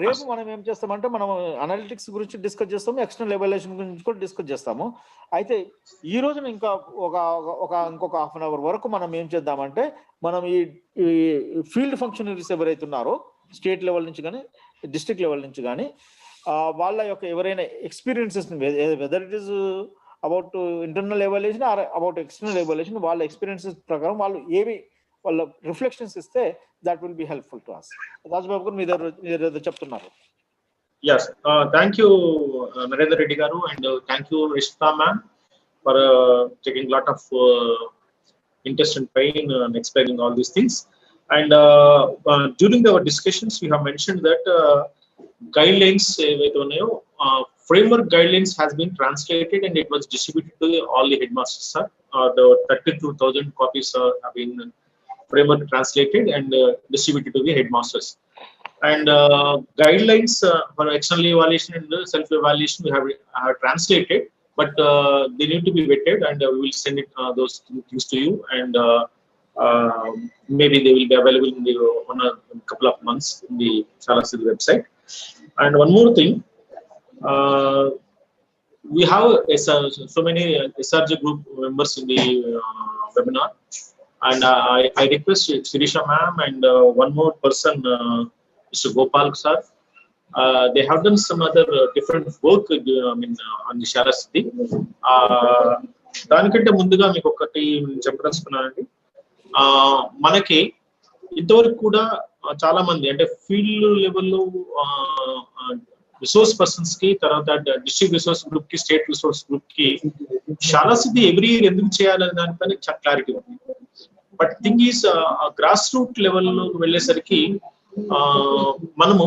రేపు మనం ఏం చేస్తామంటే మనం analytics గురించి discuss చేస్తాము, ఎక్స్టర్నల్ ఎవాల్యుయేషన్ గురించి కూడా డిస్కస్ చేస్తాము. అయితే ఈ రోజున ఇంకా ఇంకొక హాఫ్ అన్ అవర్ వరకు మనం ఏం చేద్దామంటే మనం ఈ ఫీల్డ్ ఫంక్షనరీస్ ఎవరైతే ఉన్నారో స్టేట్ లెవెల్ నుంచి కానీ డిస్ట్రిక్ట్ లెవెల్ నుంచి కానీ వాళ్ళ యొక్క ఎవరైనా experiences whether it is about internal evaluation or about external evaluation వాళ్ళ ఎక్స్పీరియన్సెస్ ప్రకారం వాళ్ళు ఏమి వాళ్ళ రిఫ్లెక్షన్స్ ఇస్తే that will be helpful to us. Rajababu garu మీరు ఏదో చెప్తున్నారు. Yes, thank you, Narendra Reddy garu, and thank you, Rishita ma'am, for taking a lot of interest and pain and explaining all these things. And during our discussions, we have mentioned that guidelines, framework guidelines has been translated and it was distributed to all the headmasters, sir. The 32,000 copies have been framework translated and distributed to the headmasters. And guidelines for external evaluation and self-evaluation we have translated, but they need to be vetted, and we will send it those things to you, and maybe they will be available in a couple of months in the Shaala Siddhi website. And one more thing, we have so many SRG group members in the webinar, and I request Sirisha ma'am and one more person, Mr. Gopal sir. They have done some other different work on the Shaala Siddhi. దానికంటే ముందుగా మీకు ఒకటి చెప్పదలుచుకున్నానండి. మనకి ఇంతవరకు కూడా చాలా మంది అంటే ఫీల్డ్ లెవెల్లో రిసోర్స్ పర్సన్స్ కి, తర్వాత డిస్ట్రిక్ట్ రిసోర్స్ గ్రూప్ కి, స్టేట్ రిసోర్స్ గ్రూప్ కి Shaala Siddhi ఎవ్రీ ఇయర్ ఎందుకు చేయాలనే దానిపైన క్లారిటీ ఉంది. But thing is grass root లెవెల్లో వెళ్ళేసరికి మనము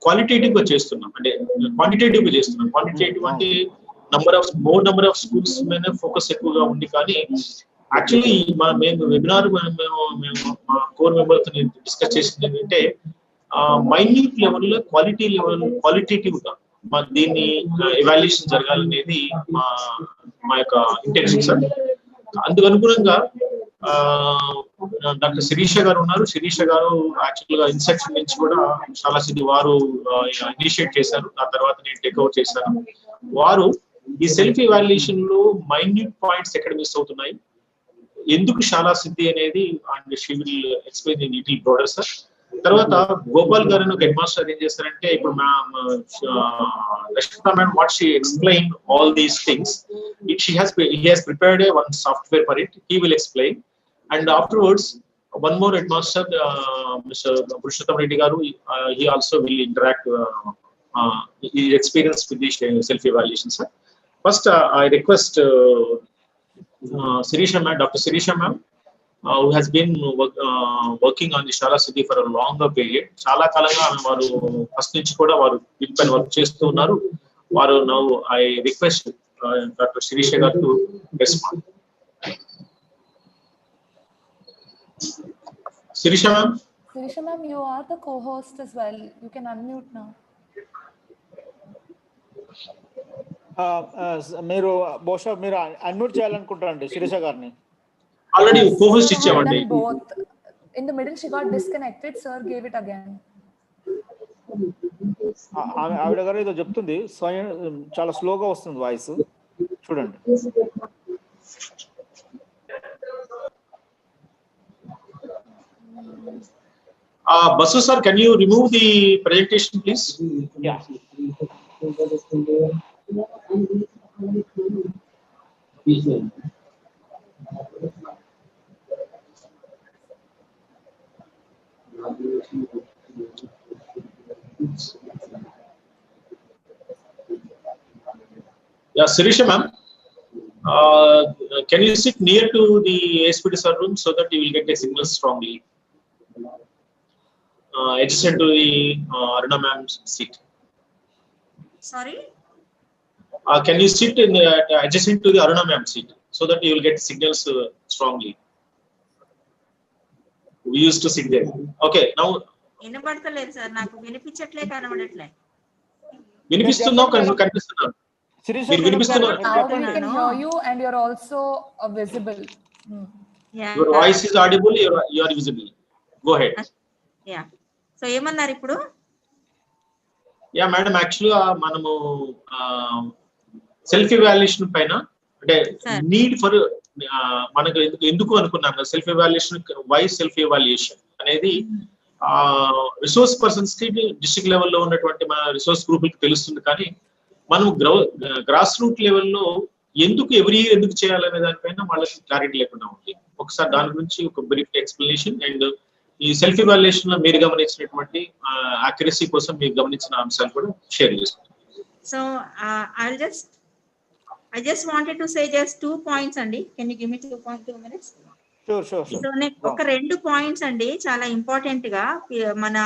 క్వాలిటేటివ్ గా చేస్తున్నాం, అంటే క్వాంటిటేటివ్ గా చేస్తున్నాం. క్వాంటిటేటివ్ అంటే మోర్ నెంబర్ ఆఫ్ స్కూల్స్ మీద ఫోకస్ ఎక్కువగా ఉంది, కానీ యాక్చువల్లీ మేము వెబినార్ మేము మా కోర్ మెంబర్స్ డిస్కస్ చేసింది ఏంటంటే మైన్యూట్ లెవెల్లో క్వాలిటేటివ్ గా దీన్ని ఎవాల్యుయేషన్ జరగాలనేది మా యొక్క ఇంటెన్షన్ సార్. అందుకు అనుగుణంగా డాక్టర్ శిరీష గారు ఉన్నారు. శిరీష గారు యాక్చువల్ గా ఇన్సెక్షన్ నుంచి కూడా Shaala Siddhi వారు ఇనిషియేట్ చేశారు, ఆ తర్వాత నేను టేక్ ఓవర్ చేశాను. వారు ఈ సెల్ఫ్ ఇవాల్యుయేషన్ లో మైన్యూట్ పాయింట్స్ ఎక్కడ మిస్ అవుతున్నాయి, ఎందుకు Shaala Siddhi అనేది, and she will explain in little broader sir. తర్వాత గోపాల్ గారు హెడ్ మాస్టర్ ఏం చేస్తారంటే, ఇప్పుడు Rashmita ma'am what she explained all these things, he has prepared one software for it. He will explain, and afterwards one more headmaster, Mr. Purushottam Reddy garu, he also will interact his experience with the self evaluation sir. First I request Sirisha ma'am, Dr. Sirisha ma'am, who has been working on the Shaala Siddhi for a longer period. చాలా కాలంగా వారు first నుంచి కూడా వారు దీనిపైన work చేస్తూ ఉన్నారు. వారు now I request doctor Shirisha garu to respond. Sirisha ma'am. Sirisha ma'am, you are the co-host as well. You can unmute now. మీరు బహుశా మీరు అన్మ్యూట్ చేయాలనుకుంటారండి శిరీష గారిని. ఆల్రెడీ co-host ఇచ్చామండి. Both in the middle she got disconnected. Sir gave it again. ఆవిడ గారు ఏదో చెప్తుంది, చాలా స్లోగా వస్తుంది వాయిస్, చూడండి. Basu sir, can you remove the presentation please? Yeah. Yeah, Sirisha ma'am, can you sit near to the ASPD sir room so that you will get a signal strongly? Adjacent to the Aruna ma'am's seat. Sorry? Can you sit in adjacent to the Aruna ma'am's seat so that you will get signals strongly? We used to sit there. Okay, now. వినపడతలేదు sir, నాకు వినిపించట్లే, కనబడట్లే. వినిపిస్తున్నావు, కనిపిస్తున్నావు. Now we can hear you and you're also visible. Your voice is audible, you are visible. Go ahead. Yeah. So ఏమన్నారు ఇప్పుడు? Yeah madam, actually మనము self evaluation పైన అంటే need for మనకు ఎందుకు అనుకున్నాం self evaluation, why self evaluation అనేది resource persons కి డిస్ట్రిక్ట్ లెవెల్లో ఉన్నటువంటి మన రిసోర్స్ గ్రూపులకి తెలుస్తుంది, కానీ మనం గ్రాస్ రూట్ లెవెల్లో ఎందుకు ఎవ్రీ ఇయర్ ఎందుకు చేయాలనే దానిపైన వాళ్ళకి క్లారిటీ లేకుండా ఉంది. ఒకసారి దాని గురించి ఒక బ్రీఫ్ ఎక్స్ప్లెనేషన్ అండ్ ఈ సెల్ఫ్ ఇవాల్యుయేషన్ లో మీరు గమనించినటువంటి అక్యురసీ కోసం మీరు గమనించిన అంశాలు కూడా షేర్ చేస్తాం. So I just wanted to say just 2 points అండి. Can you give me 2 minutes? Sure. So ఒక 2 పాయింట్స్ అండి చాలా ఇంపార్టెంట్ గా మన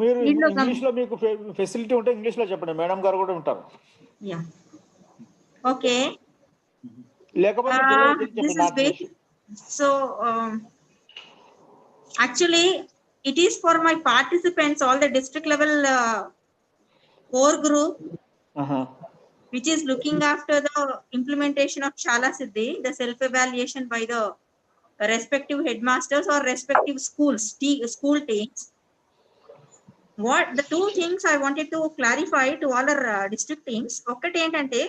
మీరు ఇంగ్లీష్ లో మీకు ఫెసిలిటీ ఉంటే ఇంగ్లీష్ లో చెప్పండి, మేడం గారు కూడా ఉంటారు. యా ఓకే లేకపోతే so actually it is for my participants, all the district level core group which is looking after the implementation of Shaala Siddhi, the self evaluation by the respective headmasters or respective school teams. What the 2 things I wanted to clarify to all our district teams. Okkati entante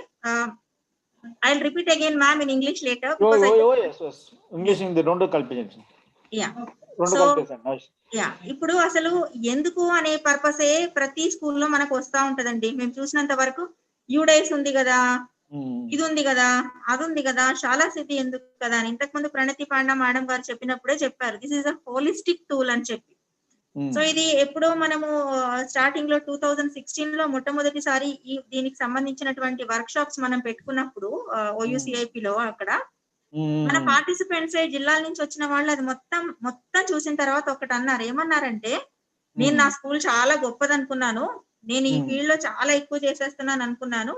I'll repeat again ma'am in English later because yes English in the రెండు కలిపేయండి. Yeah, so yeah, ఇప్పుడు అసలు ఎందుకు అనే పర్పసే ప్రతి స్కూల్లో మనకు వస్తా ఉంటదండి. మేము చూసినంత వరకు యూడైస్ ఉంది కదా, ఇది ఉంది కదా, అది ఉంది కదా, శాలా సిద్ధి ఎందుకు కదా అని ఇంతకు ముందు ప్రణతి పాండా మేడం గారు చెప్పినప్పుడే చెప్పారు, this is a holistic tool అని చెప్పి. సో ఇది ఎప్పుడో మనము స్టార్టింగ్ లో 2016 లో మొట్టమొదటిసారి దీనికి సంబంధించినటువంటి వర్క్ షాప్స్ మనం పెట్టుకున్నప్పుడు OUCIP లో అక్కడ మన పార్టిసిపెంట్స్ జిల్లాల నుంచి వచ్చిన వాళ్ళు అది మొత్తం చూసిన తర్వాత ఒకటి అన్నారు. ఏమన్నారంటే, నేను నా స్కూల్ చాలా గొప్పది అనుకున్నాను, నేను ఈ ఫీల్డ్ లో చాలా ఎక్కువ చేసేస్తున్నాను అనుకున్నాను,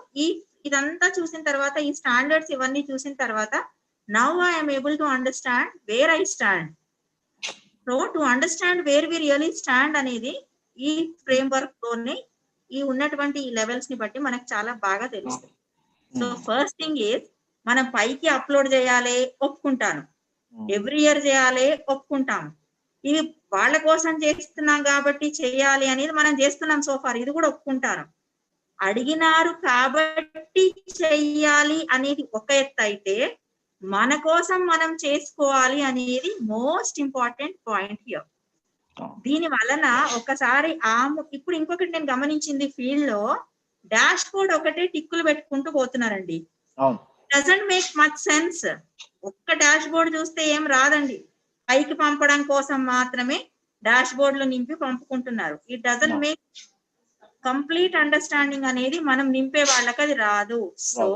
ఇదంతా చూసిన తర్వాత ఈ స్టాండర్డ్స్ ఇవన్నీ చూసిన తర్వాత now I'm able to understand where I stand. So to understand where we really stand అనేది ఈ ఫ్రేమ్ వర్క్ లోనే ఈ ఉన్నటువంటి ఈ లెవెల్స్ ని బట్టి మనకు చాలా బాగా తెలుస్తుంది. సో ఫస్ట్ థింగ్ ఈజ్ మనం పైకి అప్లోడ్ చేయాలి, ఒప్పుకుంటాను. ఎవ్రీ ఇయర్ చేయాలి, ఒప్పుకుంటాము. ఇది వాళ్ళ కోసం చేస్తున్నాం కాబట్టి చేయాలి అనేది మనం చేస్తున్నాం సోఫార్, ఇది కూడా ఒప్పుకుంటాను. అడిగినారు కాబట్టి చెయ్యాలి అనేది ఒక ఎత్తు అయితే, మన కోసం మనం చేసుకోవాలి అనేది మోస్ట్ ఇంపార్టెంట్ పాయింట్ హియర్. దీని వలన ఒకసారి ఇప్పుడు ఇంకొకటి నేను గమనించింది, ఫీల్డ్ లో డాష్ బోర్డ్ ఒకటే టిక్కులు పెట్టుకుంటూ పోతున్నారండి. Doesn't make much sense. ఒక్క డాష్ బోర్డ్ చూస్తే ఏం రాదండి, పైకి పంపడం కోసం మాత్రమే డాష్ బోర్డ్ లో నింపి పంపుకుంటున్నారు. It doesn't make complete understanding అనేది మనం నింపే వాళ్ళకి అది రాదు. So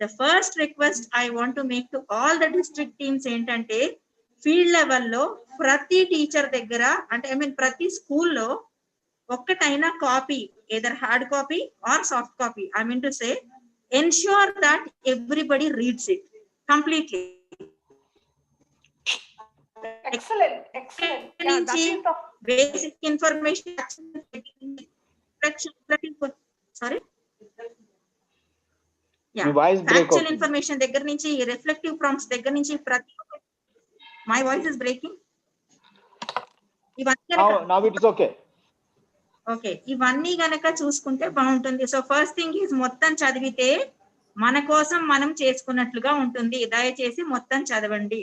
the first request I want to make to all the district teams ఏంటంటే, ఫీల్డ్ లెవెల్లో ప్రతి టీచర్ దగ్గర అంటే ప్రతి స్కూల్లో ఒక్కటైనా copy, either hard copy or soft copy, I mean to say, ensure that everybody reads it completely. Excellent. Yeah, that is the basic information. Sorry. Yeah. Factual information దగ్గర నుంచి reflective prompts దగ్గర నుంచి ప్రతి my voice is breaking. Now it is okay. Okay, ఇవన్నీ గనక చూసుకుంటే బాగుంటుంది. So first thing is మొత్తం చదివితే మన కోసం మనం చేసుకున్నట్లుగా ఉంటుంది. దయచేసి మొత్తం చదవండి.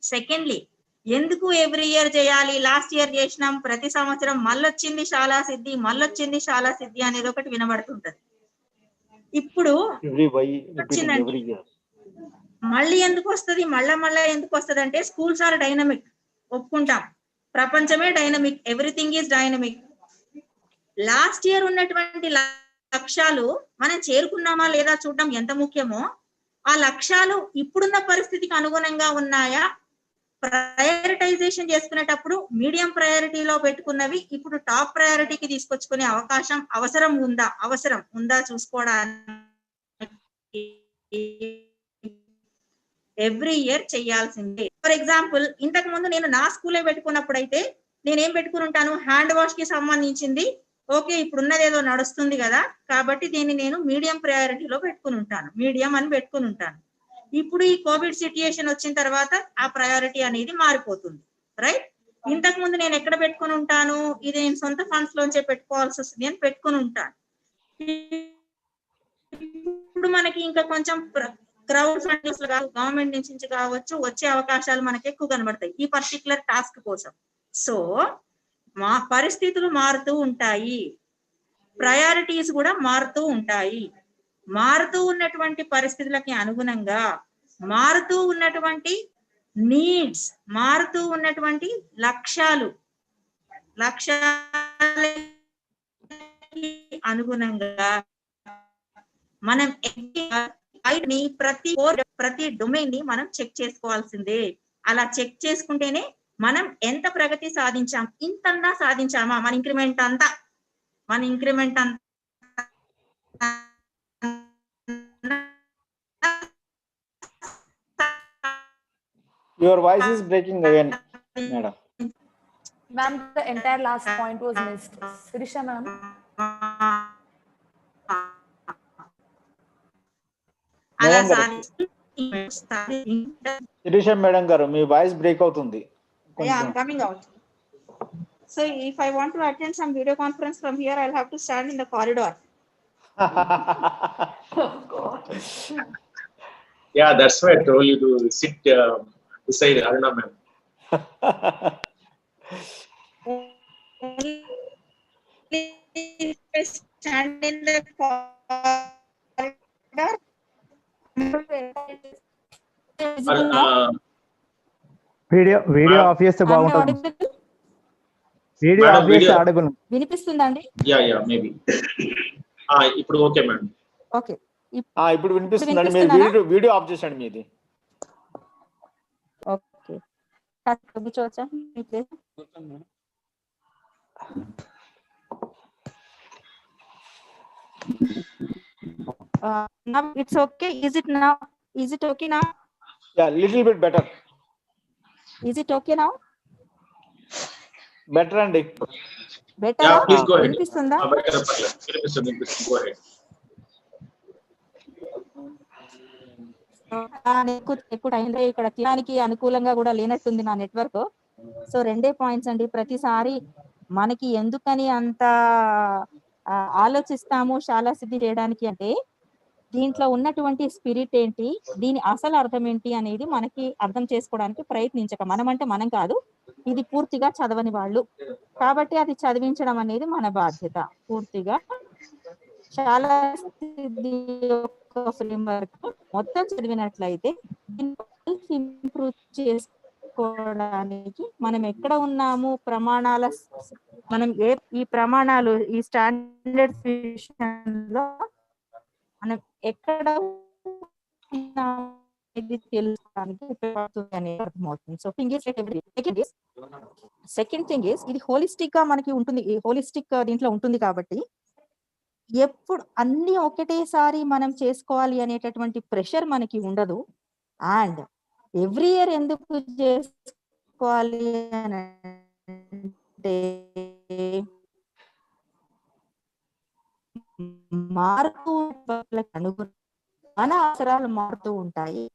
సెకండ్లీ, ఎందుకు ఎవ్రీ ఇయర్ చేయాలి, లాస్ట్ ఇయర్ చేసినాం, ప్రతి సంవత్సరం మళ్ళొచ్చింది శాలా సిద్ధి అనేది ఒకటి వినబడుతుంటది. ఇప్పుడు వచ్చిందండి, మళ్ళీ ఎందుకు వస్తుంది, మళ్ళా ఎందుకు వస్తుంది అంటే, స్కూల్స్ ఆర్ డైనమిక్, ఒప్పుకుంటాం. ప్రపంచమే dynamic, everything is dynamic. Last year ఉన్నటువంటి లక్ష్యాలు మనం చేరుకున్నామా లేదా చూడడం ఎంత ముఖ్యమో, ఆ లక్ష్యాలు ఇప్పుడున్న పరిస్థితికి అనుగుణంగా ఉన్నాయా, ప్రయారిటైజేషన్ చేసుకునేటప్పుడు మీడియం ప్రయారిటీలో పెట్టుకున్నవి ఇప్పుడు టాప్ ప్రయారిటీకి తీసుకొచ్చుకునే అవసరం ఉందా చూసుకోవడానికి ఎవ్రీ ఇయర్ చేయాల్సిందే. ఫర్ ఎగ్జాంపుల్, ఇంతకు ముందు నేను నా స్కూలే పెట్టుకున్నప్పుడు అయితే నేనేం పెట్టుకుని ఉంటాను, హ్యాండ్ వాష్ కి సంబంధించింది, ఓకే ఇప్పుడున్నది ఏదో నడుస్తుంది కదా కాబట్టి దీన్ని నేను మీడియం ప్రయారిటీలో పెట్టుకుని ఉంటాను. ఇప్పుడు ఈ కోవిడ్ సిచ్యుయేషన్ వచ్చిన తర్వాత ఆ ప్రయారిటీ అనేది మారిపోతుంది, రైట్? ఇంతకు ముందు నేను ఎక్కడ పెట్టుకుని ఉంటాను, ఇది నేను సొంత ఫండ్స్ లోంచే పెట్టుకోవాల్సి వస్తుంది అని పెట్టుకుని ఉంటాను. ఇప్పుడు మనకి ఇంకా కొంచెం క్రౌడ్ ఫండ్స్ గవర్నమెంట్ నుంచి కావచ్చు వచ్చే అవకాశాలు మనకి ఎక్కువ కనబడతాయి ఈ పర్టికులర్ టాస్క్ కోసం. సో పరిస్థితులు మారుతూ ఉంటాయి, ప్రయారిటీస్ కూడా మారుతూ ఉంటాయి. మారుతూ ఉన్నటువంటి పరిస్థితులకి అనుగుణంగా మారుతూ ఉన్నటువంటి నీడ్స్, మారుతూ ఉన్నటువంటి లక్ష్యాలకి అనుగుణంగా మనం ప్రతి డొమైన్ ని మనం చెక్ చేసుకోవాల్సిందే. అలా చెక్ చేసుకుంటేనే మనం ఎంత ప్రగతి సాధించాం, ఇంతన్నా సాధించామా, మన ఇంక్రిమెంట్ అంతా Your voice is breaking again, madam. Ma'am, the entire last point was missed. Sirisha ma'am. Sirisha madam garu, me voice break అవుతుంది. Yeah, I'm coming out. So if I want to attend some video conference from here, I'll have to stand in the corridor. Oh God. Yeah, that's why I told you to sit beside Aruna ma'am. Stand in the corridor. Video of చేస్తే బాగుంటుంది. Video of చేస్తే audible. వినిపిస్తుందా అండి? Yeah maybe. ఇప్పుడు okay madam. Okay, ఇప్పుడు వినిపిస్తుందండి. మీరు video of చేసండి మీది. Okay, కూర్చోవచ్చా? Now it's okay. Is it okay now? Yeah, little bit better. Is it okay now? Better అండి. Better. Yeah, please go ahead. వినిపిస్తుందా? వినిపిస్తుంది. Go ahead. ఎక్కువ time ఇక్కడ తీరానికి అనుకూలంగా కూడా లేనట్టుంది నా నెట్వర్క్. సో 2 పాయింట్స్ అండి. ప్రతిసారి మనకి ఎందుకని అంత ఆలోచిస్తాము శాలా సిద్ధి చేయడానికి అంటే, దీంట్లో ఉన్నటువంటి స్పిరిట్ ఏంటి, దీని అసలు అర్థం ఏంటి అనేది మనకి అర్థం చేసుకోవడానికి ప్రయత్నించక, మనం అంటే మనం కాదు, ఇది పూర్తిగా చదవని వాళ్ళు కాబట్టి అది చదివించడం అనేది మన బాధ్యత. పూర్తిగా శాలా సిద్ధి ఫ్రేమ్వర్క్ మొత్తం చదివినట్లయితే ఇంప్రూవ్ చేసుకోవడానికి మనం ఎక్కడ ఉన్నాము, ప్రమాణాల మనం ఈ ప్రమాణాలు ఈ స్టాండర్డ్ విషయంలో మనం ఎక్కడ తెలుసుకోవడానికి ఉపయోగపడుతుంది అనేది అర్థమవుతుంది. సో సెకండ్ థింగ్ ఇస్ ఇది హోలిస్టిక్ గా మనకి ఉంటుంది, ఈ హోలిస్టిక్ దీంట్లో ఉంటుంది కాబట్టి ఎప్పుడు అన్ని ఒకటేసారి మనం చేసుకోవాలి అనేటటువంటి ప్రెషర్ మనకి ఉండదు. అండ్ ఎవ్రీ ఇయర్ ఎందుకు చేసుకోవాలి అంటే మారుతూ అనుగుణంగా మన అవసరాలు మారుతూ ఉంటాయి.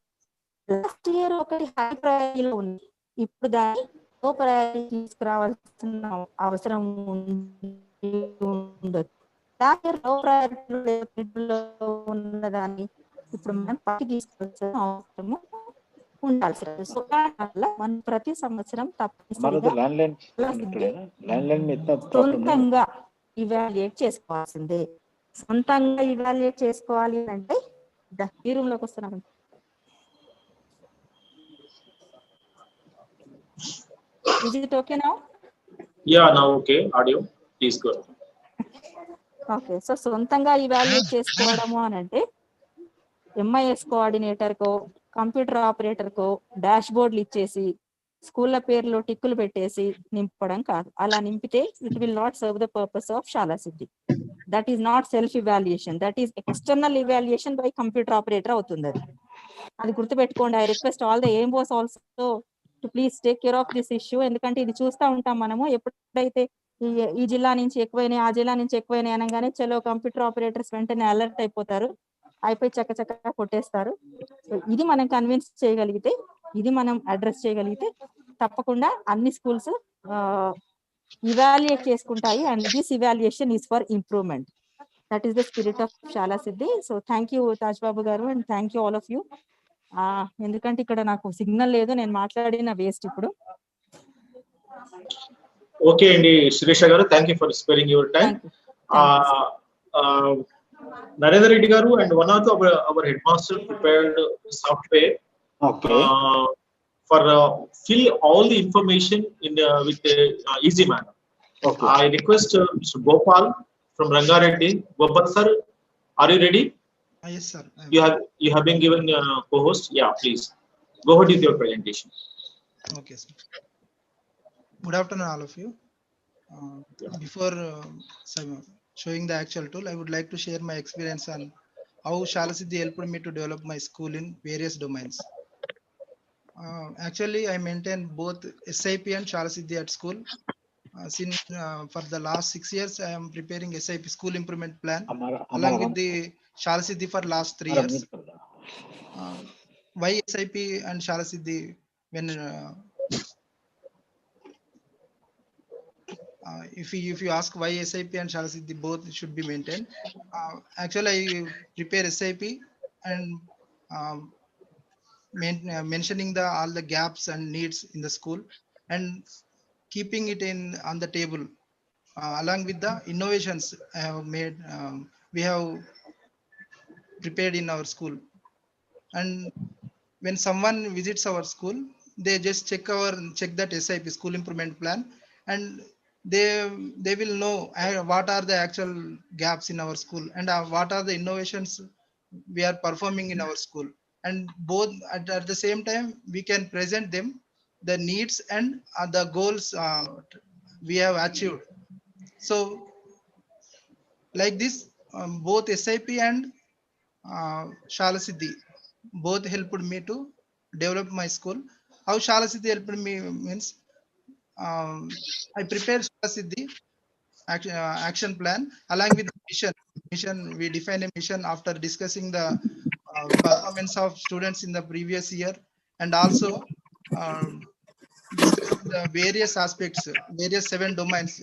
లాస్ట్ ఇయర్ ఒకటి హై ప్రయారిటీలో ఉంది, ఇప్పుడు దాన్ని లో ప్రయారిటీ తీసుకురావాల్సిన అవసరం ఉండదు. లాస్ట్ ఇయర్ లో ప్రయారిటీలో ఉన్నదాన్ని ఇప్పుడు మనం పక్కకి తీసుకొచ్చిన అవసరము ఉండాల్సి మనం ప్రతి సంవత్సరం తప్పనిసరిగా సొంతంగా ఇవాల్యుయేట్ చేసుకోవాల్సిందే. సొంతంగా ఇవాల్యుయేట్ చేసుకోవాలి అంటే ఈ రూమ్ లోకి వస్తున్నాం. Is it okay now? Yeah, now okay. Audio, please go. Okay, so సొంతంగా ఇవాల్యుయేట్ చేసుకోవడము అని అంటే ఎంఐఎస్ కోఆర్డినేటర్ కో కంప్యూటర్ ఆపరేటర్ కో డాష్ బోర్డులు ఇచ్చేసి స్కూళ్ళ పేర్లో టిక్కులు పెట్టేసి నింపడం కాదు. అలా నింపితే it will not serve the purpose of శాలా సిద్ధి. That is not self evaluation, that is external evaluation by computer operator అవుతుంది. అది గుర్తుపెట్టుకోండి. I request all the AMOs also to please take care of this issue. ఎందుకంటే ఇది చూస్తూ ఉంటాం మనము, ఎప్పుడైతే ఈ జిల్లా నుంచి ఎక్కువైనాయి, ఆ జిల్లా నుంచి ఎక్కువైనాయి అనగానే చలో కంప్యూటర్ ఆపరేటర్స్ వెంటనే అలర్ట్ అయిపోతారు, అయిపోయి చక్కచక్కగా కొట్టేస్తారు. ఇది మనం కన్విన్స్ చేయగలిగితే, ఇది మనం అడ్రస్ చేయగలిగితే తప్పకుండా అన్ని స్కూల్స్ ఇవాల్యుయేట్ చేసుకుంటాయి. And this evaluation is for improvement. That is the spirit of శాలా సిద్ధి. సో థ్యాంక్ యూ తాజ్ బాబు గారు and thank you all of you. ఎందుకంటే ఇక్కడ నాకు సిగ్నల్ లేదు, నేను మాట్లాడిన వేస్ట్. ఇప్పుడు Okay, Andi Shirisha garu, thank you for sparing your time. Narendra Reddy garu and one of our headmaster prepared software for fill all the information in with easy manner. I request Mr. Gopal from Rangareddy. Gopal sir, are you ready? Yes, sir. You have been given co-host. Yeah, please go ahead with your presentation. Okay, sir. Good afternoon, all of you. Before showing the actual tool, I would like to share my experience on how Shaala Siddhi helped me to develop my school in various domains. Actually, I maintain both SIP and Shaala Siddhi at school. Since for the last 6 years, I am preparing SIP school improvement plan along with the Shaala Siddhi for last 3 years. Why SIP and Shaala Siddhi? When if you ask why SIP and Shaala Siddhi both should be maintained, actually I prepare SIP and mentioning all the gaps and needs in the school and keeping it on the table along with the innovations I have made. We have prepared in our school, and when someone visits our school, they just check that SIP school improvement plan, and they will know what are the actual gaps in our school and what are the innovations we are performing in our school, and both at the same time we can present them the needs and the goals we have achieved. So like this, both SIP and Shaala Siddhi both helped me to develop my school. How Shaala Siddhi helped me means, I prepared Shaala Siddhi action plan along with mission. We define a mission after discussing the performance of students in the previous year, and also discussing the various aspects, various 7 domains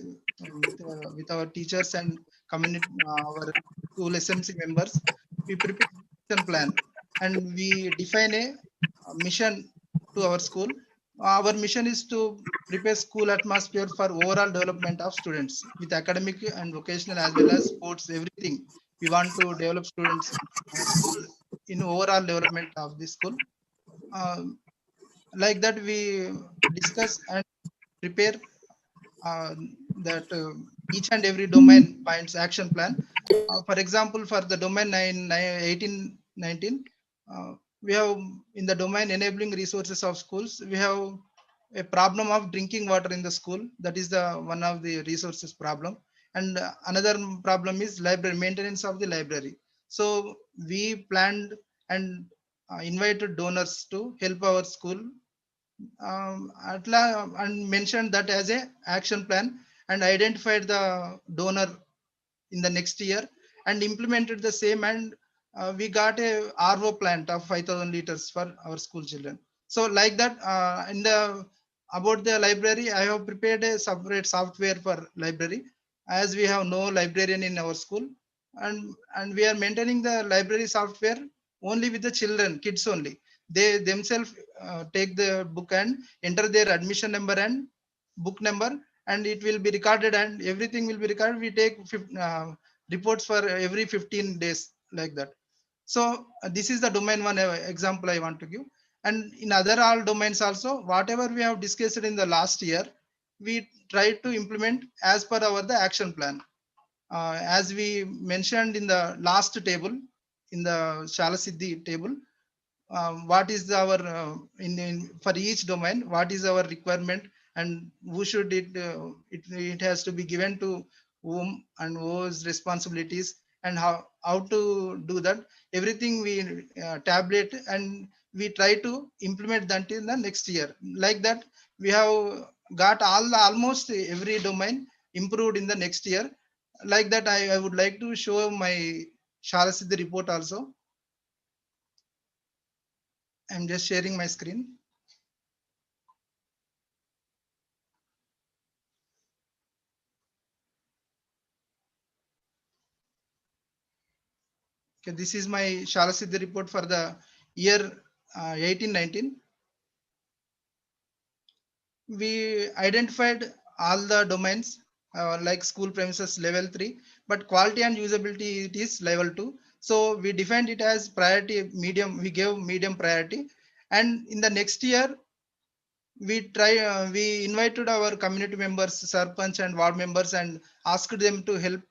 with our teachers and community, our school SMC members. We prepare a mission plan and we define a mission to our school. Our mission is to prepare school atmosphere for overall development of students with academic and vocational as well as sports, everything. We want to develop students school in overall development of the school. Like that, we discuss and prepare that each and every domain points action plan. For example, for the domain 18, 19, we have in the domain enabling resources of schools, we have a problem of drinking water in the school. That is the one of the resources problem. And another problem is library maintenance of the library. So we planned and invited donors to help our school, and mentioned that as a action plan, and identified the donor in the next year and implemented the same, and we got a RO plant of 5,000 liters for our school children. So like that, in the about the library, I have prepared a separate software for library, as we have no librarian in our school, and we are maintaining the library software only with the kids only. They themselves take the book and enter their admission number and book number, and it will be recorded and everything will be recorded. We take reports for every 15 days, like that. So this is the domain one example I want to give. And in other all domains also, whatever we have discussed in the last year, we try to implement as per our the action plan. As we mentioned in the last table, in the Shaala Siddhi table, what is our for each domain, what is our requirement, and who should it has to be given to whom and whose responsibilities, and how to do that. Everything we tabulate and we try to implement that in the next year. Like that, we have got almost every domain improved in the next year. Like that, I would like to show my Shaala Siddhi report also. I'm just sharing my screen. Okay, this is my Shaala Siddhi report for the year 18-19. We identified all the domains like school premises level 3, but quality and usability it is level 2. So we defined it as priority medium. We gave medium priority, and in the next year we invited our community members, sarpanch and ward members, and asked them to help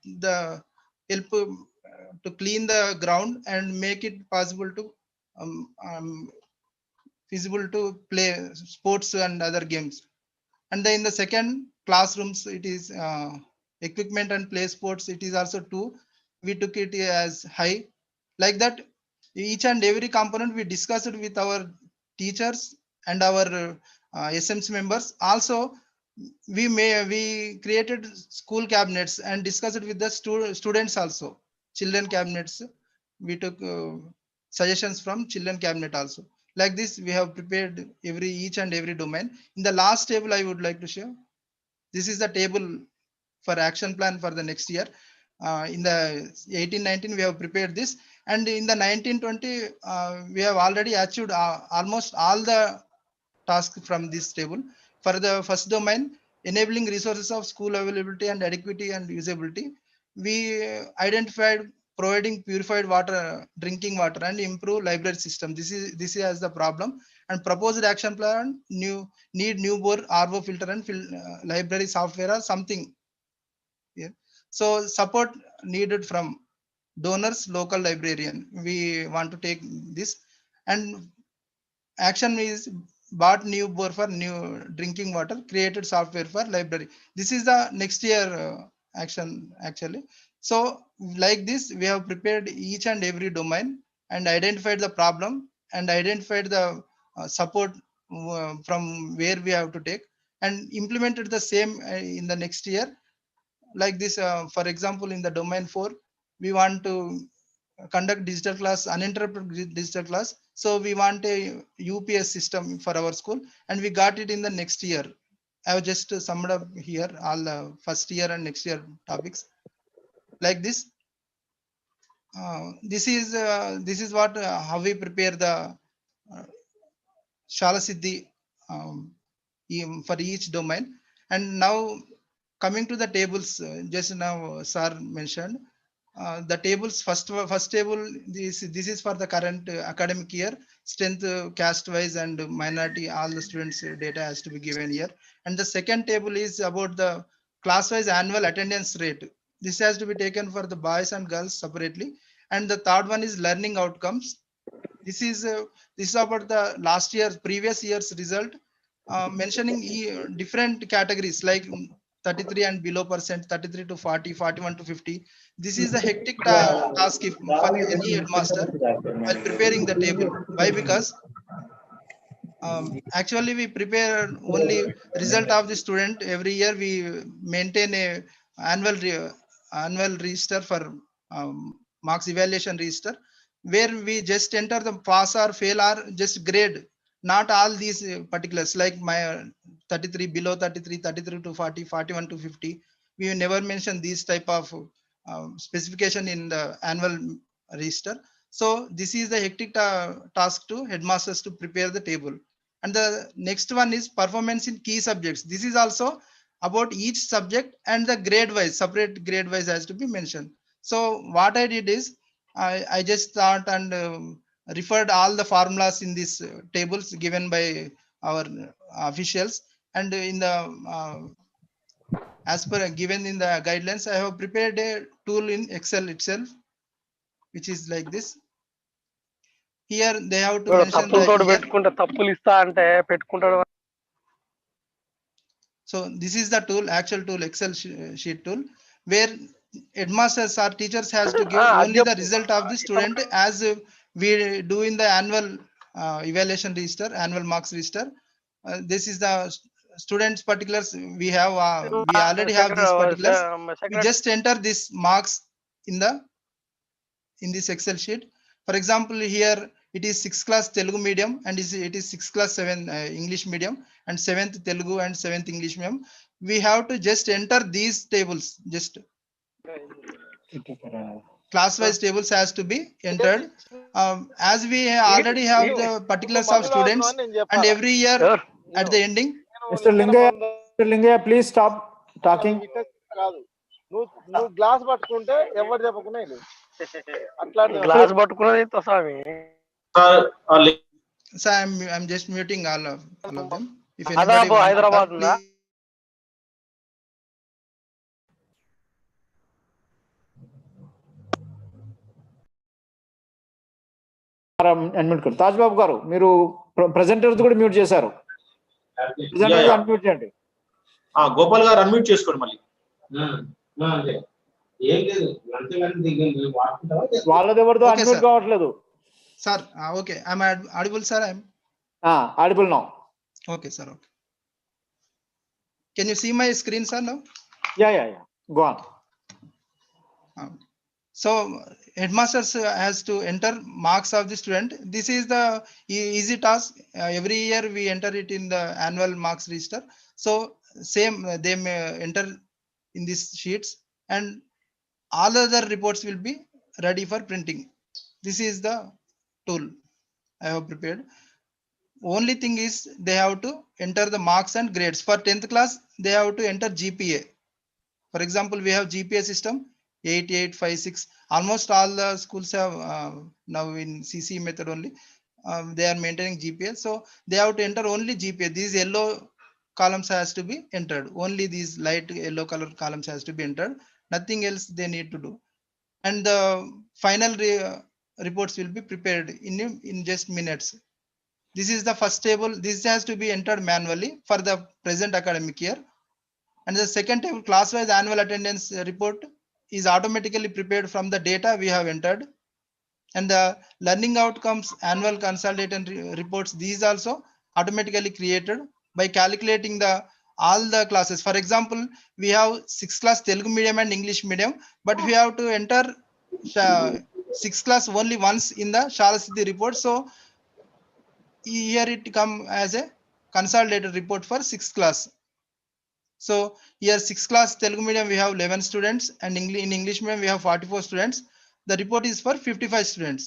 to clean the ground and make it possible to feasible to play sports and other games. And then in the second, classrooms, it is equipment and play sports, it is also 2. We took it as high. Like that, each and every component we discussed with our teachers and our SMC members. Also, we created school cabinets and discussed with the students also. Children cabinets, we took suggestions from children cabinet also. Like this, we have prepared each and every domain. In the last table, I would like to show. This is the table for action plan for the next year. In the 18-19, we have prepared this, and in the 19-20, we have already achieved almost all the tasks from this table. For the first domain, enabling resources of school availability and adequacy and usability, we identified providing purified water, drinking water, and improve library system. This is as the problem, and proposed action plan need new bore RO filter and library software or something. Yeah. So support needed from donors, local librarian. We want to take this, and action is bought new bore for new drinking water, created software for library. This is the next year action actually. So like this, we have prepared each and every domain and identified the problem and identified the support from where we have to take, and implemented the same in the next year. Like this, for example, in the domain 4, we want to conduct digital class, uninterrupted digital class. So we want a UPS system for our school, and we got it in the next year. I have just summed up here all the first year and next year topics. Like this, this is what how we prepare the Shaala Siddhi for each domain. And now coming to the tables, just now sir mentioned the tables. First table, this is for the current academic year, strength caste wise and minority, all the students data has to be given here. And the second table is about the class wise annual attendance rate. This has to be taken for the boys and girls separately. And the third one is learning outcomes. This is about the previous year's result, mentioning different categories like 33 and below percent, 33 to 40, 41 to 50. This is a hectic task for any headmaster while preparing the table. Why? Because actually we prepare only result of the student. Every year we maintain a annual register for marks evaluation register, where we just enter the pass or fail or just grade, not all these particulars like my 33 below 33, 33 to 40, 41 to 50. We never mention these type of specification in the annual register. So this is the hectic task to headmasters to prepare the table. And the next one is performance in key subjects. This is also about each subject, and the grade wise, separate grade wise has to be mentioned. So what I did is I just thought and referred all the formulas in these tables given by our officials, and in the as per given in the guidelines, I have prepared a tool in Excel itself, which is like this. Here they have to mention the so this is the tool, actual tool, Excel sheet tool, where headmasters or teachers has to give only the result of the student, as we do in the annual evaluation register, annual marks register. This is the students particulars. We have we already have these particulars. We just enter this marks in this Excel sheet. For example, here it is 6th class Telugu medium, and it is 6th class 7 English medium, and 7th Telugu and 7th English medium. We have to just enter these tables. Just class-wise tables has to be entered. As we already have the particulars of students, and every year at the ending, Mr. Lingaya, Lingaiah please stop talking. కాదు, నువ్వు glass పట్టుకుంటే ఎవరు చెప్పకుండా అట్లా glass పట్టుకున్నది స్వామి. So I'm just muting all of them. If anybody wants Hyderabad to talk, Taj బాబు గారు మీరు presenters కూడా మ్యూట్ చేశారు. అన్మ్యూట్ చేయండి. గోపాల్ గారు అన్మ్యూట్ చేసుకోండి మళ్ళీ. వాళ్ళది ఎవరిదో అన్మ్యూట్ కావట్లేదు. Sir, okay. Am I audible, sir? Audible now. Okay, sir. Okay. Can you see my screen, sir, now? Yeah. Go on. So, headmasters has to enter marks of the student. This is the easy task. Every year we enter it in the annual marks register. So, same they may enter in these sheets, and all other reports will be ready for printing. This is the tool I have prepared. Only thing is they have to enter the marks and grades. For 10th class, they have to enter GPA. For example, we have GPA system 8, 8, 5, 6. Almost all the schools have now in CC method only. They are maintaining GPA. So they have to enter only GPA. These yellow columns has to be entered. Only these light yellow color columns has to be entered. Nothing else they need to do. And the final reports will be prepared in just minutes. This is the first table. This has to be entered manually for the present academic year. And the second table, class-wise annual attendance report, is automatically prepared from the data we have entered. And the learning outcomes annual consolidated reports, these also automatically created by calculating all the classes. For example, we have 6th class Telugu medium and English medium, but we have to enter 6th class only once in the Shaala Siddhi report. So here it come as a consolidated report for 6th class. So here 6th class Telugu medium we have 11 students, and in English medium we have 44 students. The report is for 55 students.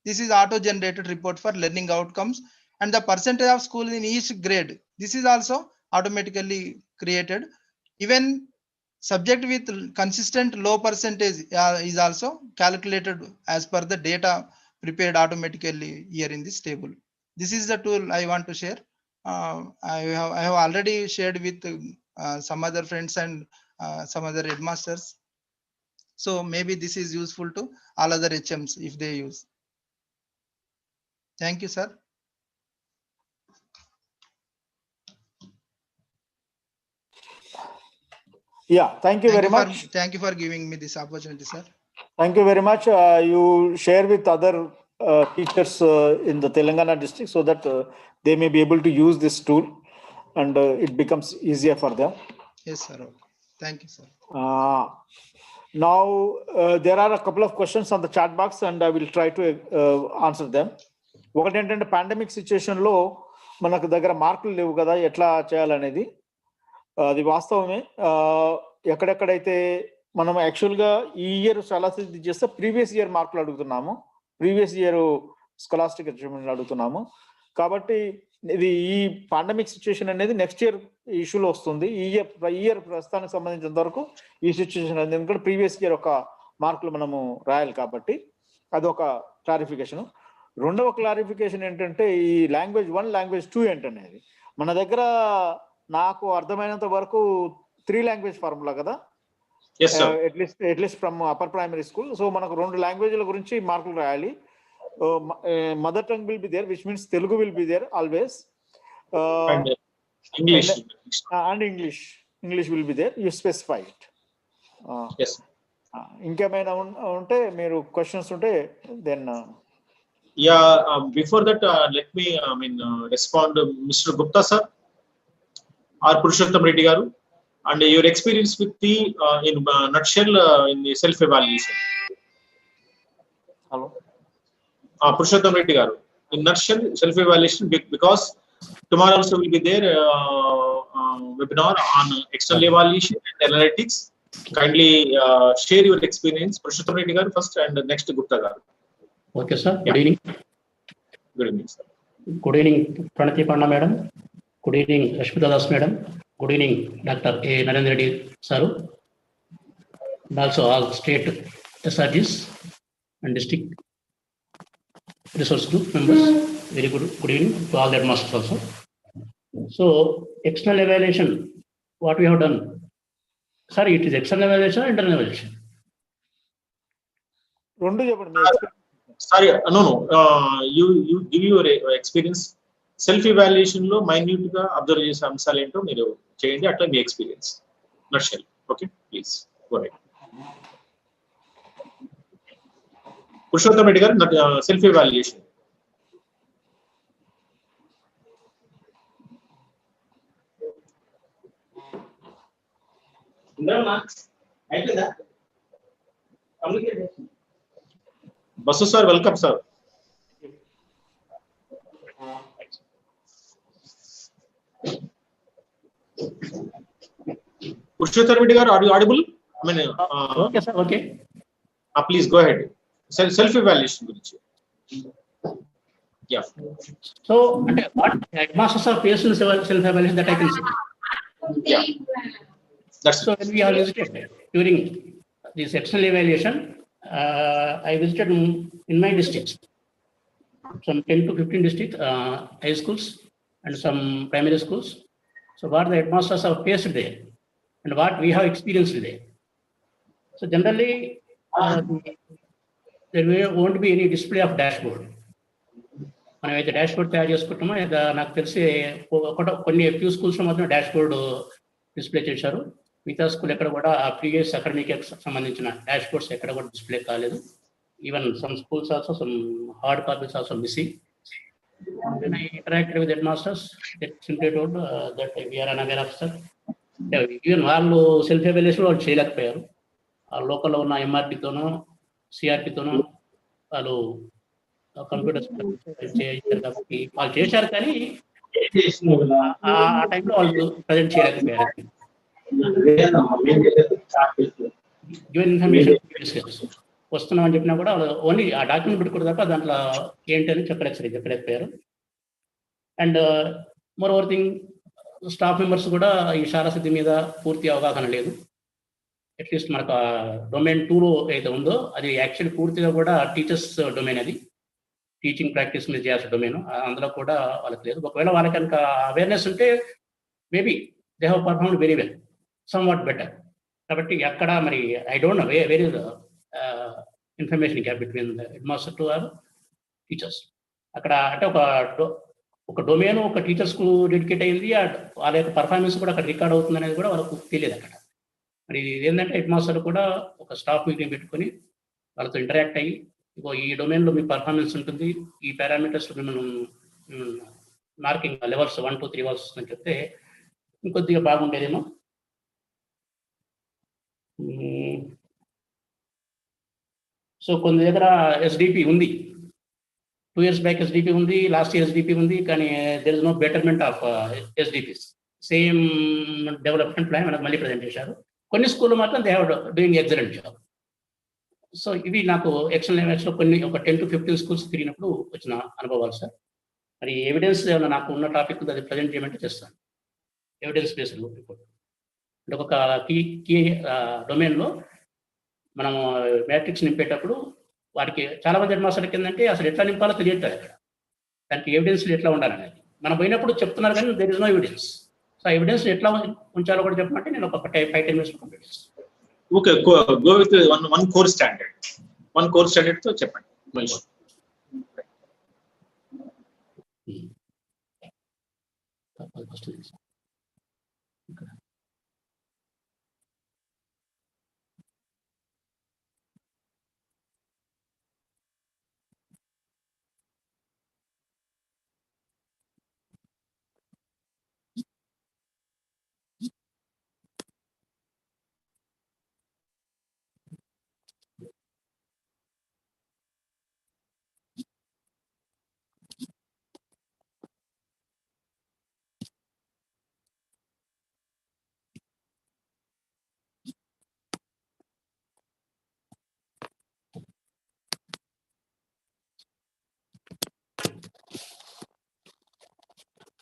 This is auto generated report for learning outcomes, and the percentage of school in each grade, this is also automatically created. Even subject with consistent low percentage is also calculated as per the data prepared automatically here in this table. This is the tool I want to share. I have already shared with some other friends and some other headmasters. So maybe this is useful to all other HMs if they use. Thank you, sir. Yeah, thank you very much. Thank you for giving me this opportunity, sir. Thank you very much. You share with other teachers in the Telangana district so that they may be able to use this tool and it becomes easier for them. Yes, sir. Okay. Thank you, sir. Now, there are a couple of questions on the chat box and I will try to answer them. ఒకటి ఏంటంటే pandemic సిచ్యుయేషన్లో మనకు దగ్గర మార్కులు లేవు కదా, ఎట్లా చేయాలనేది. అది వాస్తవమే. ఎక్కడెక్కడైతే మనం యాక్చువల్గా ఈ ఇయర్ చాలా సిద్ధి చేస్తే ప్రీవియస్ ఇయర్ మార్కులు అడుగుతున్నాము, ప్రీవియస్ ఇయర్ స్కాలస్టిక్ అచీవ్మెంట్ అడుగుతున్నాము. కాబట్టి ఇది ఈ పాండమిక్ సిచ్యుయేషన్ అనేది నెక్స్ట్ ఇయర్ ఇష్యూలో వస్తుంది. ఈ ఇయర్ ప్రస్తుతానికి సంబంధించినంత వరకు ఈ సిచ్యుయేషన్ అనేది, ఎందుకంటే ప్రీవియస్ ఇయర్ ఒక మార్కులు మనము రాయాలి కాబట్టి అదొక క్లారిఫికేషన్. రెండవ క్లారిఫికేషన్ ఏంటంటే ఈ లాంగ్వేజ్ 1 లాంగ్వేజ్ 2 ఏంటనేది. మన దగ్గర నాకు అర్థమైనంత వరకు 3 లాంగ్వేజ్ ఫార్ములా కదా, at least from upper primary school. So మనకు 2 లాంగ్వేజ్ల గురించి మార్కులు రాయాలి. Mother tongue will be there, which means Telugu will be there always, and English will be there. You specify it. ఇంకేమైనా ఉంటే మీరు క్వశ్చన్స్ ఉంటే then. Before that, let me respond, Mr. Gupta sir or Purushottam Reddy garu, and your experience with the in nutshell in the self evaluation. Hello, Purushottam Reddy garu, in nutshell self evaluation, because tomorrow also will be there webinar on external evaluation and analytics. Kindly share your experience, Purushottam Reddy garu first and next Gupta garu. Okay, sir. Good evening. Good evening, sir. Good evening, Pranati Panna madam. Good evening, Rashmita Das madam. Good evening, Dr. A. Narendra Reddy Saru, and also all state SRGs and district resource group members. Very good evening to all the headmasters also. So, external evaluation, what we have done. Sorry, it is external evaluation or internal evaluation? Sorry, no. You give your experience. Self evaluation లో minute గా observe చేసే అంశాలు ఏంటో మీరు చేయండి, అట్లా మీ experience నర్షల్. Okay, please go ahead. Purushottam Reddy garu, self evaluation. బస్సు sir, welcome sir. Purushottam Reddy garu, are you audible? I mean, okay, sir. Okay. Please go ahead. Self-evaluation gurinchi. Yeah. So, what headmasters are faced in self-evaluation that I can see. Yeah. That's so. When we are visited during this external evaluation, I visited in my districts, some 10 to 15 district high schools and some primary schools. So, what the headmasters have faced there and what we have experienced there. So, generally, there won't be any display of dashboard. మనం అయితే dashboard తయారు చేసుకుంటామో నాకు తెలిసి కొన్ని few స్కూల్స్లో మాత్రం dashboard display చేశారు. మిగతా స్కూల్ ఎక్కడ కూడా ఆ ప్రీవియస్ అకాడమిక్ సంబంధించిన డాష్బోర్డ్స్ ఎక్కడ కూడా డిస్ప్లే కాలేదు. Even some schools also some hard copies also missing. When I interacted with headmasters, they simply told that we are unaware of sir. Even వాళ్ళు సెల్ఫ్ ఎవాల్యుయేషన్ వాళ్ళు చేయలేకపోయారు. ఆ లోకల్లో ఉన్న ఎంఆర్టీతోనో సిఆర్టీతోనో వాళ్ళు కంప్యూటర్స్ చేశారు కాబట్టి వాళ్ళు చేశారు, కానీ ఆ టైంలో వాళ్ళు ప్రజెంట్ చేయలేకపోయారు. గివెన్ ఇన్ఫర్మేషన్ వస్తున్నామని చెప్పినా కూడా వాళ్ళు ఓన్లీ ఆ డాక్యుమెంట్ పెట్టుకోవడం తప్ప దాంట్లో ఏంటని చెప్పలేకపోయారు. And moreover thing, staff members కూడా ఈ శాలా సిద్ధి మీద పూర్తి అవగాహన లేదు. అట్లీస్ట్ మనకు డొమైన్ 2లో అయితే ఉందో అది యాక్చువల్లీ పూర్తిగా కూడా టీచర్స్ డొమైన్, అది టీచింగ్ ప్రాక్టీస్ మీద చేయాల్సిన డొమైన్, అందులో కూడా వాళ్ళకి లేదు. ఒకవేళ వాళ్ళకి కనుక అవేర్నెస్ ఉంటే maybe they have performed very well, some what better. కాబట్టి అక్కడ మరి I don't know very information gap between the head master to our teachers. అక్కడ అంటే ఒక డొమైన్ ఒక టీచర్స్కు డెడికేట్ అయింది, వాళ్ళ యొక్క పర్ఫార్మెన్స్ కూడా అక్కడ రికార్డ్ అవుతుంది అనేది కూడా వాళ్ళకు తెలియదు అక్కడ. మరి ఏంటంటే హెడ్ మాస్టర్ కూడా ఒక స్టాఫ్ మీటింగ్ పెట్టుకొని వాళ్ళతో ఇంటరాక్ట్ అయ్యి, ఈ డొమైన్లో మీ పర్ఫార్మెన్స్ ఉంటుంది, ఈ పారామీటర్స్లో మిమ్మల్ని మార్కింగ్ లెవెల్స్ 1 2 3 లెవెల్స్ అని చెప్తే ఇంకొద్దిగా బాగుండేదేమో. సో కొన్ని దగ్గర ఎస్డిపి ఉంది, 2 years బ్యాక్ ఎస్డిపి ఉంది, లాస్ట్ ఇయర్ ఎస్డిపి ఉంది, కానీ there is no betterment of SDPs. Same development plan మనకు మళ్ళీ ప్రజెంట్ చేశారు. కొన్ని స్కూల్లో మాత్రం they have doing excellent job. So ఇవి నాకు ఎక్స్టర్నల్ లెవెల్స్లో కొన్ని ఒక 10 to 15 స్కూల్స్ తిరిగినప్పుడు వచ్చిన అనుభవాలు సార్. మరి ఎవిడెన్స్ ఏమైనా నాకు ఉన్న టాపిక్ అది ప్రజెంట్ చేయమంటే చేస్తాను. ఎవిడెన్స్ బేస్డ్ రిపోర్ట్ అంటే ఒక కీ డొమైన్లో మనం మ్యాట్రిక్స్ నింపేటప్పుడు వారికి చాలా మంది హెడ్ మాస్టర్కి ఏంటంటే అసలు ఎట్లా నింపాలో తెలియట్లేదు అక్కడ, దానికి ఎవిడెన్స్ ఎట్లా ఉండాలనేది. మనం పోయినప్పుడు చెప్తున్నారు కానీ there is no evidence. So evidence ఎట్లా ఉంచాలో కూడా చెప్పమంటే నేను ఒక 5-10 minutes కంప్లీట్ చేస్తాను. Okay, go with one core standard తో చెప్పండి.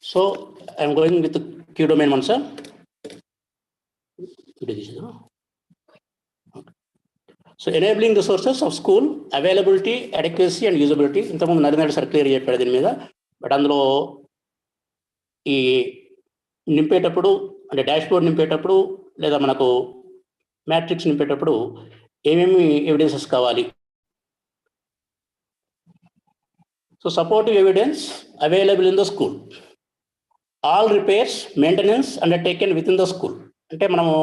So I'm going with the key domain one, sir. So enabling resources of school availability, adequacy and usability. ఇంతకుముందు నరేంద్ర సార్ క్లియర్ చెప్పాడు దీని మీద. బట్ అందులో ఈ నింపేటప్పుడు అంటే డాష్ బోర్డ్ నింపేటప్పుడు లేదా మనకు మ్యాట్రిక్స్ నింపేటప్పుడు ఏమేమి ఎవిడెన్సెస్ కావాలి. So supportive evidence available in the school. All repairs maintenance undertaken with in the school. అంటే మనము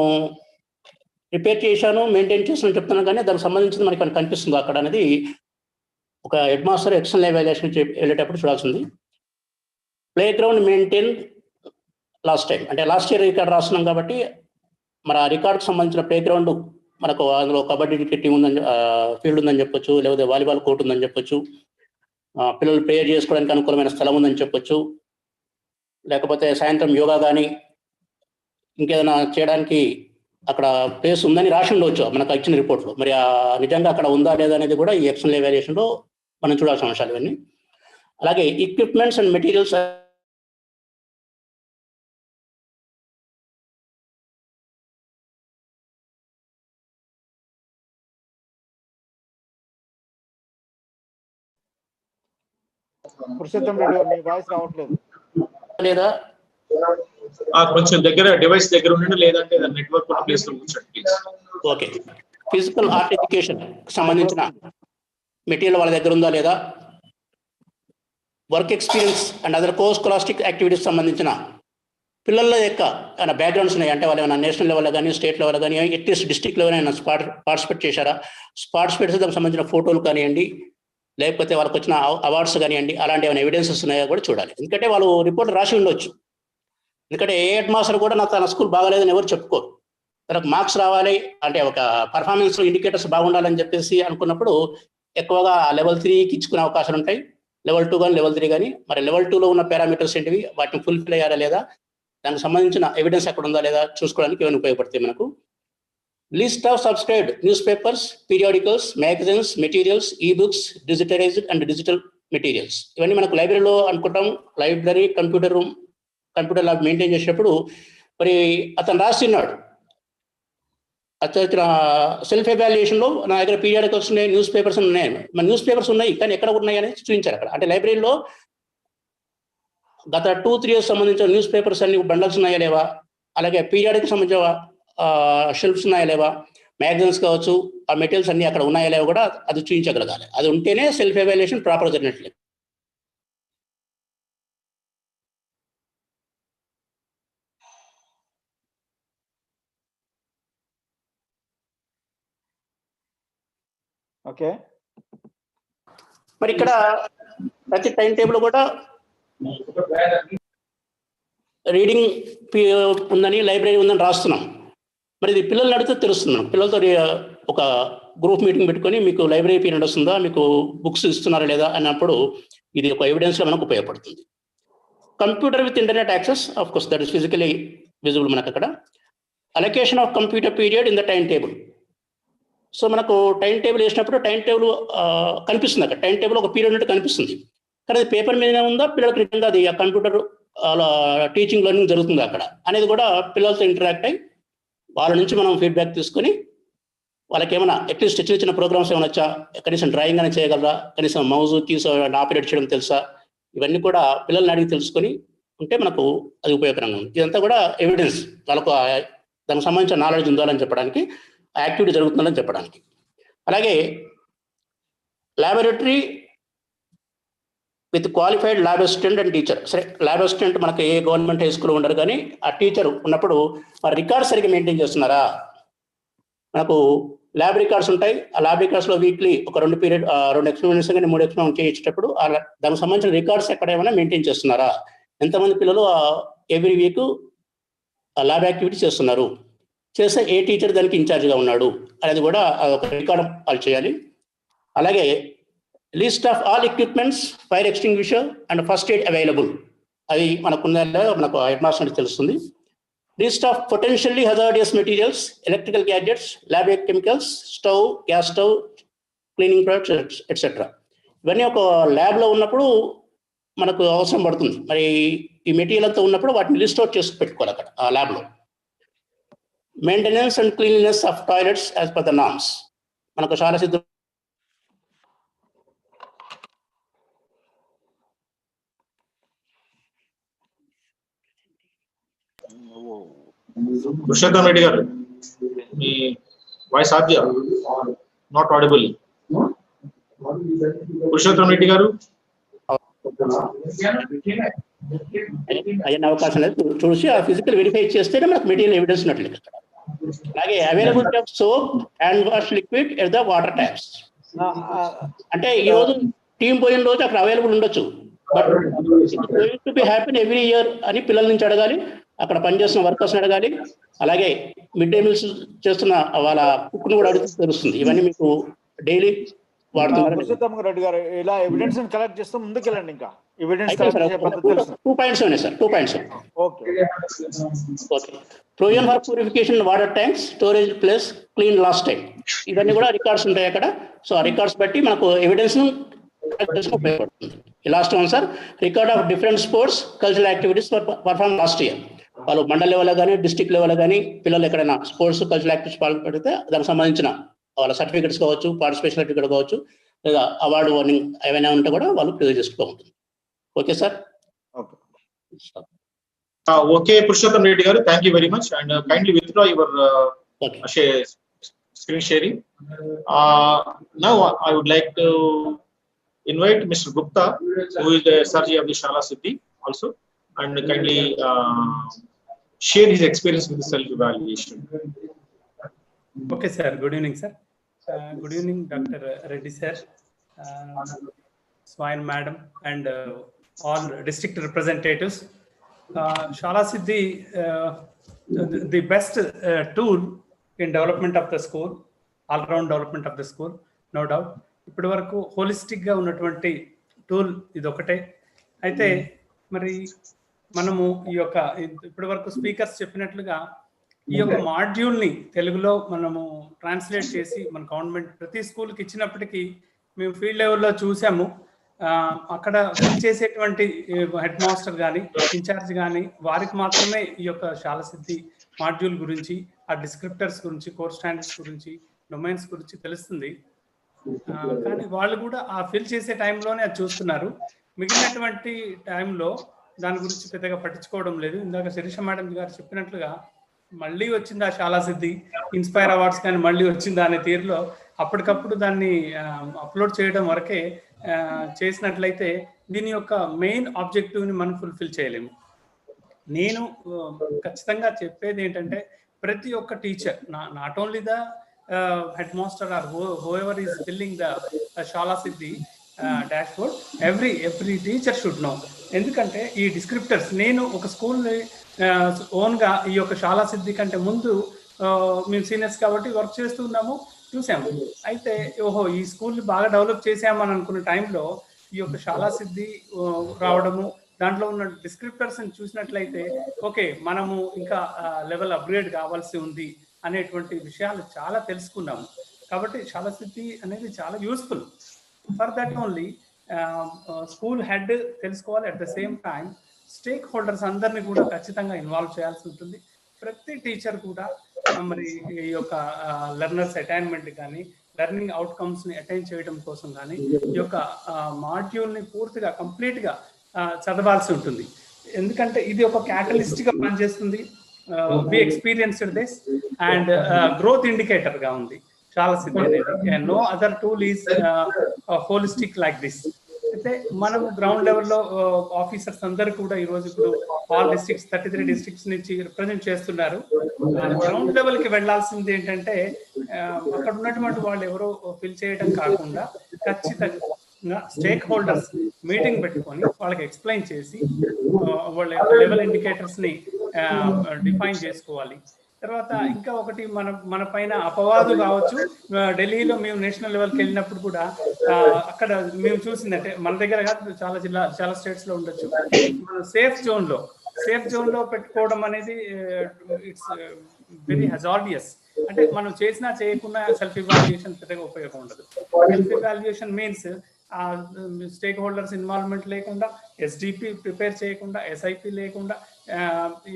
రిపేర్ చేశాను, మెయింటైన్ చేసాను చెప్తున్నాను, కానీ దానికి సంబంధించింది మనకి కనిపిస్తుంది అక్కడ అనేది ఒక హెడ్ మాస్టర్ ఎక్స్టర్నల్ ఎవాల్యుయేషన్ వెళ్ళేటప్పుడు చూడాల్సింది. Play ground maintain last time, అంటే లాస్ట్ ఇయర్ రికార్డ్ రాస్తున్నాం కాబట్టి మన ఆ రికార్డుకు సంబంధించిన ప్లే గ్రౌండ్ మనకు అందులో కబడ్డీ టీం ఉందని, ఫీల్డ్ ఉందని చెప్పొచ్చు, లేకపోతే వాలీబాల్ కోర్ట్ ఉందని చెప్పొచ్చు, పిల్లలు ప్రేయర్ చేసుకోవడానికి అనుకూలమైన స్థలం ఉందని చెప్పొచ్చు, లేకపోతే సాయంత్రం యోగా కానీ ఇంకేదైనా చేయడానికి అక్కడ ప్లేస్ ఉందని రాసి ఉండవచ్చు మనకు ఇచ్చిన రిపోర్ట్లో. మరి నిజంగా అక్కడ ఉందా లేదా అనేది కూడా ఈ ఎక్స్టర్నల్ ఎవాల్యుయేషన్లో మనం చూడాల్సిన అంశాలు ఇవన్నీ. అలాగే equipments and materials Purushottam Reddy garu మీ వాయిస్ రావట్లేదు. లేదా కొంచెం దగ్గర డివైస్ దగ్గర ఉండండి, లేదంటే నెట్వర్క్ ప్లేస్ లో కూర్చోండి please. Okay. Physical art education సంబంధించిన మెటీరియల్ వాళ్ళ దగ్గర ఉందా లేదా, work experience and other co scholastic activities సంబంధించిన పిల్లల యొక్క ఏమైనా బ్యాక్గ్రౌండ్స్ ఉన్నాయి అంటే వాళ్ళు ఏమైనా నేషనల్ లెవెల్లో కానీ స్టేట్ లెవెల్లో కానీ అట్లీస్ట్ డిస్ట్రిక్ట్ లెవెల్ అయినా పార్టిసిపేట్ చేశారా, పార్టిసిపేట్స్ దానికి సంబంధించిన ఫోటోలు కానివ్వండి, లేకపోతే వాళ్ళకి వచ్చిన అవార్డ్స్ కానివ్వండి, అలాంటి ఏమైనా ఎవిడెన్సెస్ ఉన్నాయో కూడా చూడాలి. ఎందుకంటే వాళ్ళు రిపోర్ట్ రాసి ఉండొచ్చు. ఎందుకంటే ఏ హెడ్ మాస్టర్ కూడా నాకు తన స్కూల్ బాగాలేదని ఎవరు చెప్పుకోరు. తనకు మార్క్స్ రావాలి అంటే ఒక పర్ఫార్మెన్స్ ఇండికేటర్స్ బాగుండాలని చెప్పేసి అనుకున్నప్పుడు ఎక్కువగా లెవెల్ 3కి ఇచ్చుకునే అవకాశాలు ఉంటాయి, లెవెల్ 2 కానీ లెవెల్ 3 కానీ. మరి లెవెల్ 2లో ఉన్న పారామీటర్స్ ఏంటివి, వాటిని ఫుల్ఫిల్ అయ్యారా లేదా, దానికి సంబంధించిన ఎవిడెన్స్ ఎక్కడ ఉందా లేదా చూసుకోవడానికి ఏమైనా ఉపయోగపడతాయి మనకు. List of subscribed newspapers, periodicals, magazines, materials, ebooks, digitalised and digital materials. ఇవన్నీ మనకు లైబ్రరీలో అనుకుంటాం. Library computer room, computer lab maintain చేసేటప్పుడు మరి అతను రాస్తున్నాడు, అతను సెల్ఫ్ ఎవాల్యుయేషన్లో నా దగ్గర పీరియాడికల్స్ ఉన్నాయి, న్యూస్ పేపర్స్ ఉన్నాయి. మన న్యూస్ పేపర్స్ ఉన్నాయి కానీ ఎక్కడ ఉన్నాయి అనేది చూపించారు అక్కడ. అంటే లైబ్రరీలో గత 2-3 years సంబంధించిన న్యూస్ పేపర్స్ అన్ని బండల్స్ ఉన్నాయా లేవా, అలాగే పీరియాడిక్ సంబంధించిన షెల్ఫ్స్ ఉన్నాయా లేవా, మ్యాగజైన్స్ కావచ్చు, ఆ మెటీరియల్స్ అన్ని అక్కడ ఉన్నాయా లేవా కూడా అది చూపించగలగాలి. అది ఉంటేనే సెల్ఫ్ ఎవాల్యుయేషన్ ప్రాపర్ జరిగినట్లే. ఓకే. మరి ఇక్కడ ప్రతి టైం టేబుల్ కూడా రీడింగ్ ఉందని, లైబ్రరీ ఉందని రాస్తున్నాం. మరి ఇది పిల్లల్ని అడిగితే తెలుస్తుంది మనకు. పిల్లలతో ఒక గ్రూప్ మీటింగ్ పెట్టుకొని మీకు లైబ్రరీ పీరియడ్ వస్తుందా, మీకు బుక్స్ ఇస్తున్నారా లేదా అన్నప్పుడు ఇది ఒక ఎవిడెన్స్గా మనకు ఉపయోగపడుతుంది. Computer with internet access, of course that is physically visible మనకు అక్కడ. Allocation of computer period in the time table. So మనకు టైం టేబుల్ వేసినప్పుడు టైం టేబుల్ కనిపిస్తుంది అక్కడ. టైం టేబుల్ ఒక పీరియడ్ ఉన్నట్టు కనిపిస్తుంది, కానీ అది పేపర్ మీదనే ఉందా, పిల్లలకు నిజంగా అది ఆ కంప్యూటర్ టీచింగ్ లెర్నింగ్ జరుగుతుంది అక్కడ అనేది కూడా పిల్లలతో ఇంటరాక్ట్ అయ్యి వాళ్ళ నుంచి మనం ఫీడ్బ్యాక్ తీసుకొని వాళ్ళకి ఏమైనా అట్లీస్ట్ చిన్న చిన్న ప్రోగ్రామ్స్ ఏమైనా వచ్చా, కనీసం డ్రాయింగ్ అని చేయగలరా, కనీసం మౌజ్ కీస్ ఆపరేట్ చేయడం తెలుసా, ఇవన్నీ కూడా పిల్లల్ని అడిగి తెలుసుకొని ఉంటే మనకు అది ఉపయోగకరంగా ఉంది. ఇదంతా కూడా ఎవిడెన్స్, వాళ్ళకు దానికి సంబంధించిన నాలెడ్జ్ ఉండాలని చెప్పడానికి, యాక్టివిటీ జరుగుతుందని చెప్పడానికి. అలాగే laboratory with qualified lab assistant and teacher. సరే, ల్యాబ్ అసిస్టెంట్ మనకి ఏ గవర్నమెంట్ హై స్కూల్లో ఉండరు, కానీ ఆ టీచర్ ఉన్నప్పుడు మరి రికార్డ్స్ సరిగ్గా మెయింటైన్ చేస్తున్నారా. మనకు ల్యాబ్ రికార్డ్స్ ఉంటాయి, ఆ ల్యాబ్ రికార్డ్స్లో వీక్లీ ఒక 2 ఎక్స్పెరిమెంట్స్ కానీ 3 ఎక్స్పెరిమెంట్ చేయించేటప్పుడు దానికి సంబంధించిన రికార్డ్స్ ఎక్కడ ఏమైనా మెయింటైన్ చేస్తున్నారా, ఎంతమంది పిల్లలు ఎవ్రీ వీక్ ఆ ల్యాబ్ యాక్టివిటీ చేస్తున్నారు, చేస్తే ఏ టీచర్ దానికి ఇన్ఛార్జ్గా ఉన్నాడు అనేది కూడా ఒక రికార్డ్ వాళ్ళు చేయాలి. అలాగే list of all equipments, fire extinguisher and first aid available, అది మనకున్న మనకు హెడ్ మాస్టర్ తెలుస్తుంది. List of potentially hazardous materials, electrical gadgets, lab chemicals, stove, gas stove, cleaning products etcetera. ఇవన్నీ ఒక ల్యాబ్లో ఉన్నప్పుడు మనకు అవసరం పడుతుంది. మరి ఈ మెటీరియల్ అంతా ఉన్నప్పుడు వాటిని లిస్ట్ అవుట్ చేసి పెట్టుకోవాలి అక్కడ ఆ ల్యాబ్లో. Maintenance and cleanliness of toilets as per the norms. మనకు శాలా సిద్ధి పురుషోత్తం రెడ్డి గారు మీ వాయిస్ ఆద్య నాట్ ఆడిబుల్. పురుషోత్తం రెడ్డి గారు అయ్యే అవకాశం లేదు. చూసి ఆ ఫిజికల్ వెరిఫై చేస్తేనే మనకు మెటీరియల్ ఎవిడెన్స్ ఉన్నట్లు. అలాగే availability of soap, hand wash liquid at the water taps. అంటే ఈ రోజు టీం పోయిన రోజు అక్కడ అవైలబుల్ ఉండొచ్చు, but it going to be happen every year అని పిల్లల నుంచి అడగాలి, అక్కడ పనిచేస్తున్న వర్కర్స్ అడగాలి, అలాగే మిడ్ డే మీల్స్ చేస్తున్న వాళ్ళ కుక్ను కూడా అడిగితే తెలుస్తుంది. ఇవన్నీ మీకు డైలీ వాడుతున్నారు. పురుషోత్తం రెడ్డి గారు ఇలా ఎవిడెన్స్ కలెక్ట్ చేస్తే ముందుకెళ్ళండి. ఇంకా ఎవిడెన్స్ కలెక్ట్ చేసే పద్ధతి తెలుసు. 2 పాయింట్స్ ఉన్నాయి sir. 2 points. Okay. Provision for purification water tanks, storage place clean last time, ఇవన్నీ కూడా రికార్డ్స్ ఉంటాయి అక్కడ. సో ఆ రికార్డ్స్ బట్టి మనకు ఎవిడెన్స్ ఉపయోగపడుతుంది. Last one sir, record of different sports cultural activities perform last year. వాళ్ళు మండల్ లెవెల్ కానీ డిస్ట్రిక్ట్ లెవెల్ కానీ పిల్లలు ఎక్కడైనా స్పోర్ట్స్ కల్చరల్ యాక్టివిటీస్ పాల్పడితే దానికి సంబంధించిన వాళ్ళ సర్టిఫికెట్స్ కావచ్చు, పార్టిసిపేషన్ సర్టిఫికేట్ కావచ్చు, లేదా అవార్డు వార్నింగ్ ఏమైనా ఉంటే కూడా వాళ్ళు ప్రొడ్యూస్ చేసుకోవచ్చు. Okay sir. Okay Purushottam Reddy garu, thank you very much and kindly withdraw your screen sharing. Now I would like to invite Mr. Gupta, who is the Sarji of the Shaala Siddhi also, and kindly share his experience with the self-evaluation. Okay, sir. Good evening, sir. Good evening, Dr. Reddy, sir, Swain madam, and all district representatives. Shaala Siddhi, the best tool in development of the school, all-round development of the school, no doubt. ఇప్పటి వరకు హోలిస్టిక్గా ఉన్నటువంటి tool ఇది ఒకటే. అయితే మరి మనము ఈ యొక్క ఇప్పటి వరకు స్పీకర్స్ చెప్పినట్లుగా ఈ యొక్క మాడ్యూల్ని తెలుగులో మనము ట్రాన్స్లేట్ చేసి మన గవర్నమెంట్ ప్రతి స్కూల్కి ఇచ్చినప్పటికీ మేము ఫీల్డ్ లెవెల్లో చూసాము. అక్కడ ఫిల్ చేసేటువంటి హెడ్ మాస్టర్ కానీ ఇన్ఛార్జ్ కానీ వారికి మాత్రమే ఈ యొక్క శాలా సిద్ధి మాడ్యూల్ గురించి, ఆ డిస్క్రిప్టర్స్ గురించి, కోర్స్ స్టాండర్డ్స్ గురించి, డొమైన్స్ గురించి తెలుస్తుంది. కానీ వాళ్ళు కూడా ఆ ఫిల్ చేసే టైంలోనే అది చూస్తున్నారు. మిగిలినటువంటి టైంలో దాని గురించి పెద్దగా పట్టించుకోవడం లేదు. ఇందాక శిరీష మేడం గారు చెప్పినట్లుగా మళ్ళీ వచ్చింది ఆ శాలా సిద్ధి, ఇన్స్పైర్ అవార్డ్స్ కానీ మళ్ళీ వచ్చిందా అనే తీరులో అప్పటికప్పుడు దాన్ని అప్లోడ్ చేయడం వరకే చేసినట్లయితే దీని యొక్క మెయిన్ ఆబ్జెక్టివ్ని మనం ఫుల్ఫిల్ చేయలేము. నేను ఖచ్చితంగా చెప్పేది ఏంటంటే ప్రతి ఒక్క teacher, not only the head master or whoever is filling the Shaala Siddhi dashboard, every teacher should know. ఎందుకంటే ఈ డిస్క్రిప్టర్స్ నేను ఒక స్కూల్ ఓన్గా ఈ యొక్క శాలా సిద్ధి కంటే ముందు మేము సీనియర్స్ కాబట్టి వర్క్ చేస్తున్నాము, చూసాము. అయితే ఓహో ఈ స్కూల్ని బాగా డెవలప్ చేసామని అనుకున్న టైంలో ఈ యొక్క శాలా సిద్ధి రావడము, దాంట్లో ఉన్న డిస్క్రిప్టర్స్ని చూసినట్లయితే ఓకే మనము ఇంకా లెవెల్ అప్గ్రేడ్ కావాల్సి ఉంది అనేటువంటి విషయాలు చాలా తెలుసుకున్నాము. కాబట్టి శాలా సిద్ధి అనేది చాలా useful. For that only school head తెలుసుకోవాలి. At the same time stakeholders అందరినీ కూడా ఖచ్చితంగా ఇన్వాల్వ్ చేయాల్సి ఉంటుంది. ప్రతి టీచర్ కూడా మరి ఈ యొక్క లెర్నర్స్ అటైన్మెంట్ కానీ లెర్నింగ్ అవుట్కమ్స్ని అటైన్ చేయడం కోసం కానీ ఈ యొక్క మాడ్యూల్ని పూర్తిగా కంప్లీట్గా చదవాల్సి ఉంటుంది. ఎందుకంటే ఇది ఒక క్యాటలిస్ట్గా పనిచేస్తుంది. We experienced this and growth indicator గా ఉంది శాలా సిద్ధి అనేది. No other tool is holistic like this. అయితే మనం గ్రౌండ్ లెవెల్లో ఆఫీసర్స్ అందరూ కూడా ఈరోజు ఇప్పుడు ఆల్ డిస్ట్రిక్ట్స్ 33 డిస్ట్రిక్ట్స్ నుంచి రిప్రజెంట్ చేస్తున్నారు. గ్రౌండ్ లెవెల్కి వెళ్లాల్సింది ఏంటంటే అక్కడ ఉన్నటువంటి వాళ్ళు ఎవరో ఫిల్ చేయడం కాకుండా ఖచ్చితంగా స్టేక్ హోల్డర్స్ మీటింగ్ పెట్టుకొని వాళ్ళకి ఎక్స్ప్లెయిన్ చేసి వాళ్ళ లెవెల్ ఇండికేటర్స్ని డిఫైన్ చేసుకోవాలి. తర్వాత ఇంకా ఒకటి మన పైన అపవాదు కావచ్చు. ఢిల్లీలో మేము నేషనల్ లెవెల్కి వెళ్ళినప్పుడు కూడా అక్కడ మేము చూసిందంటే మన దగ్గర కాదు, చాలా స్టేట్స్ లో ఉండొచ్చు, సేఫ్ జోన్ లో పెట్టుకోవడం అనేది ఇట్స్ వెరీ హజార్డియస్. అంటే మనం చేసినా చేయకుండా సెల్ఫ్ ఇవాల్యుయేషన్ పెద్దగా ఉపయోగం ఉండదు. Self evaluation means stake holders involvement లేకుండా, ఎస్డిపి ప్రిపేర్ చేయకుండా, ఎస్ఐపి లేకుండా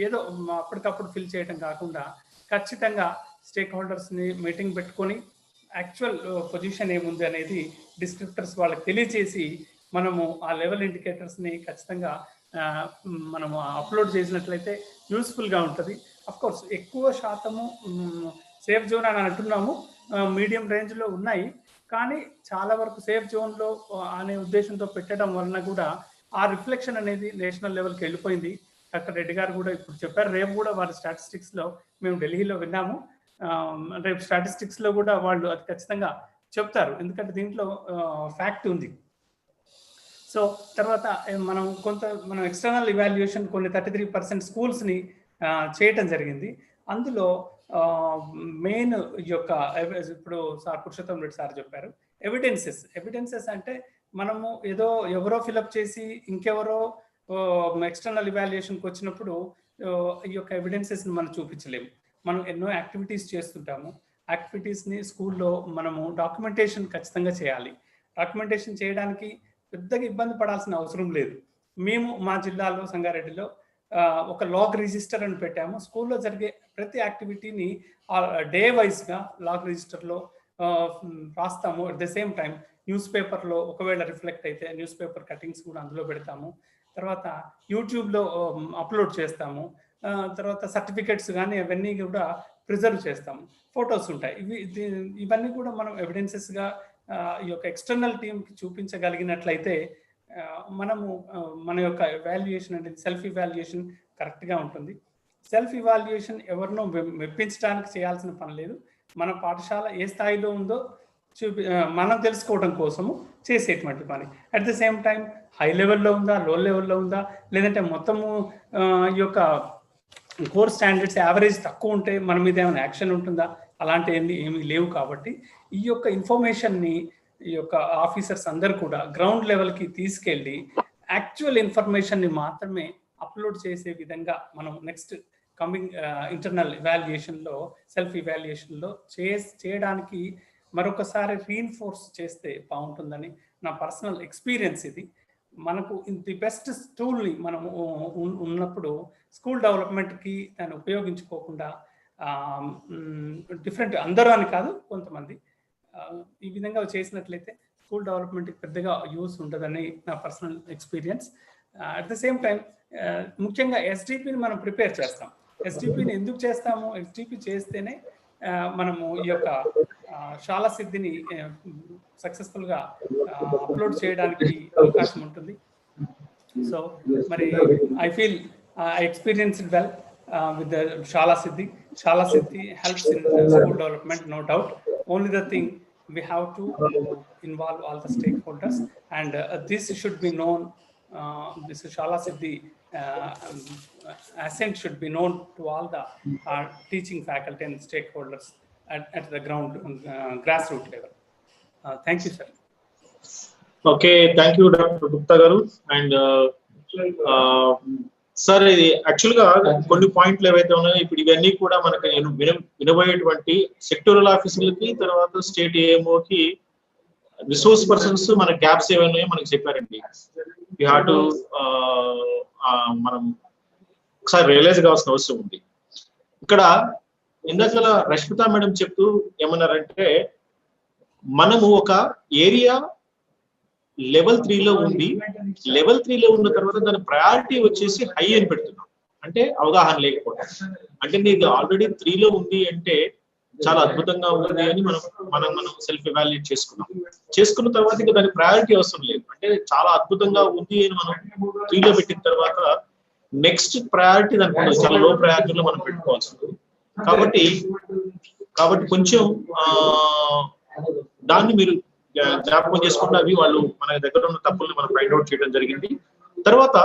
ఏదో అప్పటికప్పుడు ఫిల్ చేయడం కాకుండా ఖచ్చితంగా స్టేక్ హోల్డర్స్ని మీటింగ్ పెట్టుకొని యాక్చువల్ పొజిషన్ ఏముంది అనేది డిస్క్రిప్టర్స్ వాళ్ళకి తెలియచేసి మనము ఆ లెవెల్ ఇండికేటర్స్ని ఖచ్చితంగా మనము అప్లోడ్ చేసినట్లయితే యూస్ఫుల్గా ఉంటుంది. అఫ్కోర్స్ ఎక్కువ శాతము సేఫ్ జోన్ అని అంటున్నాము, మీడియం రేంజ్లో ఉన్నాయి, కానీ చాలా వరకు సేఫ్ జోన్లో అనే ఉద్దేశంతో పెట్టడం వలన కూడా ఆ రిఫ్లెక్షన్ అనేది నేషనల్ లెవెల్కి వెళ్ళిపోయింది. డాక్టర్ రెడ్డి గారు కూడా ఇప్పుడు చెప్పారు. రేపు కూడా వారి స్టాటిస్టిక్స్లో మేము ఢిల్లీలో విన్నాము. రేపు స్టాటిస్టిక్స్లో కూడా వాళ్ళు అది ఖచ్చితంగా చెప్తారు, ఎందుకంటే దీంట్లో ఫ్యాక్ట్ ఉంది. సో తర్వాత మనం ఎక్స్టర్నల్ ఇవాల్యుయేషన్ కొన్ని 33% స్కూల్స్ని చేయటం జరిగింది. అందులో మెయిన్ యొక్క ఇప్పుడు సార్ పురుషోత్తం రెడ్డి సార్ చెప్పారు, ఎవిడెన్సెస్ అంటే మనము ఏదో ఎవరో ఫిలప్ చేసి ఇంకెవరో ఎక్స్టర్నల్ ఇవాల్యుయేషన్కి వచ్చినప్పుడు ఈ యొక్క ఎవిడెన్సెస్ని మనం చూపించలేము. మనం ఎన్నో యాక్టివిటీస్ చేస్తుంటాము. యాక్టివిటీస్ని స్కూల్లో మనము డాక్యుమెంటేషన్ ఖచ్చితంగా చేయాలి. డాక్యుమెంటేషన్ చేయడానికి పెద్దగా ఇబ్బంది పడాల్సిన అవసరం లేదు. మేము మా జిల్లాలో సంగారెడ్డిలో ఒక లాగ్ రిజిస్టర్ అని పెట్టాము. స్కూల్లో జరిగే ప్రతి యాక్టివిటీని డే వైజ్గా లాగ్ రిజిస్టర్లో రాస్తాము. At the same time news పేపర్లో ఒకవేళ రిఫ్లెక్ట్ అయితే న్యూస్ పేపర్ కటింగ్స్ కూడా అందులో పెడతాము. తర్వాత యూట్యూబ్లో అప్లోడ్ చేస్తాము. తర్వాత సర్టిఫికెట్స్ కానీ అవన్నీ కూడా ప్రిజర్వ్ చేస్తాము. ఫొటోస్ ఉంటాయి. ఇవన్నీ కూడా మనం ఎవిడెన్సెస్గా ఈ యొక్క ఎక్స్టర్నల్ టీమ్కి చూపించగలిగినట్లయితే మనము మన యొక్క ఎవాల్యుయేషన్ అనేది సెల్ఫ్ ఇవాల్యుయేషన్ కరెక్ట్గా ఉంటుంది. సెల్ఫ్ ఇవాల్యుయేషన్ ఎవరినో మెప్పించడానికి చేయాల్సిన పని లేదు. మన పాఠశాల ఏ స్థాయిలో ఉందో మనం తెలుసుకోవడం కోసము చేసేటువంటి పని. At the same time high లెవెల్లో ఉందా, లో లెవెల్లో ఉందా, లేదంటే మొత్తము ఈ యొక్క కోర్ స్టాండర్డ్స్ యావరేజ్ తక్కువ ఉంటే మన మీద ఏమైనా యాక్షన్ ఉంటుందా, అలాంటివి ఏమీ లేవు. కాబట్టి ఈ యొక్క ఇన్ఫర్మేషన్ని ఈ యొక్క ఆఫీసర్స్ అందరూ కూడా గ్రౌండ్ లెవెల్కి తీసుకెళ్ళి యాక్చువల్ ఇన్ఫర్మేషన్ని మాత్రమే అప్లోడ్ చేసే విధంగా మనం నెక్స్ట్ కమింగ్ ఇంటర్నల్ ఇవాల్యుయేషన్లో సెల్ఫ్ ఇవాల్యుయేషన్లో చేయడానికి మరొకసారి రీఇన్ఫోర్స్ చేస్తే బాగుంటుందని నా పర్సనల్ ఎక్స్పీరియన్స్. ఇది మనకు ది బెస్ట్ టూల్ని మనము ఉన్నప్పుడు స్కూల్ డెవలప్మెంట్కి దాన్ని ఉపయోగించుకోకుండా డిఫరెంట్ అందరూ అని కాదు కొంతమంది ఈ విధంగా చేసినట్లయితే స్కూల్ డెవలప్మెంట్కి పెద్దగా యూస్ ఉంటుందని నా personal experience. At the same time ముఖ్యంగా ఎస్డిపిని మనం ప్రిపేర్ చేస్తాం. ఎస్డిపిని ఎందుకు చేస్తాము? ఎస్డిపి చేస్తేనే మనము ఈ యొక్క శాలా సిద్ధిని సక్సెస్ఫుల్గా అప్లోడ్ చేయడానికి అవకాశం ఉంటుంది. సో మరి I feel I experienced it well with the Shaala Siddhi. Shaala Siddhi helps in school development, no doubt. Only the thing, we have to involve all the stakeholders, and this should be known. This Shaala Siddhi ascent should be known to all the teaching faculty and stakeholders at the ground grassroots level. Thank you, sir. Okay, thank you, Dr. Gupta garu. And sir ఇది యాక్చువల్గా కొన్ని పాయింట్లు ఏవైతే ఉన్నాయో ఇప్పుడు ఇవన్నీ కూడా మనకి వినబోయేటువంటి సెక్టోరల్ ఆఫీసులకి తర్వాత స్టేట్ ఏఎంఓకి రిసోర్స్ పర్సన్స్ మన గ్యాప్స్ ఏమైనా మనకి చెప్పారండి. యూ హ్యావ్ టు మనం ఒకసారి రియలైజ్ కావాల్సిన అవసరం ఉంది. ఇక్కడ ఇందాక రష్మిత మేడం చెప్తూ ఏమన్నారంటే మనము ఒక ఏరియా లెవెల్ 3లో ఉంది, లెవెల్ 3లో ఉన్న తర్వాత దాని ప్రయారిటీ వచ్చేసి హై అని పెడుతున్నాం. అంటే అవగాహన లేకపోవడం. అంటే నీకు ఆల్రెడీ 3లో ఉంది అంటే చాలా అద్భుతంగా ఉంది అని మనం సెల్ఫ్ ఎవాల్యుయేట్ చేసుకున్న తర్వాత ఇంకా దాని ప్రయారిటీ అవసరం లేదు. అంటే చాలా అద్భుతంగా ఉంది అని మనం 3లో పెట్టిన తర్వాత నెక్స్ట్ ప్రయారిటీ దానికి చాలా లో ప్రయారిటీలో మనం పెట్టుకోవాల్సి ఉంటుంది. కాబట్టి కొంచెం దాన్ని మీరు జ్ఞాపకం చేసుకుంటే అవి వాళ్ళు మన దగ్గర ఉన్న తప్పుల్ని మనం ఫైండ్ అవుట్ చేయడం జరిగింది. తర్వాత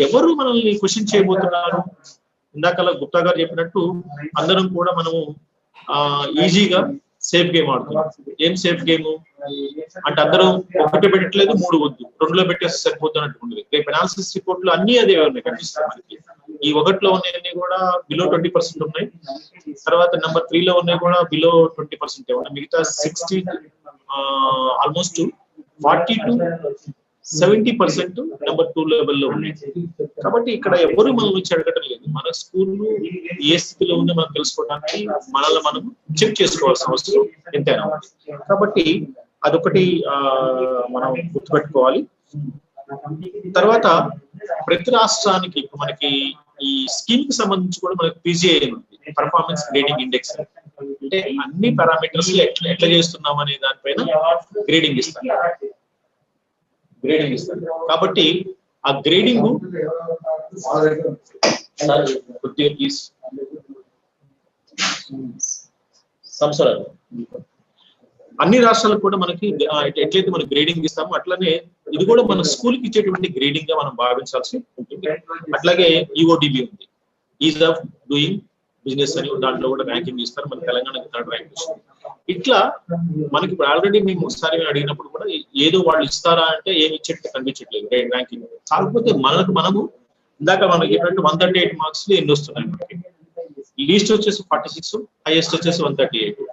ఎవరు మనల్ని క్వశ్చన్ చేయబోతున్నారు? ఇందాక గుప్తా గారు చెప్పినట్టు అందరం కూడా మనము ఈజీగా సేఫ్ గేమ్ ఆడుతున్నాం. ఏం సేఫ్ గేమ్ అంటే అందరం ఒకటి పెట్టట్లేదు, 3 వద్దు, 2లో పెట్టేసి సరిపోద్దు అన్నట్టు. రేపు అనాలిసిస్ రిపోర్ట్ లో అన్ని అదే ఉన్నాయి కనిపిస్తాయి మనకి. ఈ 1లో ఉన్నవన్నీ కూడా బిలో 20% ఉన్నాయి. తర్వాత నెంబర్ 3లో ఉన్నాయి కూడా బిలో 20% ఉన్నాయి. మిగతా 60 ఆల్మోస్ట్ 40 to 70% నెంబర్ 2 లెవెల్లో ఉన్నాయి. కాబట్టి ఇక్కడ ఎవరు మన నుంచి అడగటం లేదు. మన స్కూల్ ఏ స్థితిలో ఉందో మనం తెలుసుకోవడానికి మనల్ని మనం చెక్ చేసుకోవాల్సిన అవసరం ఎంతైనా ఉంది. కాబట్టి అదొకటి మనం గుర్తుపెట్టుకోవాలి. తర్వాత ప్రతి రాష్ట్రానికి మనకి ఈ స్కీమ్ కి సంబంధించి కూడా మనకి PGI ఉంది, పర్ఫార్మెన్స్ గ్రేడింగ్ ఇండెక్స్. అంటే అన్ని పారామీటర్స్ ఎట్లా చేస్తున్నాం అనే దానిపైన గ్రేడింగ్ ఇస్తారు. కాబట్టి ఆ గ్రేడింగ్ ప్లీజ్ సంవత్సరాలు అన్ని రాష్ట్రాలకు కూడా మనకి ఎట్లయితే మనం గ్రేడింగ్ ఇస్తామో అట్లానే ఇది కూడా మన స్కూల్ కి ఇచ్చేటువంటి గ్రేడింగ్ గా మనం భావించాల్సి ఉంటుంది. అట్లాగే EODB ఉంది, ఈజ్ ఆఫ్ డూయింగ్ బిజినెస్ అని, దాంట్లో కూడా ర్యాంకింగ్ ఇస్తారు. మన తెలంగాణకి 3rd ర్యాంక్ వస్తుంది. ఇట్లా మనకి ఇప్పుడు ఆల్రెడీ మేము ఒకసారి అడిగినప్పుడు కూడా ఏదో వాళ్ళు ఇస్తారా అంటే ఏమి ఇచ్చేట్టు కనిపించట్లేదు ర్యాంకింగ్. కాకపోతే మనము ఇందాక మనకి చెప్పినట్టు 138 మార్క్స్ ఎన్ని వస్తున్నాయి మనకి. లీస్ట్ వచ్చేసి 46, హైయెస్ట్ వచ్చేసి 138.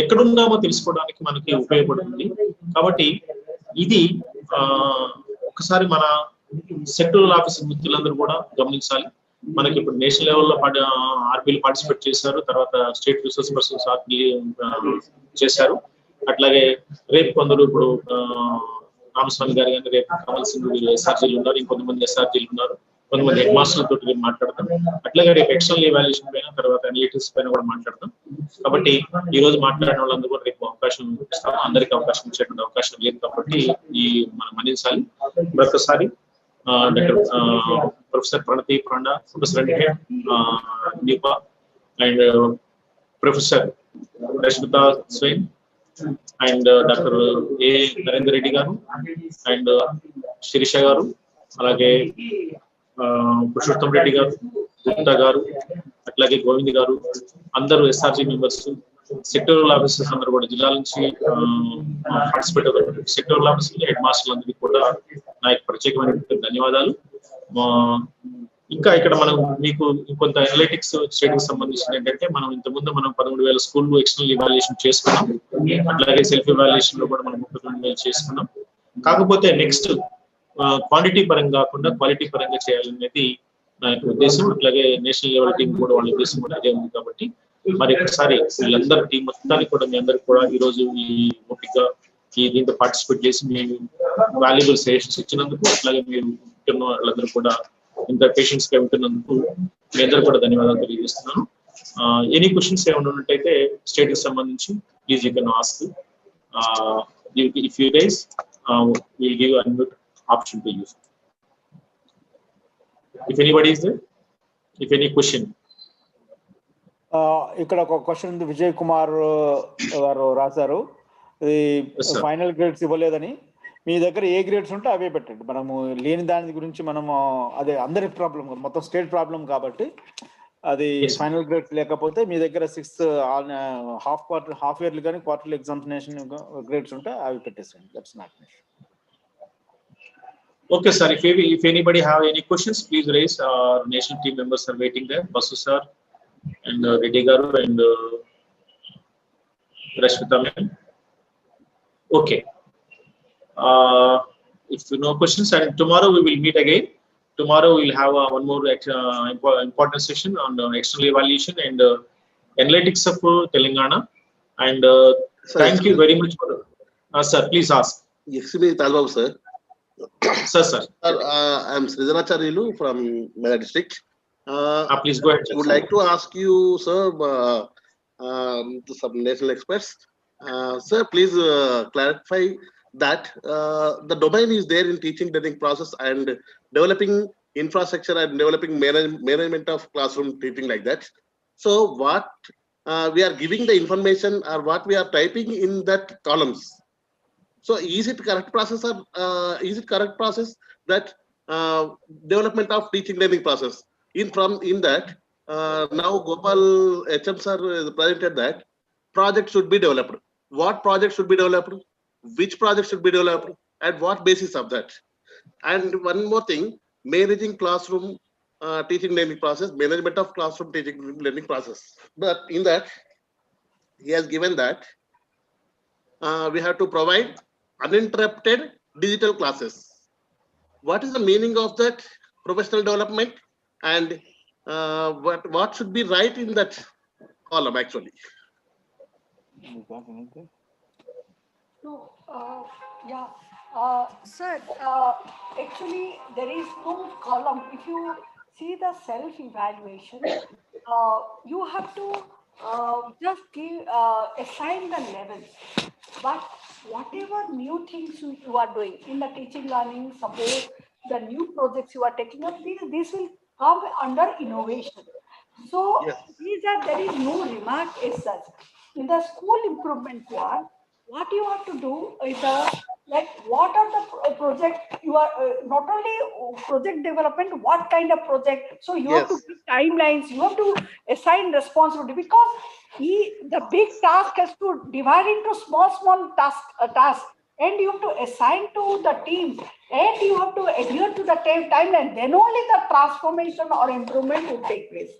ఎక్కడున్నామో తెలుసుకోవడానికి మనకి ఉపయోగపడుతుంది. కాబట్టి ఇది ఒకసారి మన సెక్టరల్ ఆఫీస్ మిత్రులందరూ కూడా గమనించాలి. మనకి ఇప్పుడు నేషనల్ లెవెల్లో ఆర్పీలు పార్టిసిపేట్ చేశారు, తర్వాత స్టేట్ రిసోర్స్ పర్సన్స్ ఆర్పీ చేశారు. అట్లాగే రేపు కొందరు ఇప్పుడు రామస్వామి గారు కానీ రేపు కమల్ సింగ్ SRGలు ఉన్నారు, ఇంకొంతమంది SRGలు ఉన్నారు, కొంతమంది హెడ్ మాస్టర్ల తోటి మాట్లాడతాం. అట్లాగే రేపు ఎక్స్టర్నల్ ఎవాల్యుయేషన్ పైన, తర్వాత అనలిటిక్స్ పైన కూడా మాట్లాడతాం. కాబట్టి ఈ రోజు మాట్లాడిన వాళ్ళందరూ కూడా రేపు అవకాశం ఇస్తాం. అందరికీ అవకాశం ఇచ్చేటువంటి అవకాశం లేదు కాబట్టి మనం మన్నించాలి. మరొకసారి doctor professor Pranathi panda, professor Deepa and professor Rashmita swine and doctor A. Narender Reddy గారు అండ్ శిరీష గారు, అలాగే పురుషోత్తం రెడ్డి గారు, గుప్తా గారు, అట్లాగే గోవింద్ గారు, అందరూ SRG మెంబర్స్, సెక్టరల్ ఆఫీసర్స్ అందరూ కూడా జిల్లాల నుంచి పార్టిసిపేట్ అవుతారు. సెక్టరల్ ఆఫీసర్లు, హెడ్ మాస్టర్లు అందరికీ కూడా నా యొక్క ప్రత్యేకమైన ధన్యవాదాలు. ఇంకా ఇక్కడ మనం మీకు ఇంకొంత అనలిటిక్స్ స్టడీకి సంబంధించిన ఏంటంటే మనం ఇంతకుముందు 13,000 స్కూళ్ళు ఎక్స్టర్నల్ ఇవాల్యుయేషన్ చేసుకున్నాం. అట్లాగే సెల్ఫ్ ఇవాల్యుయేషన్ లో కూడా మనం 32,000 చేసుకున్నాం. కాకపోతే నెక్స్ట్ క్వాంటిటీ పరంగా కాకుండా క్వాలిటీ పరంగా చేయాలనేది నా యొక్క ఉద్దేశం. అట్లాగే నేషనల్ లెవెల్ టీం కూడా వాళ్ళ ఉద్దేశం కూడా అదే ఉంది. కాబట్టి మరి ఒకసారి వీళ్ళందరూ టీం మొత్తానికి కూడా మీ అందరికి కూడా ఈ రోజు ఈ ఓపికగా దీంతో పార్టిసిపేట్ చేసి మేము వాల్యుబుల్ సజెషన్స్ ఇచ్చినందుకు, అట్లాగే మీరు ఉంటున్న వాళ్ళందరూ కూడా ఇంత పేషెన్స్ గా ఉంటున్నందుకు మీ అందరూ కూడా ధన్యవాదాలు తెలియజేస్తున్నాను. ఎనీ క్వశ్చన్స్ ఏమైనా ఉన్నట్టయితే స్టేట్ కి సంబంధించి please you can ask. If you guys will give unmute option to use. If anybody is there, if any question. ఇక్కడ ఒక క్వశ్చన్ ఉంది, విజయ్ కుమార్ గారు రాశారు, ఫైనల్ గ్రేడ్స్ ఇవ్వలేదని. మీ దగ్గర ఏ గ్రేడ్స్ ఉంటే అవే పెట్టండి. మనము లేని దాని గురించి మనము అదే అందరి ప్రాబ్లం, మొత్తం స్టేట్ ప్రాబ్లం కాబట్టి అది ఫైనల్ గ్రేడ్స్ లేకపోతే మీ దగ్గర 6th హాఫ్ ఇయర్లీ కానీ క్వార్టర్లీ ఎగ్జామినేషన్ గ్రేడ్స్ ఉంటే అవి పెట్టేసేయండి. That's not an issue. Okay, sir. If anybody have any questions, please raise. Our national team members are waiting there. Basu sir and Reddy garu and Rashmita ma'am. Okay. If no questions, and tomorrow we will meet again. Tomorrow we will have one more important session on external evaluation and analytics of Telangana. And thank you very much for. Sir, please ask. Excuse me, Talbabu sir. Sir. Sir, I am Srijanacharyalu from Mela district. Please go ahead. Would like to ask you, sir, to some national experts. Sir, please clarify that the domain is there in teaching learning process and developing infrastructure and developing management of classroom teaching like that. So what we are giving the information or what we are typing in that columns. So is it correct process or is it correct process that development of teaching learning process in that now Gopal HM sir presented that project should be developed. What project should be developed? Which project should be developed? At what basis of that? And one more thing, managing classroom teaching learning process, management of classroom teaching learning process. But in that he has given that we have to provide uninterrupted digital classes. what is the meaning of that professional development, and what should be right in that column actually? No, yeah, sir, actually there is no column. If you see the self-evaluation, you have to just give, assign the levels. But whatever new things you are doing in the teaching learning, suppose the new projects you are taking up, this will come under innovation. So Yes. there is no remark as such. In the school improvement plan, what you have to do is like what are the project you are not only project development, what kind of project. So you have to Yes. give timelines, you have to assign responsibility, because the big task has to divide into small tasks, and you have to assign to the team, and you have to adhere to the timeline. Then only the transformation or improvement will take place.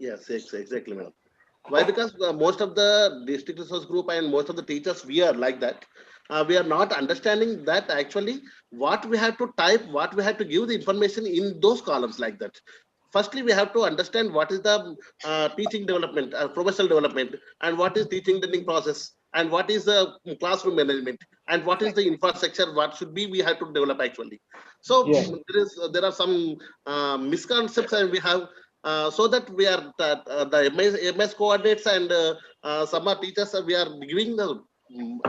Yes, exactly, madam. Why? Because most of the district resource group and most of the teachers, we are like that. We are not understanding that actually what we have to type, what we have to give the information in those columns like that. Firstly, we have to understand what is the teaching development, professional development, and what is teaching learning process, and what is the classroom management, and what is the infrastructure, what should be we have to develop actually. So Yeah. there are some misconceptions, and we have so that we are the MS coordinates and some are teachers we are giving the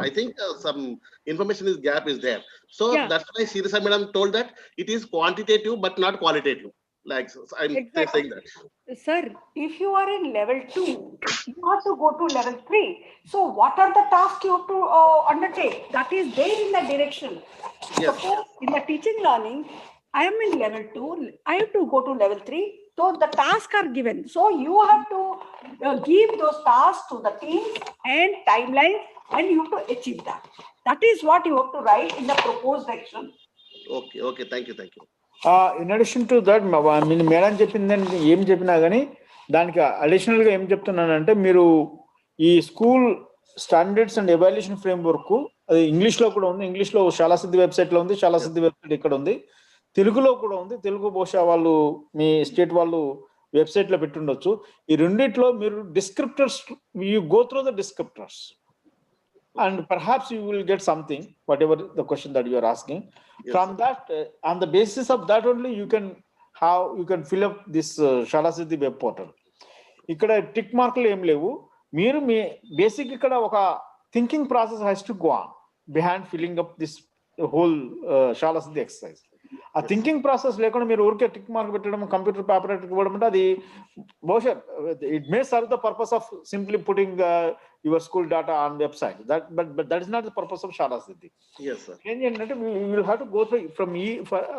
I think some information is gap is there. So Yeah. that's why Sirisa madam told that it is quantitative but not qualitative. Like I'm Exactly. saying that. Sir, if you are in level 2, you have to go to level 3. So what are the tasks you have to undertake? That is there in the direction. Yes. Suppose in the teaching learning, I am in level 2, I have to go to level 3. So the tasks are given. So you have to give those tasks to the teams and timelines, and you have to achieve that. That is what you have to write in the proposed action. Okay. Thank you. In addition to that madam చెప్పిందని ఏం చెప్పినా కానీ దానికి అడిషనల్గా ఏం చెప్తున్నానంటే మీరు ఈ school standards and evaluation framework అది ఇంగ్లీష్లో కూడా ఉంది. ఇంగ్లీష్లో శాలా సిద్ధి వెబ్సైట్లో ఉంది, శాలా సిద్ధి వెబ్సైట్ ఇక్కడ ఉంది, తెలుగులో కూడా ఉంది. తెలుగు బహుశా వాళ్ళు మీ స్టేట్ వాళ్ళు వెబ్సైట్లో పెట్టుండొచ్చు. ఈ రెండిట్లో మీరు descriptors, you go through the descriptors and perhaps you will get something, whatever the question that you are asking. Yes, from sir. that on the basis of that only you can fill up this Shaala Siddhi web portal. ikkada tick marklu em levu, meer me basic ikkada oka thinking process has to go on behind filling up this whole Shaala Siddhi exercise. ఆ thinking process లేకుండా మీరు ఊరికే tick mark పెట్టడం, computer paper ఇవ్వడం అంటే అది బహుశా it may serve the purpose of simply putting your school data on website. But that is not the purpose of Shaala Siddhi. Yes, sir. ఏంటంటే you will have to go through from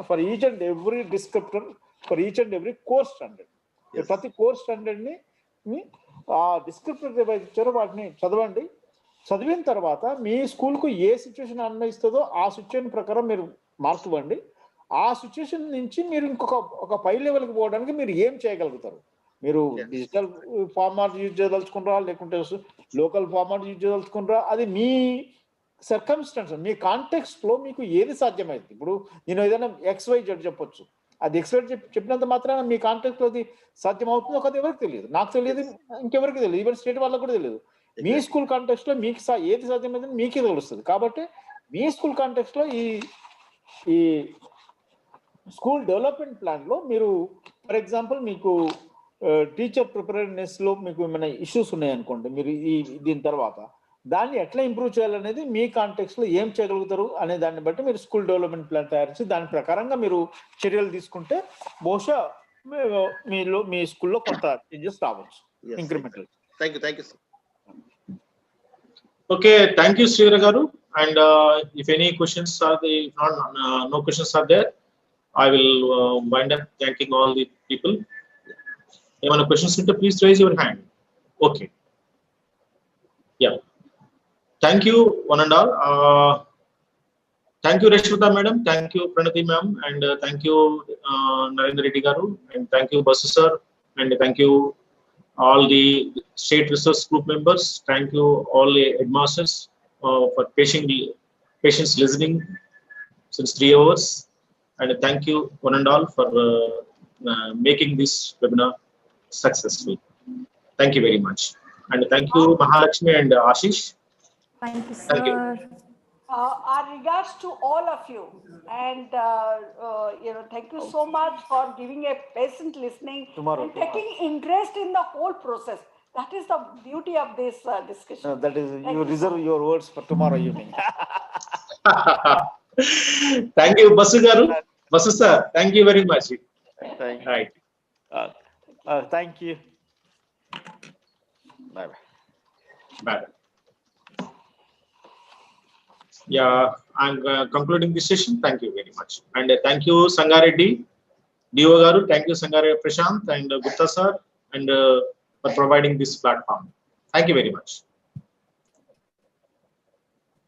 for each and every descriptor, for each and every core standard. ప్రతి core standard ని ఆ డిస్క్రిప్టర్ ఏవైతే ఇచ్చారో వాటిని చదవండి. చదివిన తర్వాత మీ స్కూల్కు ఏ సిచ్యువేషన్ అన్వయిస్తుందో ఆ సిచ్యువేషన్ ప్రకారం మీరు మార్క్స్ ఇవ్వండి. ఆ సిచ్యువేషన్ నుంచి మీరు ఒక పై లెవెల్కి పోవడానికి మీరు ఏం చేయగలుగుతారు? మీరు డిజిటల్ ఫార్మాట్ యూజ్ చేయదలుచుకుంటారా, లేకుంటే లోకల్ ఫార్మాట్ యూజ్ చేయదలుచుకుంటారా, అది మీ సర్కమ్స్టాన్స్, మీ కాంటెక్స్ట్లో మీకు ఏది సాధ్యమైంది. ఇప్పుడు నేను ఏదైనా XYZ చెప్పొచ్చు, అది XYZ చెప్పినంత మాత్రాన మీ కాంటెక్స్లో అది సాధ్యం అవుతుందో కదా ఎవరికి తెలియదు, నాకు తెలియదు, ఇంకెవరికి తెలియదు, ఈవెన్ స్టేట్ వాళ్ళకు కూడా తెలియదు. మీ స్కూల్ కాంటెక్స్ట్లో మీకు ఏది సాధ్యమైందని మీకే తెలుస్తుంది. కాబట్టి మీ స్కూల్ కాంటెక్స్ట్లో ఈ స్కూల్ డెవలప్మెంట్ ప్లాన్లో మీరు ఫర్ ఎగ్జాంపుల్ మీకు టీచర్ ప్రిపేర్నెస్లో మీకు ఏమైనా ఇష్యూస్ ఉన్నాయనుకోండి, మీరు దీని తర్వాత దాన్ని ఎట్లా ఇంప్రూవ్ చేయాలనేది మీ కాంటెక్స్లో ఏం చేయగలుగుతారు అనే దాన్ని బట్టి మీరు స్కూల్ డెవలప్మెంట్ ప్లాన్ తయారు చేసి దాని ప్రకారంగా మీరు చర్యలు తీసుకుంటే బహుశా మీ స్కూల్లో కొంత చేంజెస్ రావచ్చు, incremental. Thank you sir. Okay, thank you, Sridhar garu. And if any questions are there, no questions are there, I will wind up thanking all the people. Any questions, please raise your hand. Okay. Yeah. Thank you, one and all. Thank you, Reshmita madam. Thank you, Pranati ma'am. And thank you, Narendra Reddy garu. And thank you, Basu sir. And thank you, all the state resource group members. Thank you, all the headmasters for patience listening since 3 hours. And thank you one and all for making this webinar successful. Thank you very much. And thank you, Mahalakshmi and Ashish. Thank you, Thank you. sir. Our regards to all of you, and thank you so much for giving a patient listening and taking interest in the whole process. That is the beauty of this discussion. No, that is, you reserve your words for tomorrow evening. Thank you, Basu Garu. Basu sir, thank you very much. Thank you. Right. Thank you. Bye bye. Bye. Yeah, I'm concluding this session. Thank you very much. And thank you, Sangareddy, Dio Garu. Thank you, Sangareddy Prashant and Gupta sir, and for providing this platform. Thank you very much.